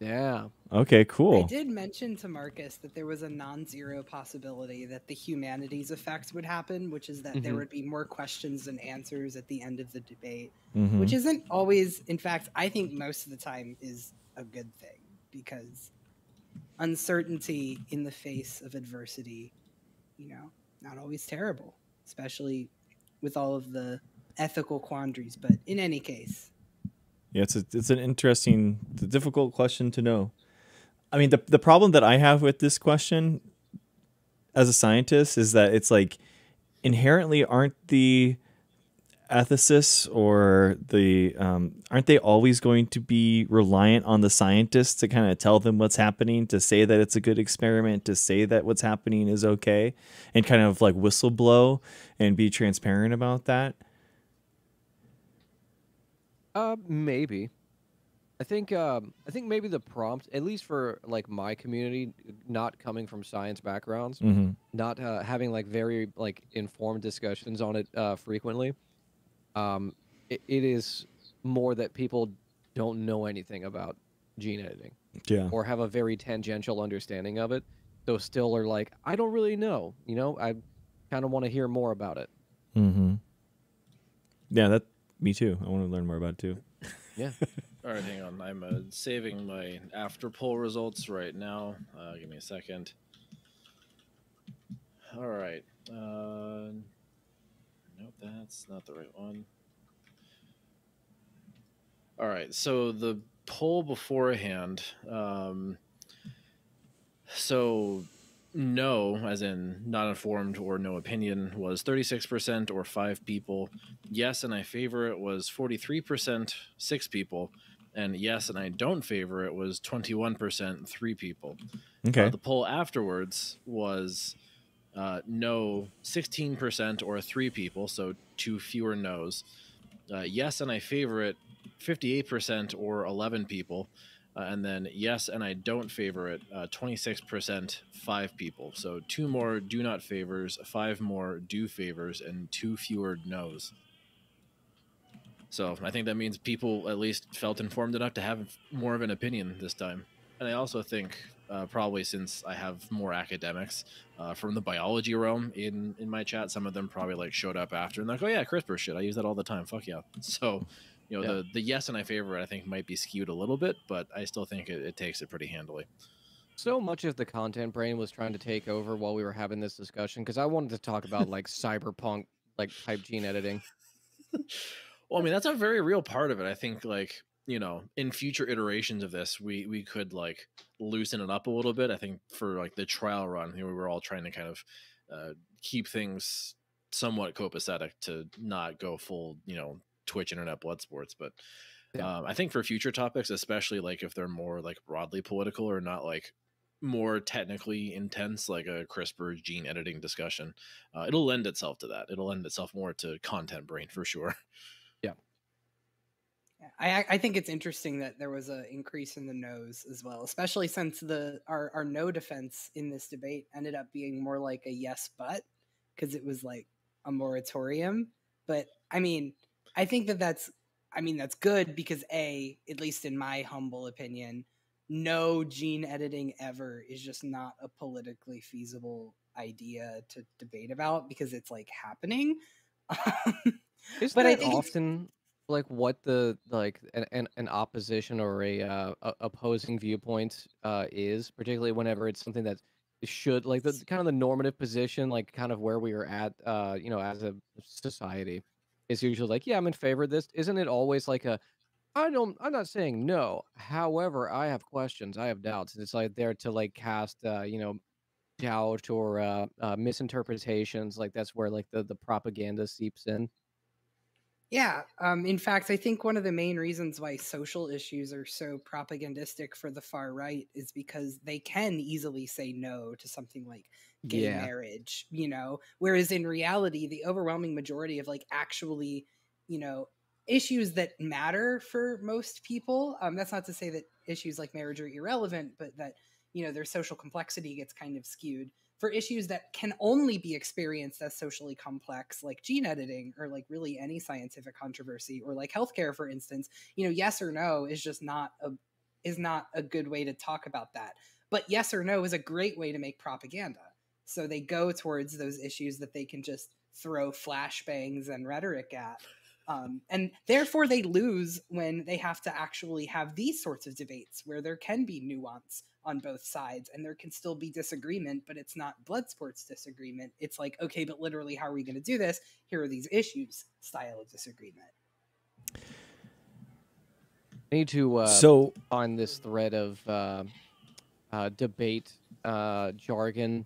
D: Yeah.
C: Okay,
B: I
C: cool.
B: did mention to Marcus that there was a non-zero possibility that the humanities effect would happen, which is that there
D: Mhm.
B: would be more questions than answers at the end of the debate,
C: Mhm.
B: which isn't always, in fact, I think most of the time is a good thing because uncertainty in the face of adversity, not always terrible, especially with all of the ethical quandaries. But in any case,
C: Yeah, it's an interesting, it's a difficult question to know. I mean, the problem that I have with this question as a scientist is that it's like inherently aren't the ethicists or the aren't they always going to be reliant on the scientists to kind of tell them what's happening, to say that it's a good experiment, to say that what's happening is okay, and kind of like whistleblow and be transparent about that?
D: Maybe. I think maybe the prompt, at least for like my community, not coming from science backgrounds,
C: Mm-hmm.
D: not having like very like informed discussions on it frequently. It is more that people don't know anything about gene editing
C: Yeah.
D: or have a very tangential understanding of it. So still are like, I don't really know. I kind of want to hear more about it.
C: Mm-hmm. Yeah, that me too. I want to learn more about it too.
D: Yeah.
A: all right, hang on. I'm saving my after poll results right now. Give me a second. All right. Nope, that's not the right one. All right, so the poll beforehand. So no, as in not informed or no opinion, was 36% or 5 people. Yes, and I favor it was 43%, 6 people. and yes and I don't favor it was 21%, 3 people.
C: Okay.
A: The poll afterwards was no, 16% or 3 people, so 2 fewer no's. Yes and I favor it, 58% or 11 people. And then yes and I don't favor it, 26%, 5 people. So 2 more do not favors, 5 more do favors, and 2 fewer no's. So I think that means people at least felt informed enough to have more of an opinion this time. And I also think probably since I have more academics from the biology realm in my chat, some of them probably like showed up after and like, oh yeah, CRISPR shit, I use that all the time. Fuck yeah. So, you know, the yes and I favor it, I think might be skewed a little bit, but I still think it takes it pretty handily.
D: So much of the content brain was trying to take over while we were having this discussion because I wanted to talk about like cyberpunk like type gene editing.
A: Well, I mean, that's a very real part of it. I think, like, you know, in future iterations of this, we could like loosen it up a little bit. I think for like the trial run, you know, we were all trying to kind of keep things somewhat copacetic to not go full, you know, Twitch internet blood sports. But I think for future topics, especially like if they're more like broadly political or not like more technically intense, like a CRISPR gene editing discussion, it'll lend itself to that. It'll lend itself more to content brain for sure.
B: I think it's interesting that there was an increase in the no's as well, especially since our no defense in this debate ended up being more like a yes but, because it was like a moratorium. But I mean, I think that's good because at least in my humble opinion, no gene editing ever is just not a politically feasible idea to debate about because it's like happening.
D: Isn't that often like what the like an opposition or a opposing viewpoint is, particularly whenever it's something that should like the kind of the normative position, like kind of where we are at, you know, as a society, is usually like, yeah, I'm in favor of this. Isn't it always like I'm not saying no. However, I have questions, I have doubts. And it's like there to like cast, you know, doubt or misinterpretations. Like that's where like the propaganda seeps in.
B: Yeah. In fact, I think one of the main reasons why social issues are so propagandistic for the far right is because they can easily say no to something like gay marriage, you know, whereas in reality, the overwhelming majority of like actually, you know, issues that matter for most people. That's not to say that issues like marriage are irrelevant, but that, you know, their social complexity gets kind of skewed. For issues that can only be experienced as socially complex, like gene editing or like really any scientific controversy or like healthcare, for instance, you know, yes or no is just not a good way to talk about that. But yes or no is a great way to make propaganda. So they go towards those issues that they can just throw flashbangs and rhetoric at. And therefore they lose when they have to actually have these sorts of debates where there can be nuance on both sides and there can still be disagreement, but it's not blood sports disagreement. It's like, okay, but literally, how are we going to do this? Here are these issues style of disagreement.
D: I need to find this thread of debate jargon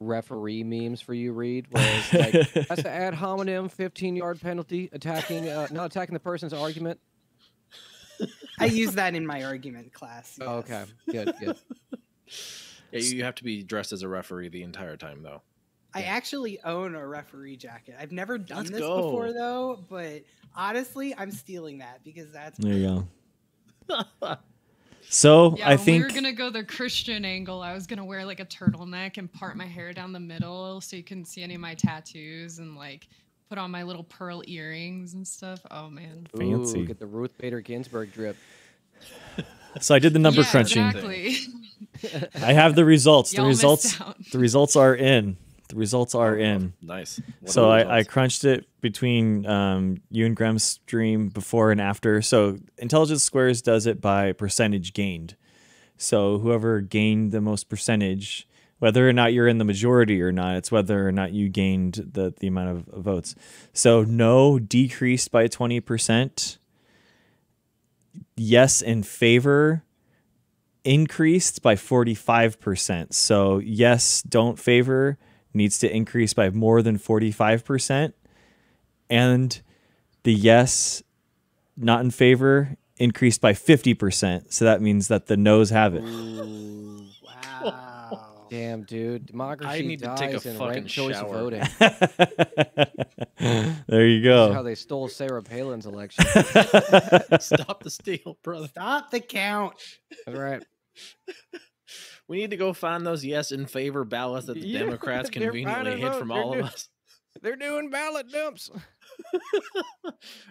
D: referee memes for you, Reed, where it's like, that's the ad hominem 15-yard penalty, not attacking the person's argument.
B: I use that in my argument class. Yes.
D: Oh, okay, good.
A: Yeah, you have to be dressed as a referee the entire time, though.
B: I actually own a referee jacket. I've never done this before, though, but honestly, I'm stealing that because that's...
C: There you go. So
E: yeah,
C: I think
E: we were gonna go the Christian angle. I was gonna wear like a turtleneck and part my hair down the middle so you couldn't see any of my tattoos and like put on my little pearl earrings and stuff. Oh man,
C: fancy.
D: Get the Ruth Bader Ginsburg drip.
C: So I did the number crunching.
E: Exactly.
C: I have the results.
E: Y'all
C: The results are in. The results are in.
A: Nice.
C: So I crunched it between you and Grem's stream before and after. So Intelligence Squares does it by percentage gained. So whoever gained the most percentage, whether or not you're in the majority or not, it's whether or not you gained the amount of votes. So no decreased by 20%. Yes in favor increased by 45%. So yes, don't favor needs to increase by more than 45%. And the yes, not in favor, increased by 50%. So that means that the no's have it.
D: Ooh,
B: Wow.
D: damn, dude. Democracy
A: need to take a
D: dies in
A: fucking
D: ranked choice
A: shower.
D: voting.
C: There you
D: This is how
C: go.
D: they stole Sarah Palin's election.
A: Stop the steal, brother.
B: Stop the count.
D: That's right.
A: We need to go find those yes in favor ballots that the
D: Yeah,
A: Democrats
D: they're
A: conveniently
D: finding
A: hid
D: vote.
A: from
D: They're
A: all of
D: doing-
A: us.
D: They're doing ballot dumps.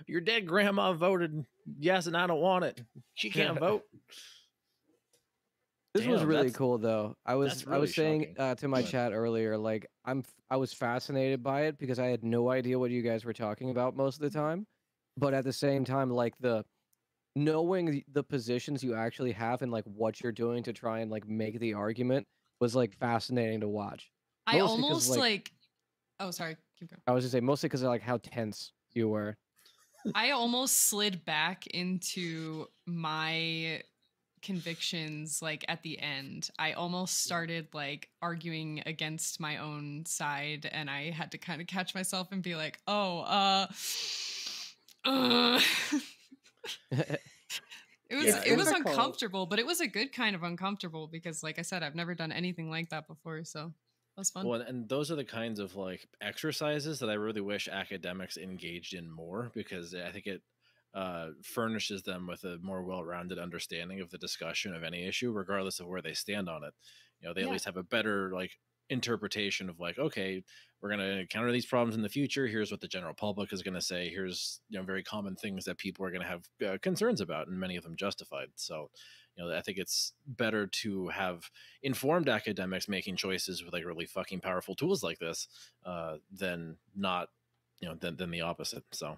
A: Your dead grandma voted yes, and I don't want it. She can't vote.
D: This was
A: Damn,
D: really
A: that's-
D: cool, though. I was
A: that's really
D: saying
A: shocking.
D: to my
A: But-
D: chat earlier, like I was fascinated by it because I had no idea what you guys were talking about most of the time, but at the same time, like knowing the positions you actually have and like what you're doing to try and like make the argument was like fascinating to watch.
E: I
D: Mostly 'cause,
E: almost like. Oh, sorry. Keep going.
D: I was gonna say mostly because of like how tense you were.
E: I almost slid back into my convictions like at the end. I almost started like arguing against my own side, and I had to kind of catch myself and be like, oh, It was
B: Yeah,
E: it was
B: difficult.
E: uncomfortable, but it was a good kind of uncomfortable because like I said, I've never done anything like that before, so that was fun.
A: Well, and those are the kinds of like exercises that I really wish academics engaged in more, because I think it furnishes them with a more well-rounded understanding of the discussion of any issue, regardless of where they stand on it. You know, they at
E: Yeah.
A: least have a better like interpretation of like, okay, we're going to encounter these problems in the future. Here's what the general public is going to say. Here's, you know, very common things that people are going to have concerns about, and many of them justified. So, you know, I think it's better to have informed academics making choices with like really fucking powerful tools like this than not, you know, than the opposite. So,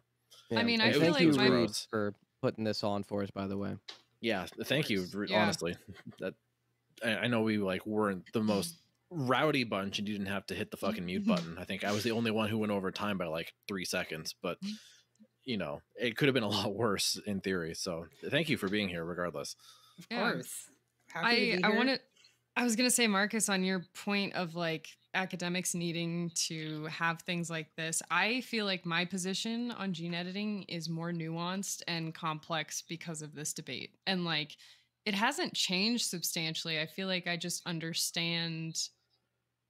D: Yeah.
E: mean, I
D: and
A: feel
D: thank
A: like
D: you,
A: my-
D: Reed, for putting this on for us. By the way,
A: yeah, thank you.
E: course. Yeah.
A: Honestly, that I know we like weren't the most rowdy bunch, and you didn't have to hit the fucking mute button. I think I was the only one who went over time by like 3 seconds, but you know, it could have been a lot worse in theory. So thank you for being here regardless.
B: Of
E: Yeah.
B: course. Happy to be
E: I
B: here.
E: wanted I was gonna say, Marcus, on your point of like academics needing to have things like this, I feel like my position on gene editing is more nuanced and complex because of this debate. And like it hasn't changed substantially. I feel like I just understand,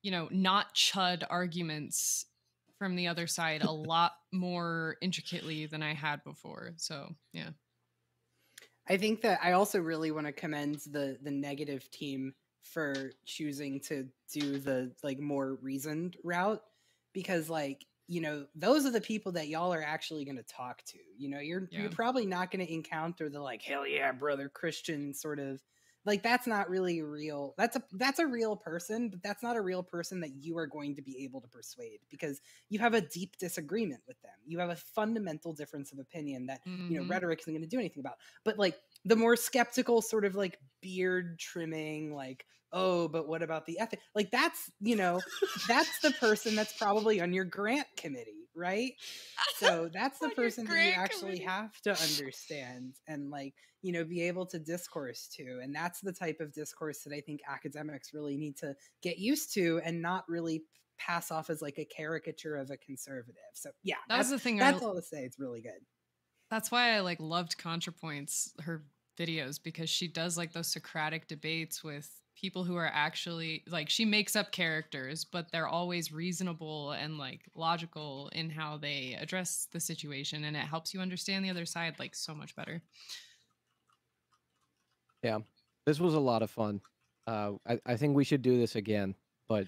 E: you know, not chud arguments from the other side a lot more intricately than I had before. So yeah.
B: I think that I also really want to commend the negative team for choosing to do the like more reasoned route, because like, you know, those are the people that y'all are actually going to talk to. You know, you're
E: Yeah.
B: probably not going to encounter the like, hell yeah, brother Christian sort of like, that's not really real. That's a real person, but that's not a real person that you are going to be able to persuade, because you have a deep disagreement with them. You have a fundamental difference of opinion that, you know,
E: Mhm.
B: rhetoric isn't going to do anything about. But like the more skeptical sort of like beard trimming, like, oh, but what about the ethic? Like that's, you know, that's the person that's probably on your grant committee, right? So that's the
E: On your
B: person that you
E: grant
B: actually
E: committee.
B: have to understand and like, you know, be able to discourse to. And that's the type of discourse that I think academics really need to get used to and not really pass off as like a caricature of a conservative. So yeah,
E: That was
B: that's,
E: the thing.
B: that's all to say. It's really good.
E: That's why I like loved ContraPoints, her videos, because she does like those Socratic debates with people who are actually like, she makes up characters, but they're always reasonable and like logical in how they address the situation, and it helps you understand the other side like so much better.
D: this was a lot of fun. I think we should do this again, but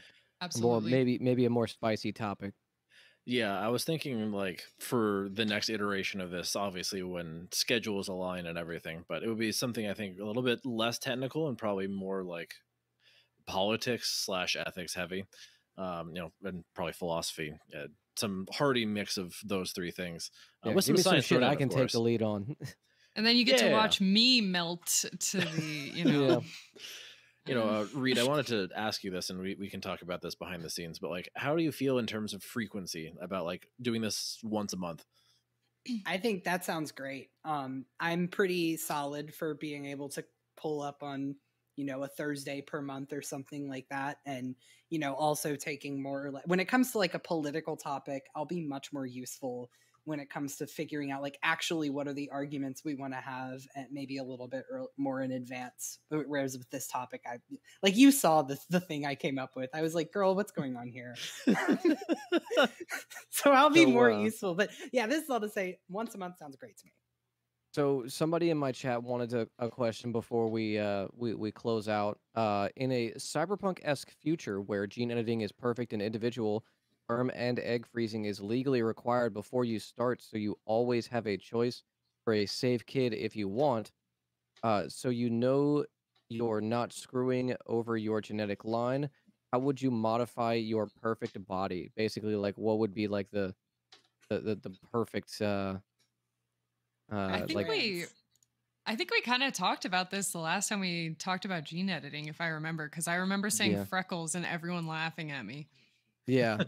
D: more
E: Absolutely.
D: maybe a more spicy topic.
A: Yeah, I was thinking like for the next iteration of this, obviously when schedules align and everything, but it would be something I think a little bit less technical and probably more like politics / ethics heavy, you know, and probably philosophy. Some hearty mix of those three things.
D: Yeah,
A: With
D: give me some
A: science
D: shit
A: thrown in,
D: I
A: of
D: can take
A: course.
D: the lead on.
E: And then you get to
A: Yeah.
E: watch me melt to the, you know.
D: Yeah.
A: You know, Reed, I wanted to ask you this, and we can talk about this behind the scenes, but like, how do you feel in terms of frequency about like doing this once a month?
B: I think that sounds great. I'm pretty solid for being able to pull up on, a Thursday per month or something like that. And, also taking more, when it comes to like a political topic, I'll be much more useful when it comes to figuring out like actually what are the arguments we want to have, and maybe a little bit more in advance. Whereas with this topic, I like, you saw the thing I came up with. I was like, girl, what's going on here? So I'll be more useful. But yeah, this is all to say, once a month sounds great to me.
D: So somebody in my chat wanted a question before we close out. In a cyberpunk-esque future where gene editing is perfect and individual, sperm and egg freezing is legally required before you start, so you always have a choice for a safe kid if you want. So you're not screwing over your genetic line. How would you modify your perfect body? Basically, like what would be like the perfect
E: I think
D: like
E: I think we kind of talked about this the last time we talked about gene editing, if I remember, because I remember saying
D: Yeah.
E: freckles and everyone laughing at me.
D: yeah.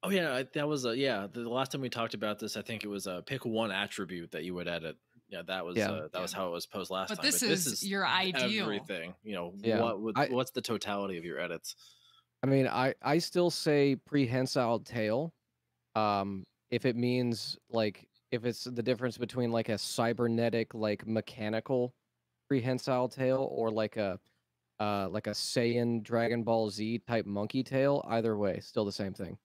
A: Oh yeah, that was the last time we talked about this. I think it was pick one attribute that you would edit. Yeah, that was was how it was posed last
E: But
A: time.
E: this is your ideal.
A: Everything.
D: Yeah.
A: What's the totality of your edits?
D: I mean, I still say prehensile tail. If it means like if it's the difference between like a cybernetic like mechanical prehensile tail or like a Saiyan Dragon Ball Z type monkey tail, either way, still the same thing.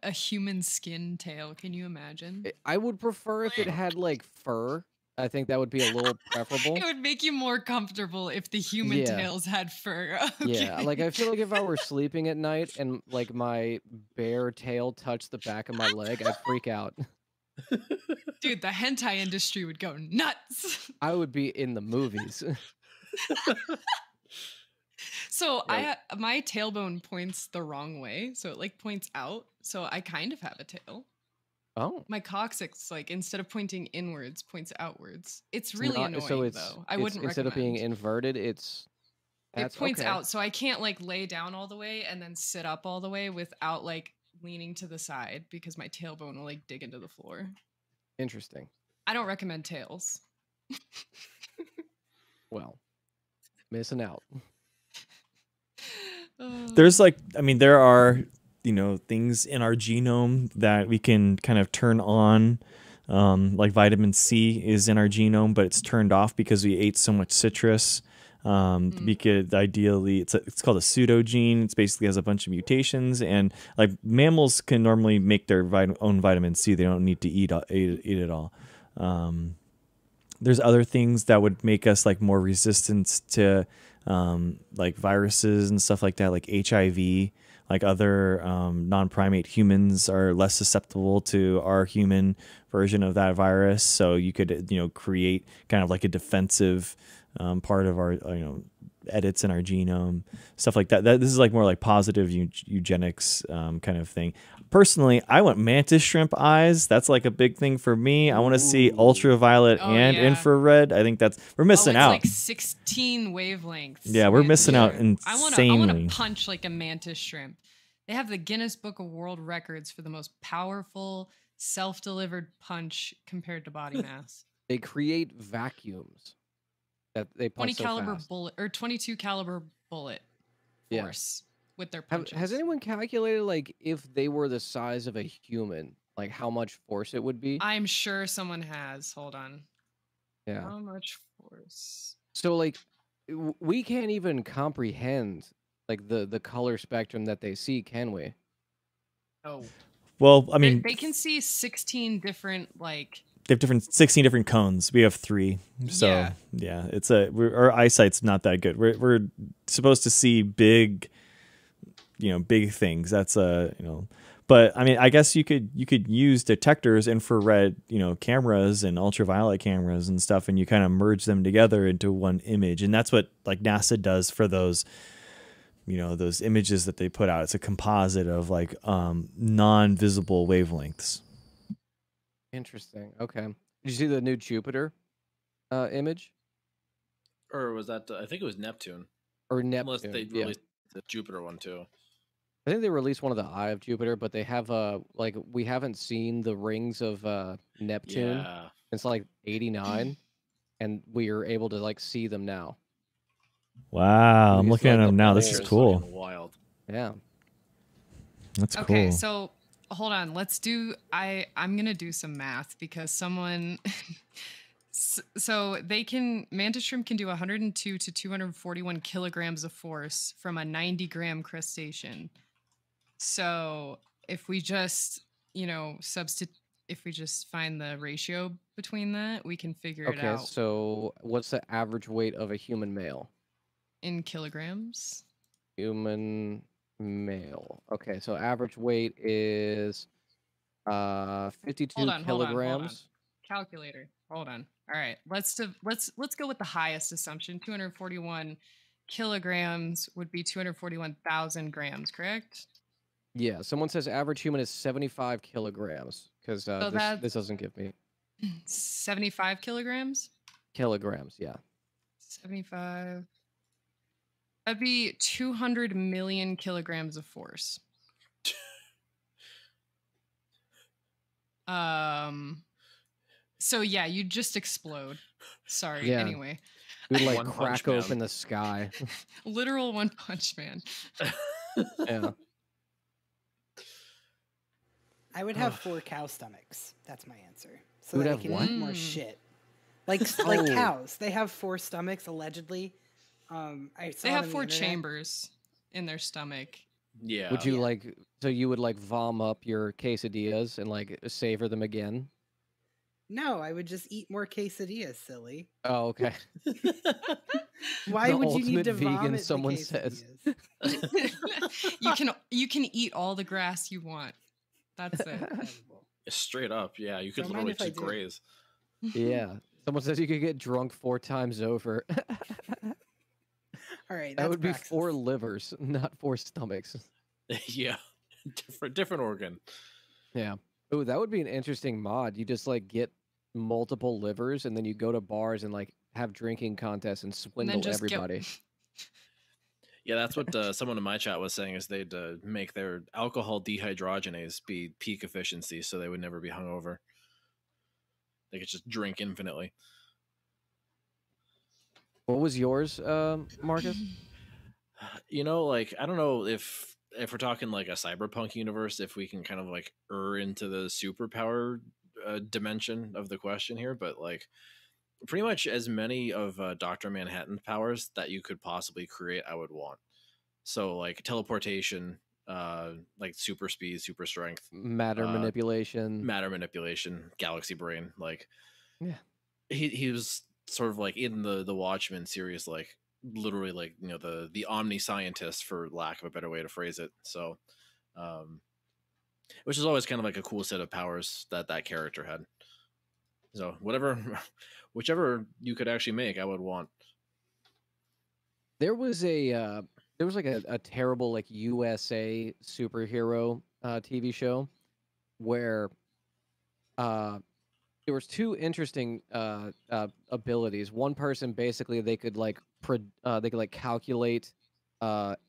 E: A human skin tail. Can you imagine?
D: I would prefer if it had like fur. I think that would be a little preferable.
E: It would make you more comfortable if the human tails had fur.
D: Yeah, like I feel like if I were sleeping at night and like my bare tail touched the back of my leg, I'd freak out.
E: Dude, the hentai industry would go nuts.
D: I would be in the movies.
E: So my tailbone points the wrong way, so it like points out. So I kind of have a tail.
D: Oh,
E: my coccyx, like instead of pointing inwards, points outwards. It's really annoying, though. I wouldn't
D: instead
E: recommend.
D: of being inverted, it
E: points out, so I can't like lay down all the way and then sit up all the way without like leaning to the side because my tailbone will like dig into the floor.
D: Interesting.
E: I don't recommend tails.
D: Well, missing out.
C: There's like, I mean, there are, things in our genome that we can kind of turn on. Like vitamin C is in our genome, but it's turned off because we ate so much citrus. Because ideally it's called a pseudogene. It's basically has a bunch of mutations, and like mammals can normally make their own vitamin C. They don't need to eat it all. There's other things that would make us like more resistant to like viruses and stuff like that, like HIV. Like other non-primate humans are less susceptible to our human version of that virus. So you could, create kind of like a defensive part of our, edits in our genome, stuff like that. This is like more like positive eugenics kind of thing. Personally, I want mantis shrimp eyes. That's like a big thing for me. I want to see ultraviolet and infrared. I think we're missing out.
E: Like 16 wavelengths.
C: Yeah, we're missing out insanely.
E: I want to punch like a mantis shrimp. They have the Guinness Book of World Records for the most powerful self-delivered punch compared to body mass.
D: They create vacuums that they punch
E: 20 caliber bullet or 22 caliber bullet force with their punches.
D: Has anyone calculated like if they were the size of a human, like how much force it would be?
E: I'm sure someone has. Hold on.
D: Yeah.
E: How much force?
D: So like we can't even comprehend like the color spectrum that they see, can we?
E: Oh.
C: Well, I mean,
E: they can see 16 different like.
C: They have 16 different cones. We have 3. So yeah, it's our eyesight's not that good. We're supposed to see big, big things. That's but I mean, I guess you could use detectors, infrared, cameras and ultraviolet cameras and stuff, and you kind of merge them together into one image. And that's what like NASA does for those, those images that they put out. It's a composite of like non-visible wavelengths.
D: Interesting. Okay. Did you see the new Jupiter image?
A: Or was that I think it was Neptune.
D: Or Neptune.
A: Unless they released the Jupiter one too.
D: I think they released one of the Eye of Jupiter, but they have like we haven't seen the rings of Neptune.
A: Yeah.
D: It's like 89. and we are able to like see them now.
C: Wow, I'm
D: These,
C: looking at
D: like,
C: them now. This
A: Picture
C: is
A: is
C: cool.
A: fucking wild.
D: Yeah.
C: That's
E: Okay,
C: cool.
E: so hold on. Let's do. I'm gonna do some math because someone. So they can mantis shrimp can do 102 to 241 kilograms of force from a 90-gram crustacean. So if we just if we just find the ratio between that, we can figure it
D: Okay,
E: out
D: so what's the average weight of a human male?
E: in kilograms.
D: Human male. Okay, so average weight is 52
E: Hold on.
D: kilograms.
E: Calculator. Hold on. All right. Let's go with the highest assumption. 241 kilograms would be 241,000 grams, correct?
D: Yeah, someone says average human is 75 kilograms because
E: So
D: this doesn't give me
E: 75 kilograms?
D: kilograms. Yeah.
E: 75. That'd be 200 million kilograms of force. So yeah, you just explode. Sorry.
D: Yeah.
E: Anyway,
D: We'd like
A: One Punch
D: crack
A: Man.
D: open the sky.
E: literal One Punch Man.
D: Yeah.
B: I would have 4 cow stomachs. That's my answer. So
D: You would
B: that I
D: have
B: can
D: what?
B: eat more
E: Mm.
B: shit. Like
D: Oh.
B: cows, they have 4 stomachs allegedly. I saw
E: They
B: it
E: have
B: on the
E: 4
B: internet.
E: chambers in their stomach.
A: Yeah.
D: Would you
B: Yeah.
D: like so you would like vom up your quesadillas and like savor them again?
B: No, I would just eat more quesadillas, silly.
D: Oh, okay.
B: Why
D: The
B: would you need
D: ultimate
B: to
D: vegan,
B: vomit the
D: someone says.
B: quesadillas?
E: you can eat all the grass you want. That's it.
B: Incredible.
A: Straight up, yeah. You could
B: Don't mind
A: literally
B: if I
A: just
B: do.
A: graze.
D: Yeah. Someone says you could get drunk 4 times over.
B: All right,
D: That
B: that's
D: would be
B: praxis.
D: 4 livers, not 4 stomachs.
A: Yeah. Different organ.
D: Yeah. Oh, that would be an interesting mod. You just like get multiple livers and then you go to bars and like have drinking contests and
E: And
D: swindle
E: then just
D: everybody.
A: Yeah, that's what someone in my chat was saying is they'd make their alcohol dehydrogenase be peak efficiency so they would never be hungover. They could just drink infinitely.
D: What was yours, Marcus?
A: You know, like I don't know if we're talking like a cyberpunk universe, if we can kind of like into the superpower dimension of the question here, but like pretty much as many of Dr. Manhattan's powers that you could possibly create, I would want. So like teleportation, like super speed, super strength,
D: Matter manipulation.
A: matter manipulation, galaxy brain. Like,
D: Yeah.
A: he was sort of like in the Watchmen series, like literally like the omni scientist, for lack of a better way to phrase it. So, which is always kind of like a cool set of powers that character had. So whichever you could actually make, I would want.
D: There was like a terrible like USA superhero TV show where there was 2 interesting abilities. One person basically they could like calculate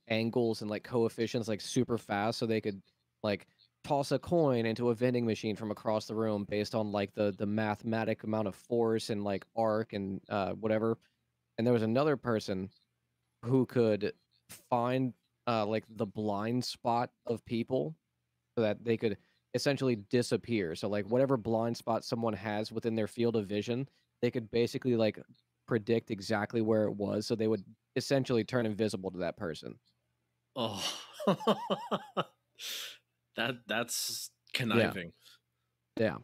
D: angles and like coefficients like super fast, so they could like toss a coin into a vending machine from across the room based on like the mathematic amount of force and like arc and whatever. And there was another person who could find like the blind spot of people so that they could essentially disappear. So like whatever blind spot someone has within their field of vision, they could basically like predict exactly where it was, so they would essentially turn invisible to that person.
A: Oh, that's conniving.
D: Yeah.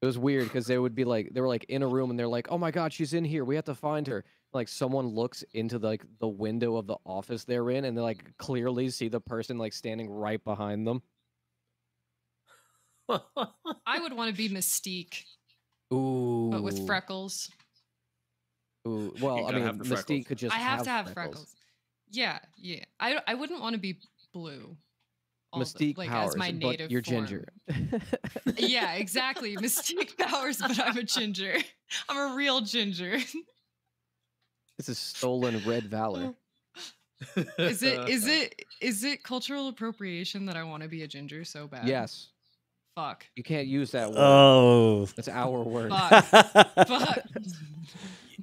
D: It was weird because they were like in a room and they're like, "Oh my god, she's in here. We have to find her." Like someone looks into the window of the office they're in and they like clearly see the person like standing right behind them.
E: I would want to be Mystique,
D: Ooh.
E: but with freckles.
D: Ooh. Well, I
A: gotta
D: mean,
A: have the freckles.
D: Mystique could just
E: I have to have freckles. Yeah. I wouldn't want to be blue.
D: Mystique powers,
E: as my
D: but
E: native
D: you're
E: form.
D: ginger.
E: Yeah, exactly. Mystique powers, but I'm a ginger. I'm a real ginger.
D: This is stolen red valor.
E: Is it cultural appropriation that I want to be a ginger so bad?
D: Yes.
E: Fuck.
D: You can't use that word.
C: Oh.
D: That's our word.
E: Fuck. Fuck.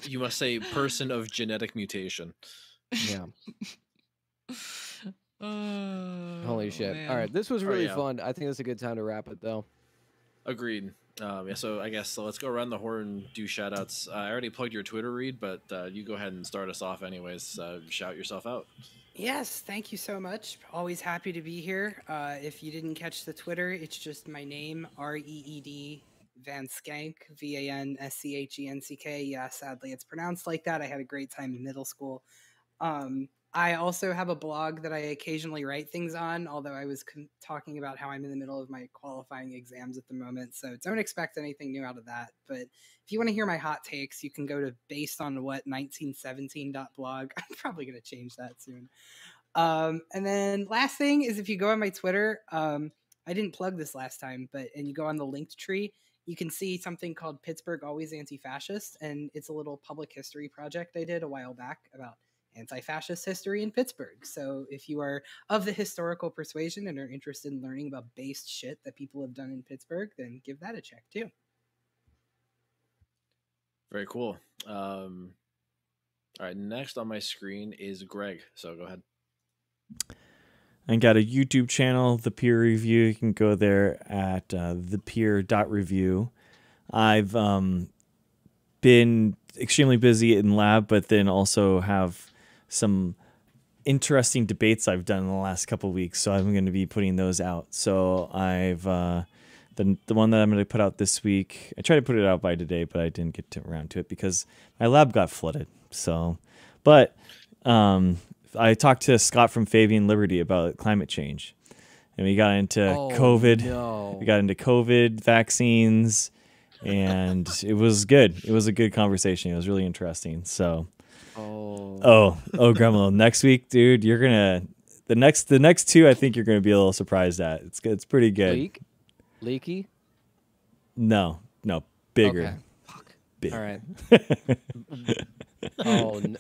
A: You must say person of genetic mutation.
D: Yeah.
E: Oh,
D: Holy shit.
E: man.
D: All right. This was really
A: yeah.
D: fun. I think it's a good time to wrap it, though.
A: Agreed. Yeah, so I guess let's go around the horn, do shout outs. I already plugged your Twitter read, but you go ahead and start us off anyways. Shout yourself out.
B: Yes, thank you so much. Always happy to be here. If you didn't catch the Twitter, it's just my name, Reed Van Skank, VANSCHENCK. Yeah, sadly, it's pronounced like that. I had a great time in middle school. I also have a blog that I occasionally write things on, although I was talking about how I'm in the middle of my qualifying exams at the moment, so don't expect anything new out of that. But if you want to hear my hot takes, you can go to basedonwhat1917.blog. I'm probably going to change that soon. And then last thing is, if you go on my Twitter, I didn't plug this last time, and you go on the linked tree, you can see something called Pittsburgh Always Anti-Fascist, and it's a little public history project I did a while back about anti-fascist history in Pittsburgh. So if you are of the historical persuasion and are interested in learning about based shit that people have done in Pittsburgh, then give that a check too.
A: Very cool. All right, next on my screen is Greg. So go ahead.
C: I got a YouTube channel, The Peer Review. You can go there at thepeer.review. I've been extremely busy in lab, but then also have some interesting debates I've done in the last couple of weeks, so I'm going to be putting those out. So I've the one that I'm going to put out this week, I tried to put it out by today, but I didn't get around to it because my lab got flooded. So, but I talked to Scott from Fabian Liberty about climate change, and we got into COVID.
D: No.
C: We got into COVID vaccines, and it was good. It was a good conversation. It was really interesting. So, Gremlin, next week, dude, you're gonna the next two. I think you're gonna be a little surprised at. It's pretty good.
D: Leaky?
C: No, bigger.
D: Okay. Fuck.
C: Big.
D: All right.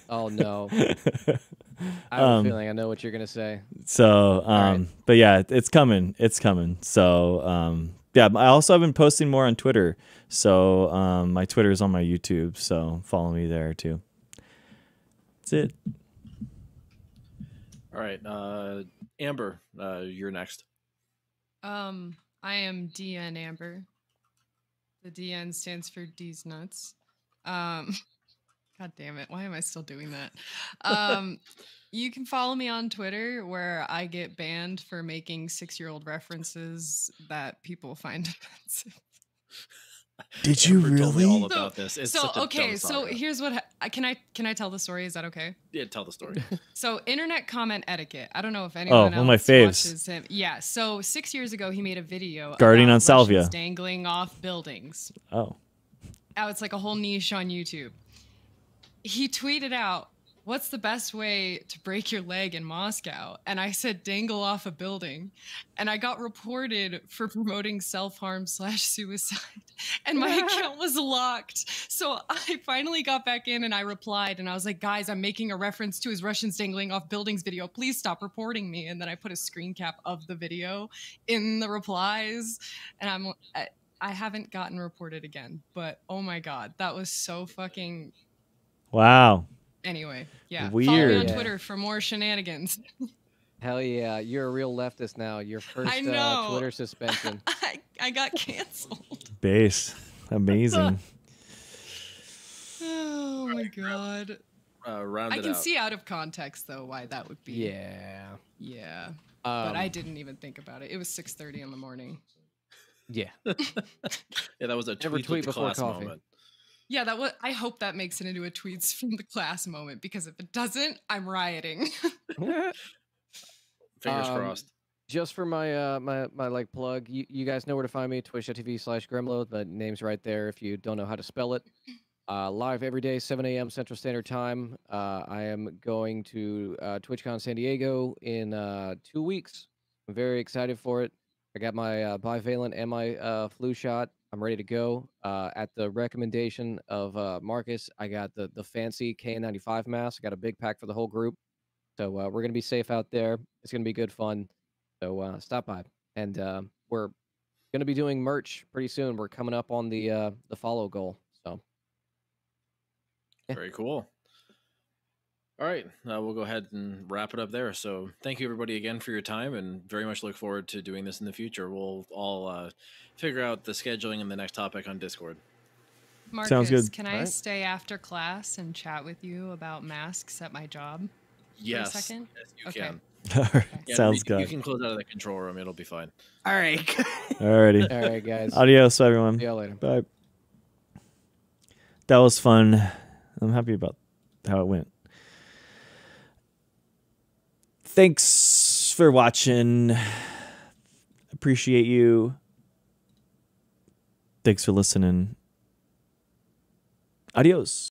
D: Oh no. I have a feeling I know what you're gonna say.
C: So,
D: right.
C: But yeah, it's coming. It's coming. So, yeah, I also have been posting more on Twitter. So, my Twitter is on my YouTube. So follow me there too. That's it.
A: All right, Amber, you're next.
E: I am DN Amber. The DN stands for D's nuts. God damn it. Why am I still doing that? You can follow me on Twitter, where I get banned for making 6-year-old references that people find offensive.
C: Did you
A: Amber told me
C: really?
A: all about this. It's
E: So
A: such a
E: okay,
A: dumb
E: so
A: saga.
E: here's what can I tell the story? Is that okay?
A: Yeah, tell the story.
E: So internet comment etiquette. I don't know if anyone
C: one of my
E: else
C: faves.
E: watches him. Yeah. So 6 years ago, he made a video
C: Guardian
E: about
C: on Salvia.
E: Russians dangling off buildings.
C: Oh.
E: Now it's like a whole niche on YouTube. He tweeted out, "What's the best way to break your leg in Moscow?" And I said, "Dangle off a building." And I got reported for promoting self-harm/suicide. And my account was locked. So I finally got back in and I replied and I was like, "Guys, I'm making a reference to his Russians dangling off buildings video. Please stop reporting me." And then I put a screen cap of the video in the replies. And I haven't gotten reported again. But oh my God, that was so fucking...
C: Wow.
E: Anyway, yeah.
C: Weird.
E: Follow me on
D: Yeah.
E: Twitter for more shenanigans.
D: Hell yeah, you're a real leftist now. Your first
E: I know.
D: Twitter suspension.
E: I got canceled.
C: Base. Amazing.
E: Oh my God.
A: Round
E: I
A: it
E: can
A: out.
E: see out of context though why that would be.
D: Yeah.
E: Yeah. But
D: Um,
E: I didn't even think about it. It was 6:30 in the morning.
D: Yeah.
A: Yeah, that was a
D: Never
A: tweet
D: tweet
A: with the
D: before
A: class
D: coffee.
A: moment.
E: Yeah, that was. I hope that makes it into a tweets from the class moment, because if it doesn't, I'm rioting.
A: Fingers
D: Um,
A: crossed.
D: Just for my my like plug, you guys know where to find me, twitch.tv/Gremlo. The name's right there if you don't know how to spell it. Live every day, 7 a.m. Central Standard Time. I am going to TwitchCon San Diego in 2 weeks. I'm very excited for it. I got my bivalent and my flu shot. I'm ready to go. At the recommendation of Marcus, I got the fancy KN95 mask. I got a big pack for the whole group. So we're going to be safe out there. It's going to be good fun. So stop by. And we're Going to be doing merch pretty soon. We're coming up on the follow goal. So
A: Very cool. All right, we'll go ahead and wrap it up there. So thank you everybody again for your time, and very much look forward to doing this in the future. We'll all figure out the scheduling and the next topic on Discord.
E: Marcus,
C: Sounds good.
E: can I stay after class and chat with you about masks at my job?
A: Yes,
E: For a second?
A: yes, you
E: Okay.
A: can.
C: All right.
A: Yeah,
C: Sounds
A: you
C: good.
A: can close out of the control room. It'll be fine.
B: All right.
C: Alrighty.
D: all right, guys.
C: Adios, everyone.
D: See you later.
C: Bye. That was fun. I'm happy about how it went. Thanks for watching. Appreciate you. Thanks for listening. Adios.